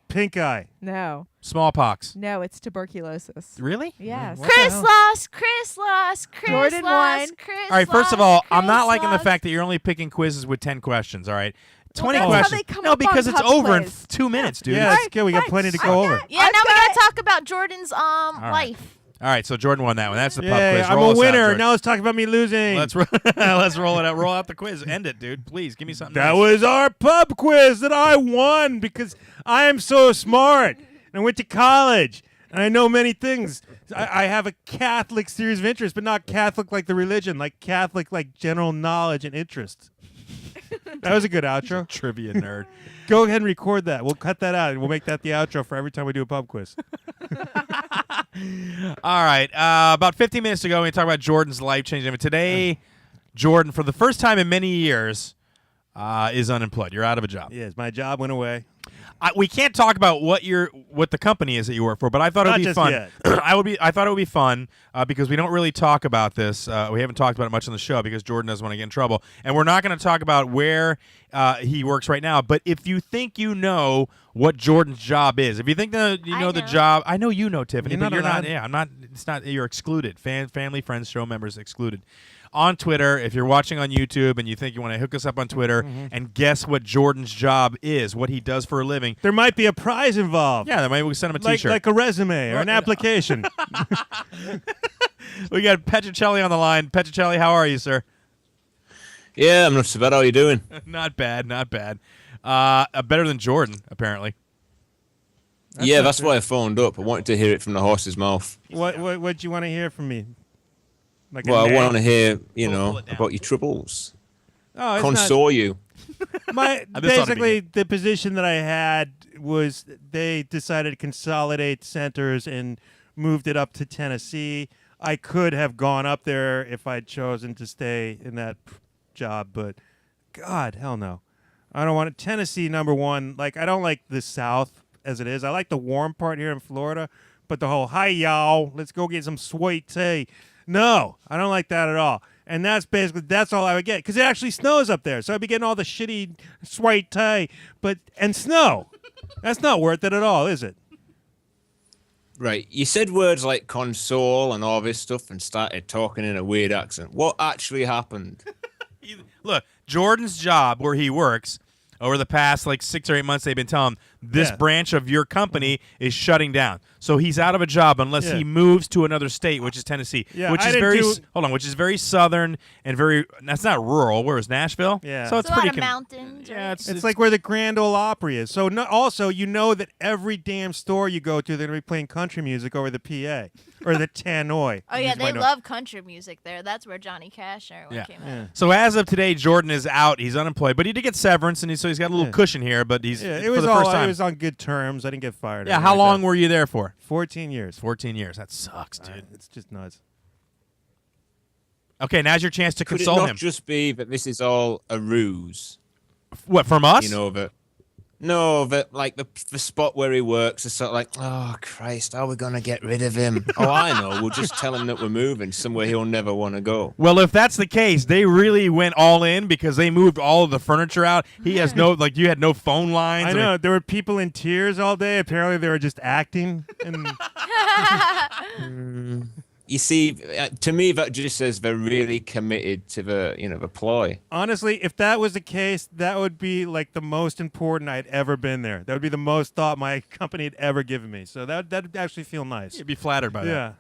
Pink eye. No. Smallpox. No, it's tuberculosis. Really? Yes. Chris lost. Chris Jordan lost. won. Chris All right, first of all, I'm not Chris liking the lost. fact that you're only picking quizzes with 10 questions, all right? 20 that's how questions. they come No, up on because it's pub over in quiz. 2 minutes, dude. Yeah, it's good. We got fine. plenty to go over. Yeah, now we got to talk about Jordan's life. All right, so Jordan won that one. That's the pub Yeah, quiz. I'm Roll a us out, winner. Jordan. Now let's talk about me losing. Let's let's roll it out. Roll out the quiz. End it, dude. Please give me something. That nice. was our pub quiz that I won because I am so smart and I went to college and I know many things. I have a Catholic series of interests, but not Catholic like the religion, like Catholic like general knowledge and interest. That was a good outro. Trivia nerd. Go ahead and record that. We'll cut that out and we'll make that the outro for every time we do a pub quiz. All right. About 15 minutes ago, we talked about Jordan's life-changing event. Today, Jordan, for the first time in many years, is unemployed. You're out of a job. Yes, my job went away. We can't talk about what the company is that you work for, but I thought it would be fun. Yet. I thought it would be fun because we don't really talk about this. We haven't talked about it much on the show because Jordan doesn't want to get in trouble, and we're not going to talk about where he works right now. But if you think you know what Jordan's job is, if you think that you know the job, I know you know, Tiffany, but you're not. Yeah, I'm not. It's not. You're excluded. Family, friends, show members excluded. On Twitter, if you're watching on YouTube and you think you want to hook us up on Twitter and guess what Jordan's job is, what he does for a living. There might be a prize involved. Yeah, maybe we send him a T-shirt. Like a resume or an application. We got Petchra Chelli on the line. Petchra Chelli, how are you, sir? Yeah, I'm not so bad. How are you doing? Not bad, not bad. Better than Jordan, apparently. That's why I phoned up. I wanted to hear it from the horse's mouth. What do you want to hear from me? Like I want to hear, about your troubles. Oh, console you. Basically, the position that I had was they decided to consolidate centers and moved it up to Tennessee. I could have gone up there if I'd chosen to stay in that job, but God, hell no. I don't want it. Tennessee, number one. Like, I don't like the South as it is. I like the warm part here in Florida, but the whole, hi, y'all, let's go get some sweet tea. No, I don't like that at all. And that's all I would get. Because it actually snows up there. So I'd be getting all the shitty sweet tea and snow. That's not worth it at all, is it? Right. You said words like console and all this stuff and started talking in a weird accent. What actually happened? Look, Jordan's job where he works, over the past 6 or 8 months, they've been telling him this branch of your company is shutting down. So he's out of a job unless he moves to another state, which is Tennessee, which is very southern and very. That's not rural. Where is Nashville? Yeah, so it's a pretty. lot of mountains. Yeah, it's like where the Grand Ole Opry is. So also, you know that every damn store you go to, they're gonna be playing country music over the PA or the tannoy. Oh yeah, they love country music there. That's where Johnny Cash came out. So as of today, Jordan is out. He's unemployed, but he did get severance, and so he's got a little cushion here. But he's it for was the first time. It was on good terms. I didn't get fired. Yeah, how long were you there for? 14 years. 14 years. That sucks, dude. It's just nuts. Okay, now's your chance to Could console it not him. just be that this is all a ruse? What, from us? You know, that the spot where he works is sort of like, oh, Christ, how are we going to get rid of him? Oh, I know. We'll just tell him that we're moving somewhere he'll never want to go. Well, if that's the case, they really went all in because they moved all of the furniture out. He has no, you had no phone lines. I know. There were people in tears all day. Apparently, they were just acting. And you see, to me, that just says they're really committed to the ploy. Honestly, if that was the case, that would be like the most important I'd ever been there. That would be the most thought my company had ever given me. So that'd actually feel nice. You'd be flattered by that. Yeah.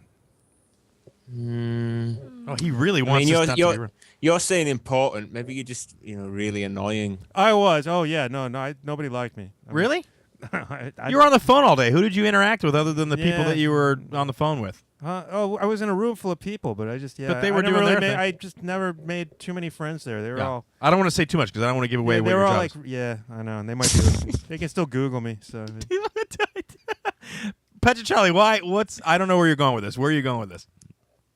Oh, he really wants this stuff to be You're saying important. Maybe you're just, really annoying. I was. Oh, yeah. No, nobody liked me. Really? I You were on the phone all day. Who did you interact with other than the people that you were on the phone with? I was in a room full of people, but I just But they were doing their thing. I just never made too many friends there. They were all. I don't want to say too much because I don't want to give away. They what were your all job like, is. yeah, I know, and they might be listening. They can still Google me. So. Petchra Chelli, why? I don't know where you're going with this. Where are you going with this?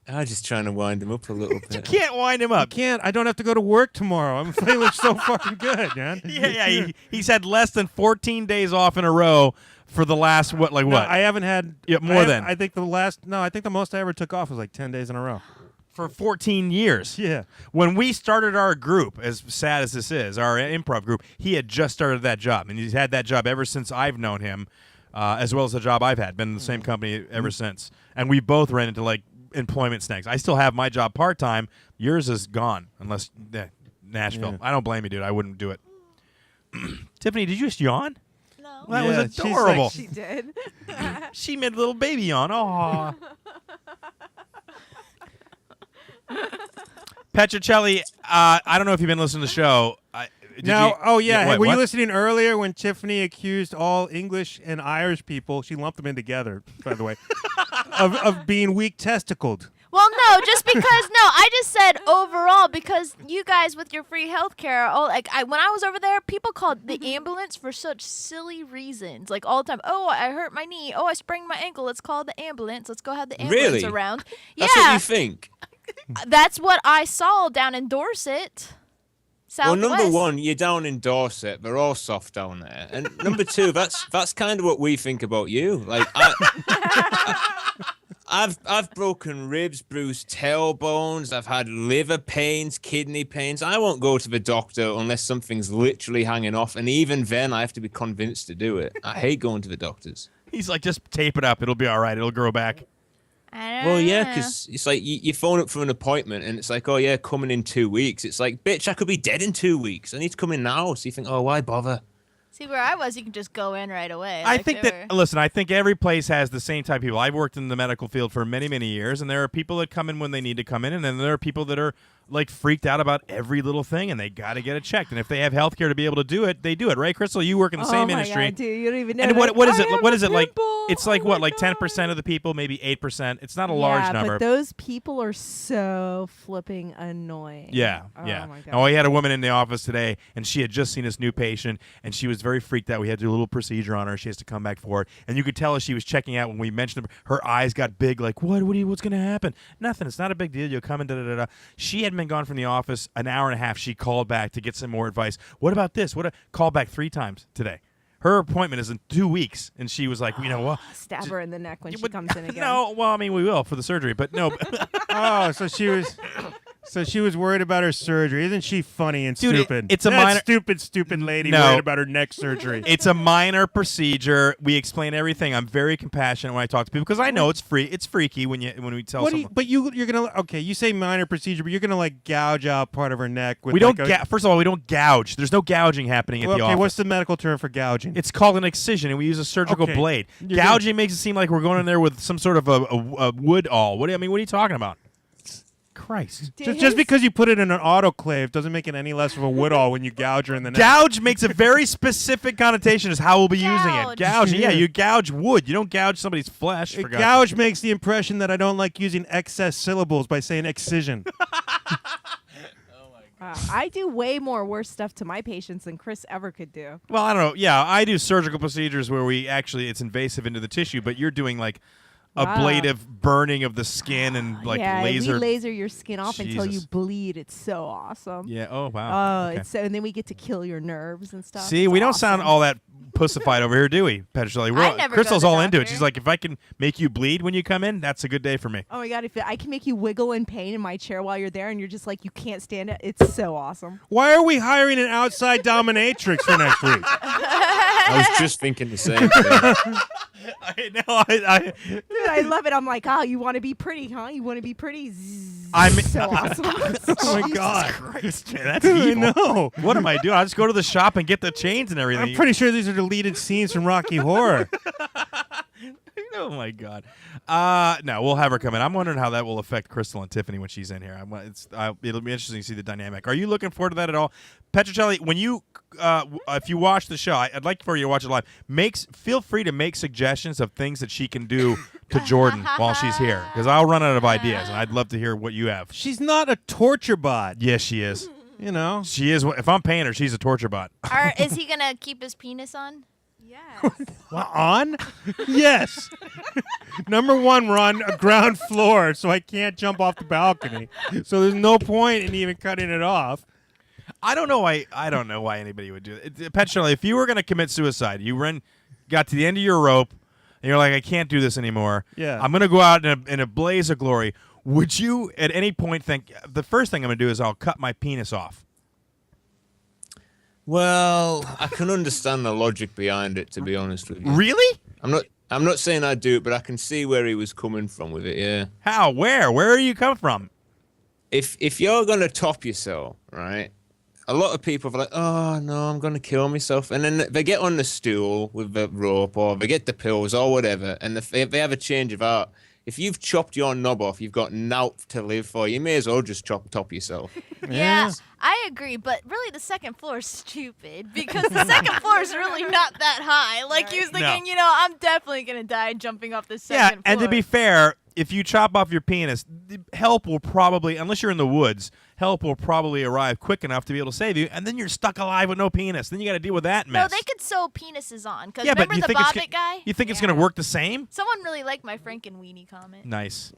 I'm just trying to wind him up a little bit. You can't wind him up. You can't. I don't have to go to work tomorrow. I'm feeling so fucking good, man. Yeah. He's had less than 14 days off in a row for the last what? No, I haven't had more than. I think the most I ever took off was like 10 days in a row. For 14 years. Yeah. When we started our group, as sad as this is, our improv group, he had just started that job, and he's had that job ever since I've known him, as well as the job I've had. Been in the same company ever since, and we both ran into like employment snags. I still have my job part time. Yours is gone, unless Nashville. Yeah. I don't blame you, dude. I wouldn't do it. Tiffany, did you just yawn? No. That Yeah, was adorable. She did. She made a little baby yawn. Aw. Petchra Chelli, I don't know if you've been listening to the show. Were you listening earlier when Tiffany accused all English and Irish people, she lumped them in together, by the way, of being weak testicled? Well, no, just because I just said overall because you guys with your free healthcare, when I was over there, people called the ambulance for such silly reasons, like all the time. Oh, I hurt my knee. Oh, I sprained my ankle. Let's call the ambulance. Let's go have the ambulance around. That's what you think. That's what I saw down in Dorset. Southwest. Well, number one, you're down in Dorset. They're all soft down there. And number two, that's kind of what we think about you. Like, I've broken ribs, bruised tailbones. I've had liver pains, kidney pains. I won't go to the doctor unless something's literally hanging off. And even then, I have to be convinced to do it. I hate going to the doctors. He's like, just tape it up. It'll be all right. It'll grow back. Well, yeah, because it's like you phone up for an appointment and it's like, oh, yeah, coming in 2 weeks. It's like, bitch, I could be dead in 2 weeks. I need to come in now. So you think, oh, why bother? See, where I was, you can just go in right away. I think I think every place has the same type of people. I've worked in the medical field for many, many years, and there are people that come in when they need to come in, and then there are people that are like freaked out about every little thing, and they got to get it checked. And if they have health care to be able to do it, they do it, right, Crystal? You work in the same industry. God, dude, you don't even know. And what is it? What is it like? It's like what, like 10% of the people, maybe 8%. It's not a large number. But those people are so flipping annoying. Yeah, oh yeah. My God. Oh, we had a woman in the office today, and she had just seen this new patient, and she was very freaked out. We had to do a little procedure on her. She has to come back for it, and you could tell as she was checking out when we mentioned her eyes got big. Like, what's going to happen? Nothing. It's not a big deal. You'll come in. Da da da. She had been gone from the office an hour and a half. She called back to get some more advice. What about this? Called back 3 times today. Her appointment is in 2 weeks, and she was like, you know what? Stab her in the neck when she comes in again. No, well, I mean, we will for the surgery, but no. Oh, so she was worried about her surgery. Isn't she funny and Dude, stupid? it's a that minor stupid lady No. worried about her neck surgery. It's a minor procedure. We explain everything. I'm very compassionate when I talk to people because I know it's free. It's freaky when we tell someone. You're gonna you say minor procedure, but you're gonna like gouge out part of her neck. With We don't. First of all, we don't gouge. There's no gouging happening at the office. What's the medical term for gouging? It's called an excision, and we use a surgical Okay. blade. You're Gouging makes it seem like we're going in there with some sort of a wood awl. What are you talking about? Christ. Just because you put it in an autoclave doesn't make it any less of a wood all when you gouge her in the neck. Gouge makes a very specific connotation as how we'll be using it. Gouge, yeah, you gouge wood. You don't gouge somebody's flesh. For God's Gouge sake. makes the impression that I don't like using excess syllables by saying excision. I do way more worse stuff to my patients than Chris ever could do. Well, I don't know. Yeah, I do surgical procedures where it's invasive into the tissue, but you're doing like ablative burning of the skin and like laser. we laser your skin off until you Jesus. bleed. It's so awesome. Yeah. Oh wow. Oh, Okay. it's so, and then we get to kill your nerves and stuff. See, It's we don't awesome. sound all that pussified over here, do we, Petchra Chelli? I never Crystal's go to the all into it. doctor. She's like, if I can make you bleed when you come in, that's a good day for me. Oh my God! If I can make you wiggle in pain in my chair while you're there, and you're just like you can't stand it, it's so awesome. Why are we hiring an outside dominatrix for next week? I was just thinking the same thing. I love it. I'm like, oh, you want to be pretty, huh? You want to be pretty? Zzz. I'm so awesome. Oh my God. Christ, man, that's evil. No. What am I doing? I'll just go to the shop and get the chains and everything. I'm pretty sure these are deleted scenes from Rocky Horror. Oh my God. No, we'll have her come in. I'm wondering how that will affect Crystal and Tiffany when she's in here. It'll be interesting to see the dynamic. Are you looking forward to that at all, Petchra Chelli? When you, if you watch the show, I'd like for you to watch it live. Feel free to make suggestions of things that she can do to Jordan while she's here, because I'll run out of ideas, and I'd love to hear what you have. She's not a torture bot. Yes, she is. You know, she is. If I'm paying her, she's a torture bot. Is he gonna keep his penis on? Well, on? Yes. Number one, we're on a ground floor, so I can't jump off the balcony. So there's no point in even cutting it off. I don't know why anybody would do it. Petchra Chelli, if you were going to commit suicide, got to the end of your rope, and you're like, I can't do this anymore. Yeah. I'm going to go out in a blaze of glory. Would you at any point think, the first thing I'm going to do is I'll cut my penis off? Well, I can understand the logic behind it, to be honest with you. Really? I'm not saying I'd do it, but I can see where he was coming from with it, yeah. How? Where? Where are you coming from? If you're going to top yourself, right, a lot of people are like, oh, no, I'm going to kill myself. And then they get on the stool with the rope, or they get the pills or whatever, and if they have a change of heart, if you've chopped your knob off, you've got naught to live for. You may as well just top yourself. Yeah, I agree, but really the second floor is stupid because the second floor is really not that high. Like he was thinking, I'm definitely going to die jumping off the second floor. And to be fair, if you chop off your penis, help will probably, unless you're in the woods, help will probably arrive quick enough to be able to save you, and then you're stuck alive with no penis. Then you got to deal with that mess. No, they could sew penises on. Because Yeah, but remember you the think Bobbit guy? You think it's going to work the same? Someone really liked my Frankenweenie comment. Nice.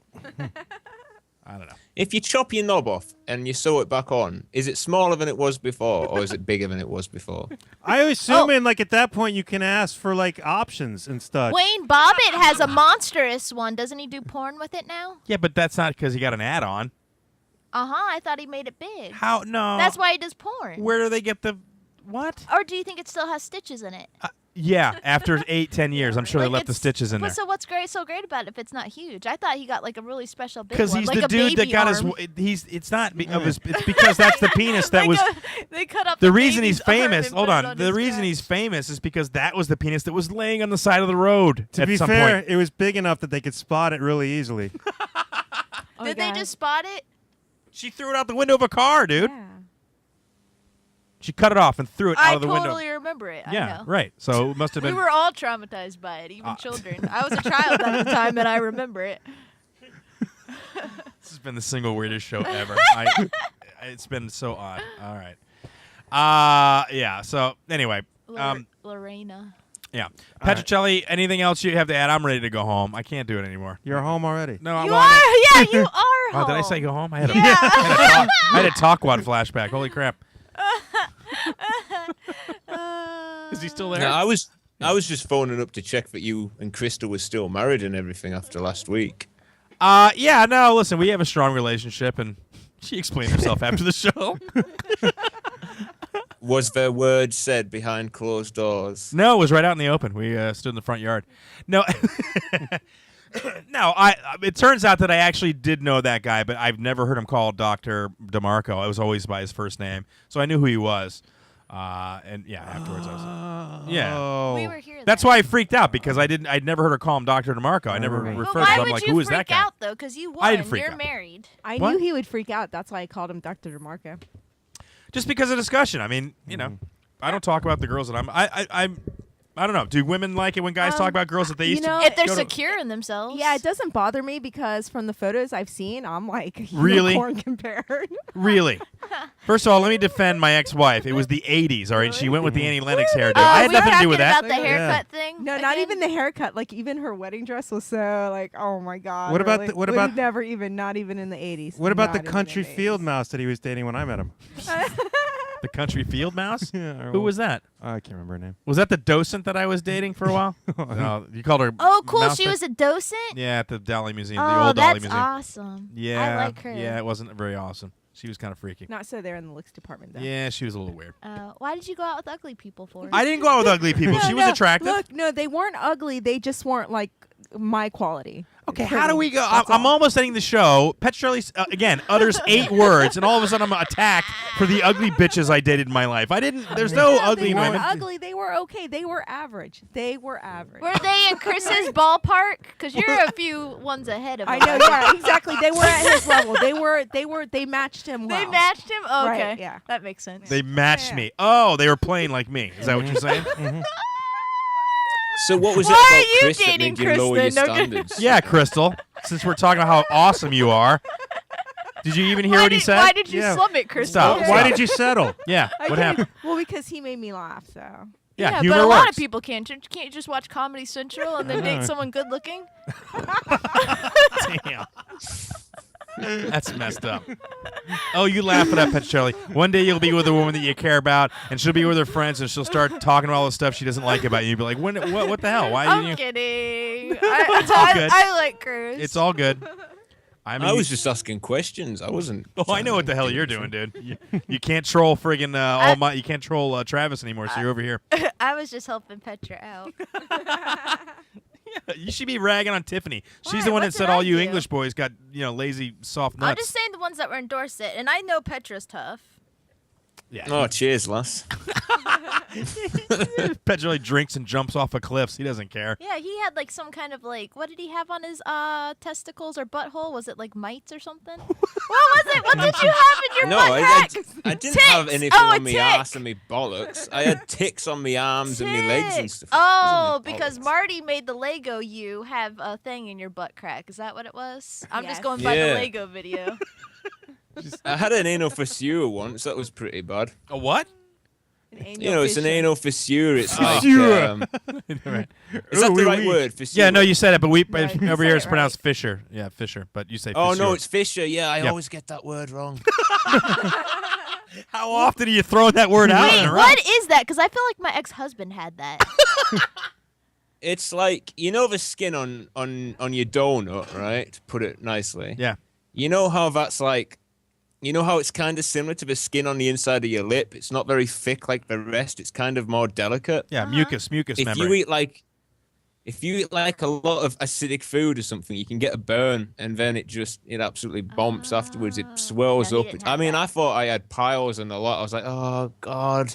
I don't know. If you chop your knob off and you sew it back on, is it smaller than it was before, or is it bigger than it was before? I assume at that point you can ask for options and stuff. Wayne Bobbitt has a monstrous one. Doesn't he do porn with it now? Yeah, but that's not because he got an add-on. I thought he made it big. How? No. That's why he does porn. Where do they get the what? Or do you think it still has stitches in it? Yeah, after 8-10 years, I'm sure they left the stitches in there. So what's so great about it if it's not huge? I thought he got a really special big one. Because he's like the a dude that baby got arm. It's not of his. It's because that's the penis that was. They cut up the the reason baby's he's famous. arm and Hold put it on. on The his reason chest. he's famous is because that was the penis that was laying on the side of the road. To at be some fair, point. it was big enough that they could spot it really easily. Did they just spot it? She threw it out the window of a car, dude. Yeah. She cut it off and threw it out of the window. I totally remember it. I Yeah, know. right. So it must have been. We were all traumatized by it, even children. I was a child at the time, and I remember it. This has been the single weirdest show ever. It's been so odd. All right. Yeah. So anyway. Lorena. Yeah. Petchra Chelli, anything else you have to add? I'm ready to go home. I can't do it anymore. You're home already. No, I You want are? it. Yeah, you are home. Oh, did I say go home? I had a Talkwad flashback. Holy crap. Is he still there? No, I was just phoning up to check that you and Crystal were still married and everything after last week. Yeah, no, listen, we have a strong relationship, and she explained herself after the show. Was there words said behind closed doors? No, it was right out in the open. We stood in the front yard. No, no. It turns out that I actually did know that guy, but I've never heard him called Dr. DeMarco. I was always by his first name, so I knew who he was. And yeah, afterwards I was yeah. We were here. That's why I freaked out because I'd never heard her call him Dr. DeMarco. I never referred to him. I'm like, who is that guy? Why would you freak out though? Because you won. I didn't freak You're out. married. I knew he would freak out. That's why I called him Dr. DeMarco. Just because of discussion. I mean, you know, I don't talk about the girls that I don't know. Do women like it when guys talk about girls that they used to? If they're secure in themselves. Yeah, it doesn't bother me because from the photos I've seen, I'm like Really? unicorn compared. Really? First of all, let me defend my ex-wife. It was the 80s, all right? She went with the Annie Lennox hairdo. I had nothing to do with that. About the haircut thing? No, not even the haircut. Like even her wedding dress was so like, oh my god. What about really? the- what Would about- have never even, not even in the 80s. What about the Not even country in the field mouse that he was dating when I met him? The country field mouse? Yeah, Who was that? I can't remember her name. Was that the docent that I was dating for a while? No, you called her. Oh, cool. mouse She thing? was a docent? Yeah, at the Dali Museum, the Oh, old Dali that's Museum. awesome. Yeah, I like her. Yeah, it wasn't very awesome. She was kind of freaky. Not so there in the looks department though. Yeah, she was a little weird. Why did you go out with ugly people for? I didn't go out with ugly people. No, She was no, attractive. Look, no, they weren't ugly. They just weren't like my quality. Okay, how do we go? I'm almost ending the show. Petchra Chelli, again, utters 8 words, and all of a sudden I'm attacked for the ugly bitches I dated in my life. There's no ugly they women. They weren't ugly. They were okay. They were average. Were they in Chris's ballpark? Because you're a few ones ahead of him. I know, yeah, exactly. They were at his level. They matched him well. They matched him? Oh, okay. Right, yeah. That makes sense. They matched me. Oh, they were playing like me. Is that what you're saying? So what was Why it are about you Chris that dating made you Chris lower your then? No good. standards? Yeah, Crystal. Since we're talking about how awesome you are. Did you even hear what he said? Why did you slum it, Crystal? Stop. Why did you settle? Yeah. What happened? Well, because he made me laugh, so. Yeah, but humor a lot works. of people can't. Can't you just watch Comedy Central and then date someone good looking? Damn. That's messed up. Oh, you laugh at that, Petchra Chelli. One day you'll be with a woman that you care about, and she'll be with her friends, and she'll start talking about all the stuff she doesn't like about you. You'll be like, what the hell? Why I'm didn't you? kidding. It's all good. I like Chris. It's all good. I was just asking questions. I wasn't. Oh, I know what the hell you're doing, dude. You can't troll friggin' you can't troll Travis anymore, so you're over here. I was just helping Petchra out. You should be ragging on Tiffany. She's Why? the one What that said did I all you do? English boys got, lazy, soft nuts. I'm just saying the ones that were endorsed it, and I know Petra's tough. Yeah. Oh, cheers, lass. Petchra Chelli drinks and jumps off of cliffs. He doesn't care. Yeah, he had like some kind of what did he have on his testicles or butthole? Was it like mites or something? What was it? What did you have in your No, butt crack? I didn't Ticks. have anything Oh, a on my tick. ass and my bollocks. I had ticks on my arms and my legs and stuff. Oh, because Marty made the Lego you have a thing in your butt crack. Is that what it was? I'm just going by the Yeah. Lego video. I had an anal fissure once. That was pretty bad. A what? It's an anal fissure. It's Fissure. like. Is that the right word? Fissure? Yeah, no, you said it, but we Right, you over said here it it's pronounced Fisher. Yeah, Fisher, but you say Oh fissure. no, it's Fisher. Yeah, I Yeah. always get that word wrong. How often are you throwing that word out? Wait, in a row? what is that? Because I feel like my ex-husband had that. It's like the skin on your donut, right? To put it nicely. Yeah. You know how that's like. You know how it's kind of similar to the skin on the inside of your lip? It's not very thick like the rest. It's kind of more delicate. Yeah, mucus If membrane. you eat like a lot of acidic food or something, you can get a burn, and then it absolutely bumps afterwards. It swells he up. didn't I mean, I thought I had piles and a lot. I was like, oh God,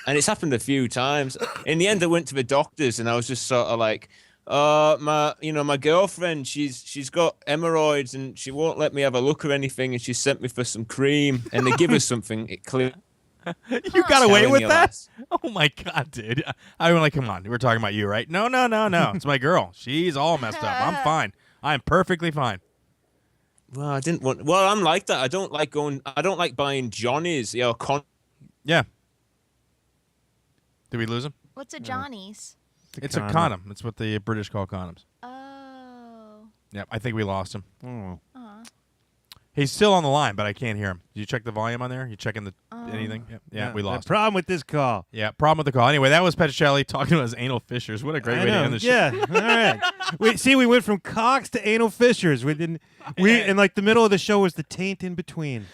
and it's happened a few times. In the end, I went to the doctors, and I was just sort of like, my girlfriend, she's got hemorrhoids, and she won't let me have a look or anything, and she sent me for some cream, and they give us something. It clear. You got away Telling with you, that? lass. Oh my God, dude! I'm like, come on, we're talking about you, right? No. It's my girl. She's all messed up. I'm fine. I'm perfectly fine. Well, I didn't want. Well, I'm like that. I don't like buying Johnny's. Yeah. Did we lose him? What's a Johnny's? It's a condom. That's what the British call condoms. Oh. Yeah, I think we lost him. Oh. He's still on the line, but I can't hear him. Did you check the volume on there? You checking anything? Yeah, we lost him. Problem with this call. Yeah, problem with the call. Anyway, that was Petchra Chelli talking about his anal fissures. What a great way to end the show. Yeah, all right. We went from cocks to anal fissures. And like the middle of the show was the taint in between.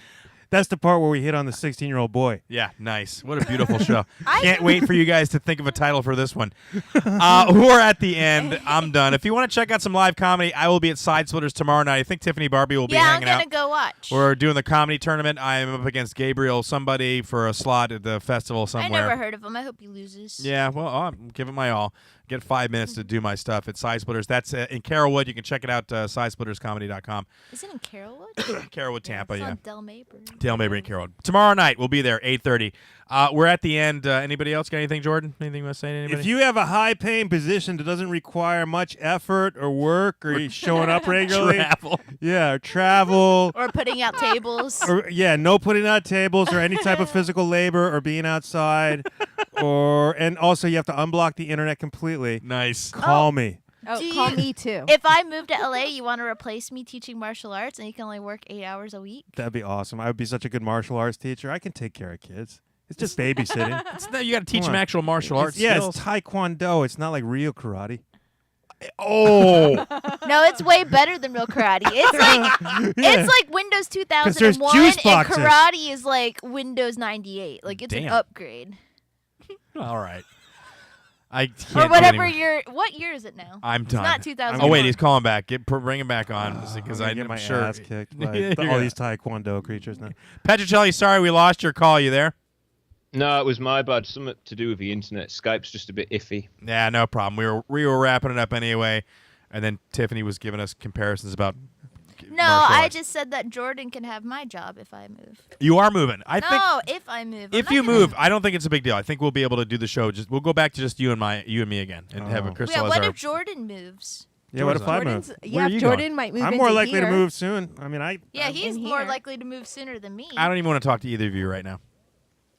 That's the part where we hit on the 16-year-old boy. Yeah, nice. What a beautiful show. Can't wait for you guys to think of a title for this one. We're at the end. I'm done. If you want to check out some live comedy, I will be at Side Splitters tomorrow night. I think Tiffany Barbee will be hanging out. I'm going to go watch. We're doing the comedy tournament. I am up against Gabriel somebody for a slot at the festival somewhere. I never heard of him. I hope he loses. Yeah, well, I'm giving my all. Get 5 minutes to do my stuff at Side Splitters. That's in Carrollwood. You can check it out, sidesplitterscomedy.com. Is it in Carrollwood? Carrollwood, Tampa, It's yeah. on Del Mabry. Dale Mabry and Carrollwood. Tomorrow night, we'll be there, 8:30. We're at the end. Anybody else got anything, Jordan? Anything you want to say to anybody? If you have a high-paying position that doesn't require much effort or work or showing up regularly. Travel. Yeah, or travel. Or putting out tables. Or, no putting out tables or any type of physical labor or being outside. And also you have to unblock the internet completely. Nice. Call me. Oh, call me too. If I move to LA, you want to replace me teaching martial arts and you can only work 8 hours a week? That'd be awesome. I would be such a good martial arts teacher. I can take care of kids. It's just babysitting. You got to teach them actual martial arts Yeah, skills. it's Taekwondo. It's not like real karate. Oh. No, it's way better than real karate. It's like it's like Windows 2001 juice and boxes. karate is like Windows 98. Like it's an Damn. upgrade. All right. I can't or do whatever any- year. What year is it now? I'm It's done. not 2000. Oh wait, he's calling back. Bring him back on because I'm I'm get my sure ass kicked by all these taekwondo creatures now. Petchra Chelli, sorry we lost your call. You there? No, it was my bad. Something to do with the internet. Skype's just a bit iffy. Yeah, no problem. We were wrapping it up anyway, and then Tiffany was giving us comparisons about. No, I just said that Jordan can have my job if I move. You are moving. I think. No, if I move. If you move, I don't think it's a big deal. I think we'll be able to do the show. We'll go back to just you and me again, and have a Crystal Yeah, as what our. if Jordan moves? Yeah, what if I move? Yeah, Jordan might move. I'm more into likely here. to move soon. I mean, Yeah, he's in more here. likely to move sooner than me. I don't even want to talk to either of you right now.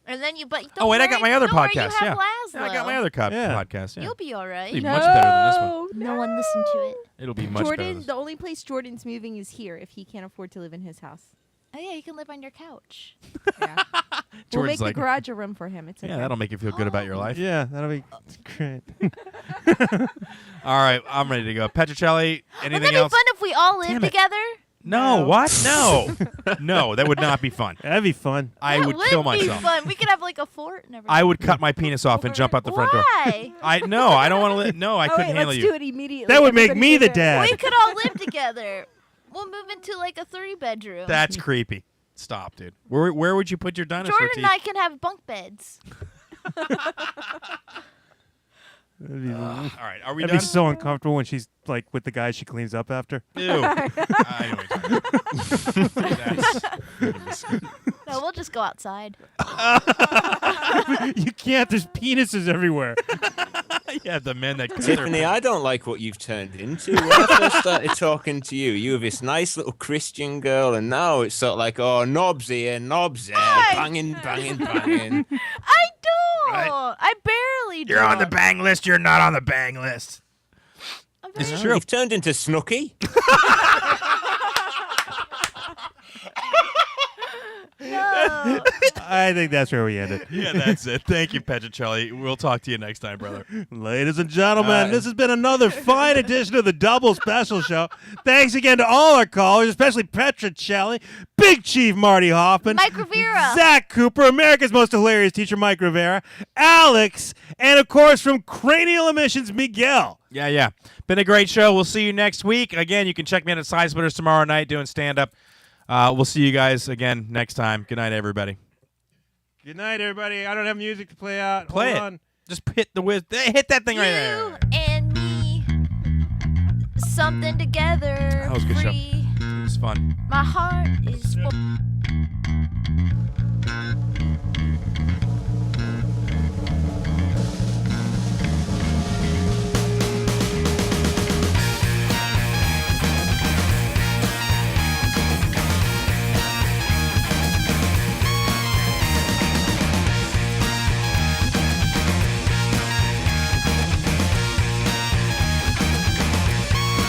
And then you, but Oh wait, I got my other don't worry, podcast. You have Yeah, I got my other podcast. Yeah, You'll be all right. It'll be much better than this one. No one listened to it. It'll be much better. Jordan, the only place Jordan's moving is here if he can't afford to live in his house. Oh yeah, you can live on your couch. We'll Jordan's make the like- garage a room for him. It's okay. Yeah, that'll make you feel good about your life. Yeah, that'll be great. All right, I'm ready to go. Petchra Chelli, Wouldn't anything that else? be fun if we all lived together? No, what? No, no, that would not be fun. That'd be fun. I That would kill be myself. fun. We could have like a fort and everything. I would cut my penis off and jump out the front door. Why? I don't want to live. No, I couldn't handle let's you. do it immediately. That would make me the Everybody dad. We could all live together. We'll move into like a 3-bedroom. That's creepy. Stop, dude. Where would you put your dinosaur Jordan teeth? and I can have bunk beds. All right, are we That'd done? be so uncomfortable when she's like with the guy she cleans up after. Ew. I know what you're talking about. No, we'll just go outside. You can't. There's penises everywhere. Yeah, the men that Tiffany, I don't like what you've turned into. When I first started talking to you, you were this nice little Christian girl, and now it's sort of like, oh, knobs here, knobs there, banging, banging, banging. I don't. I barely do. You're on the bang list. You're not on the bang list. It's true. You've turned into Snookie. No. I think that's where we end it. Yeah, that's it. Thank you, Petchra Chelli. We'll talk to you next time, brother. Ladies and gentlemen, this has been another fine edition of the Double Special Show. Thanks again to all our callers, especially Petchra Chelli, Big Chief Marty Hoffman, Mike Rivera, Zach Cooper, America's most hilarious teacher Mike Rivera, Alex, and of course from Cranial Emissions, Miguel. Yeah. Been a great show. We'll see you next week. Again, you can check me out at Side Splitters tomorrow night doing stand-up. We'll see you guys again next time. Good night, everybody. Good night, everybody. I don't have music to play out. Play Hold it. on. Just hit the whiz. Hit that thing right there. You and me, something together. That was a good show. free. It was fun. My heart is full.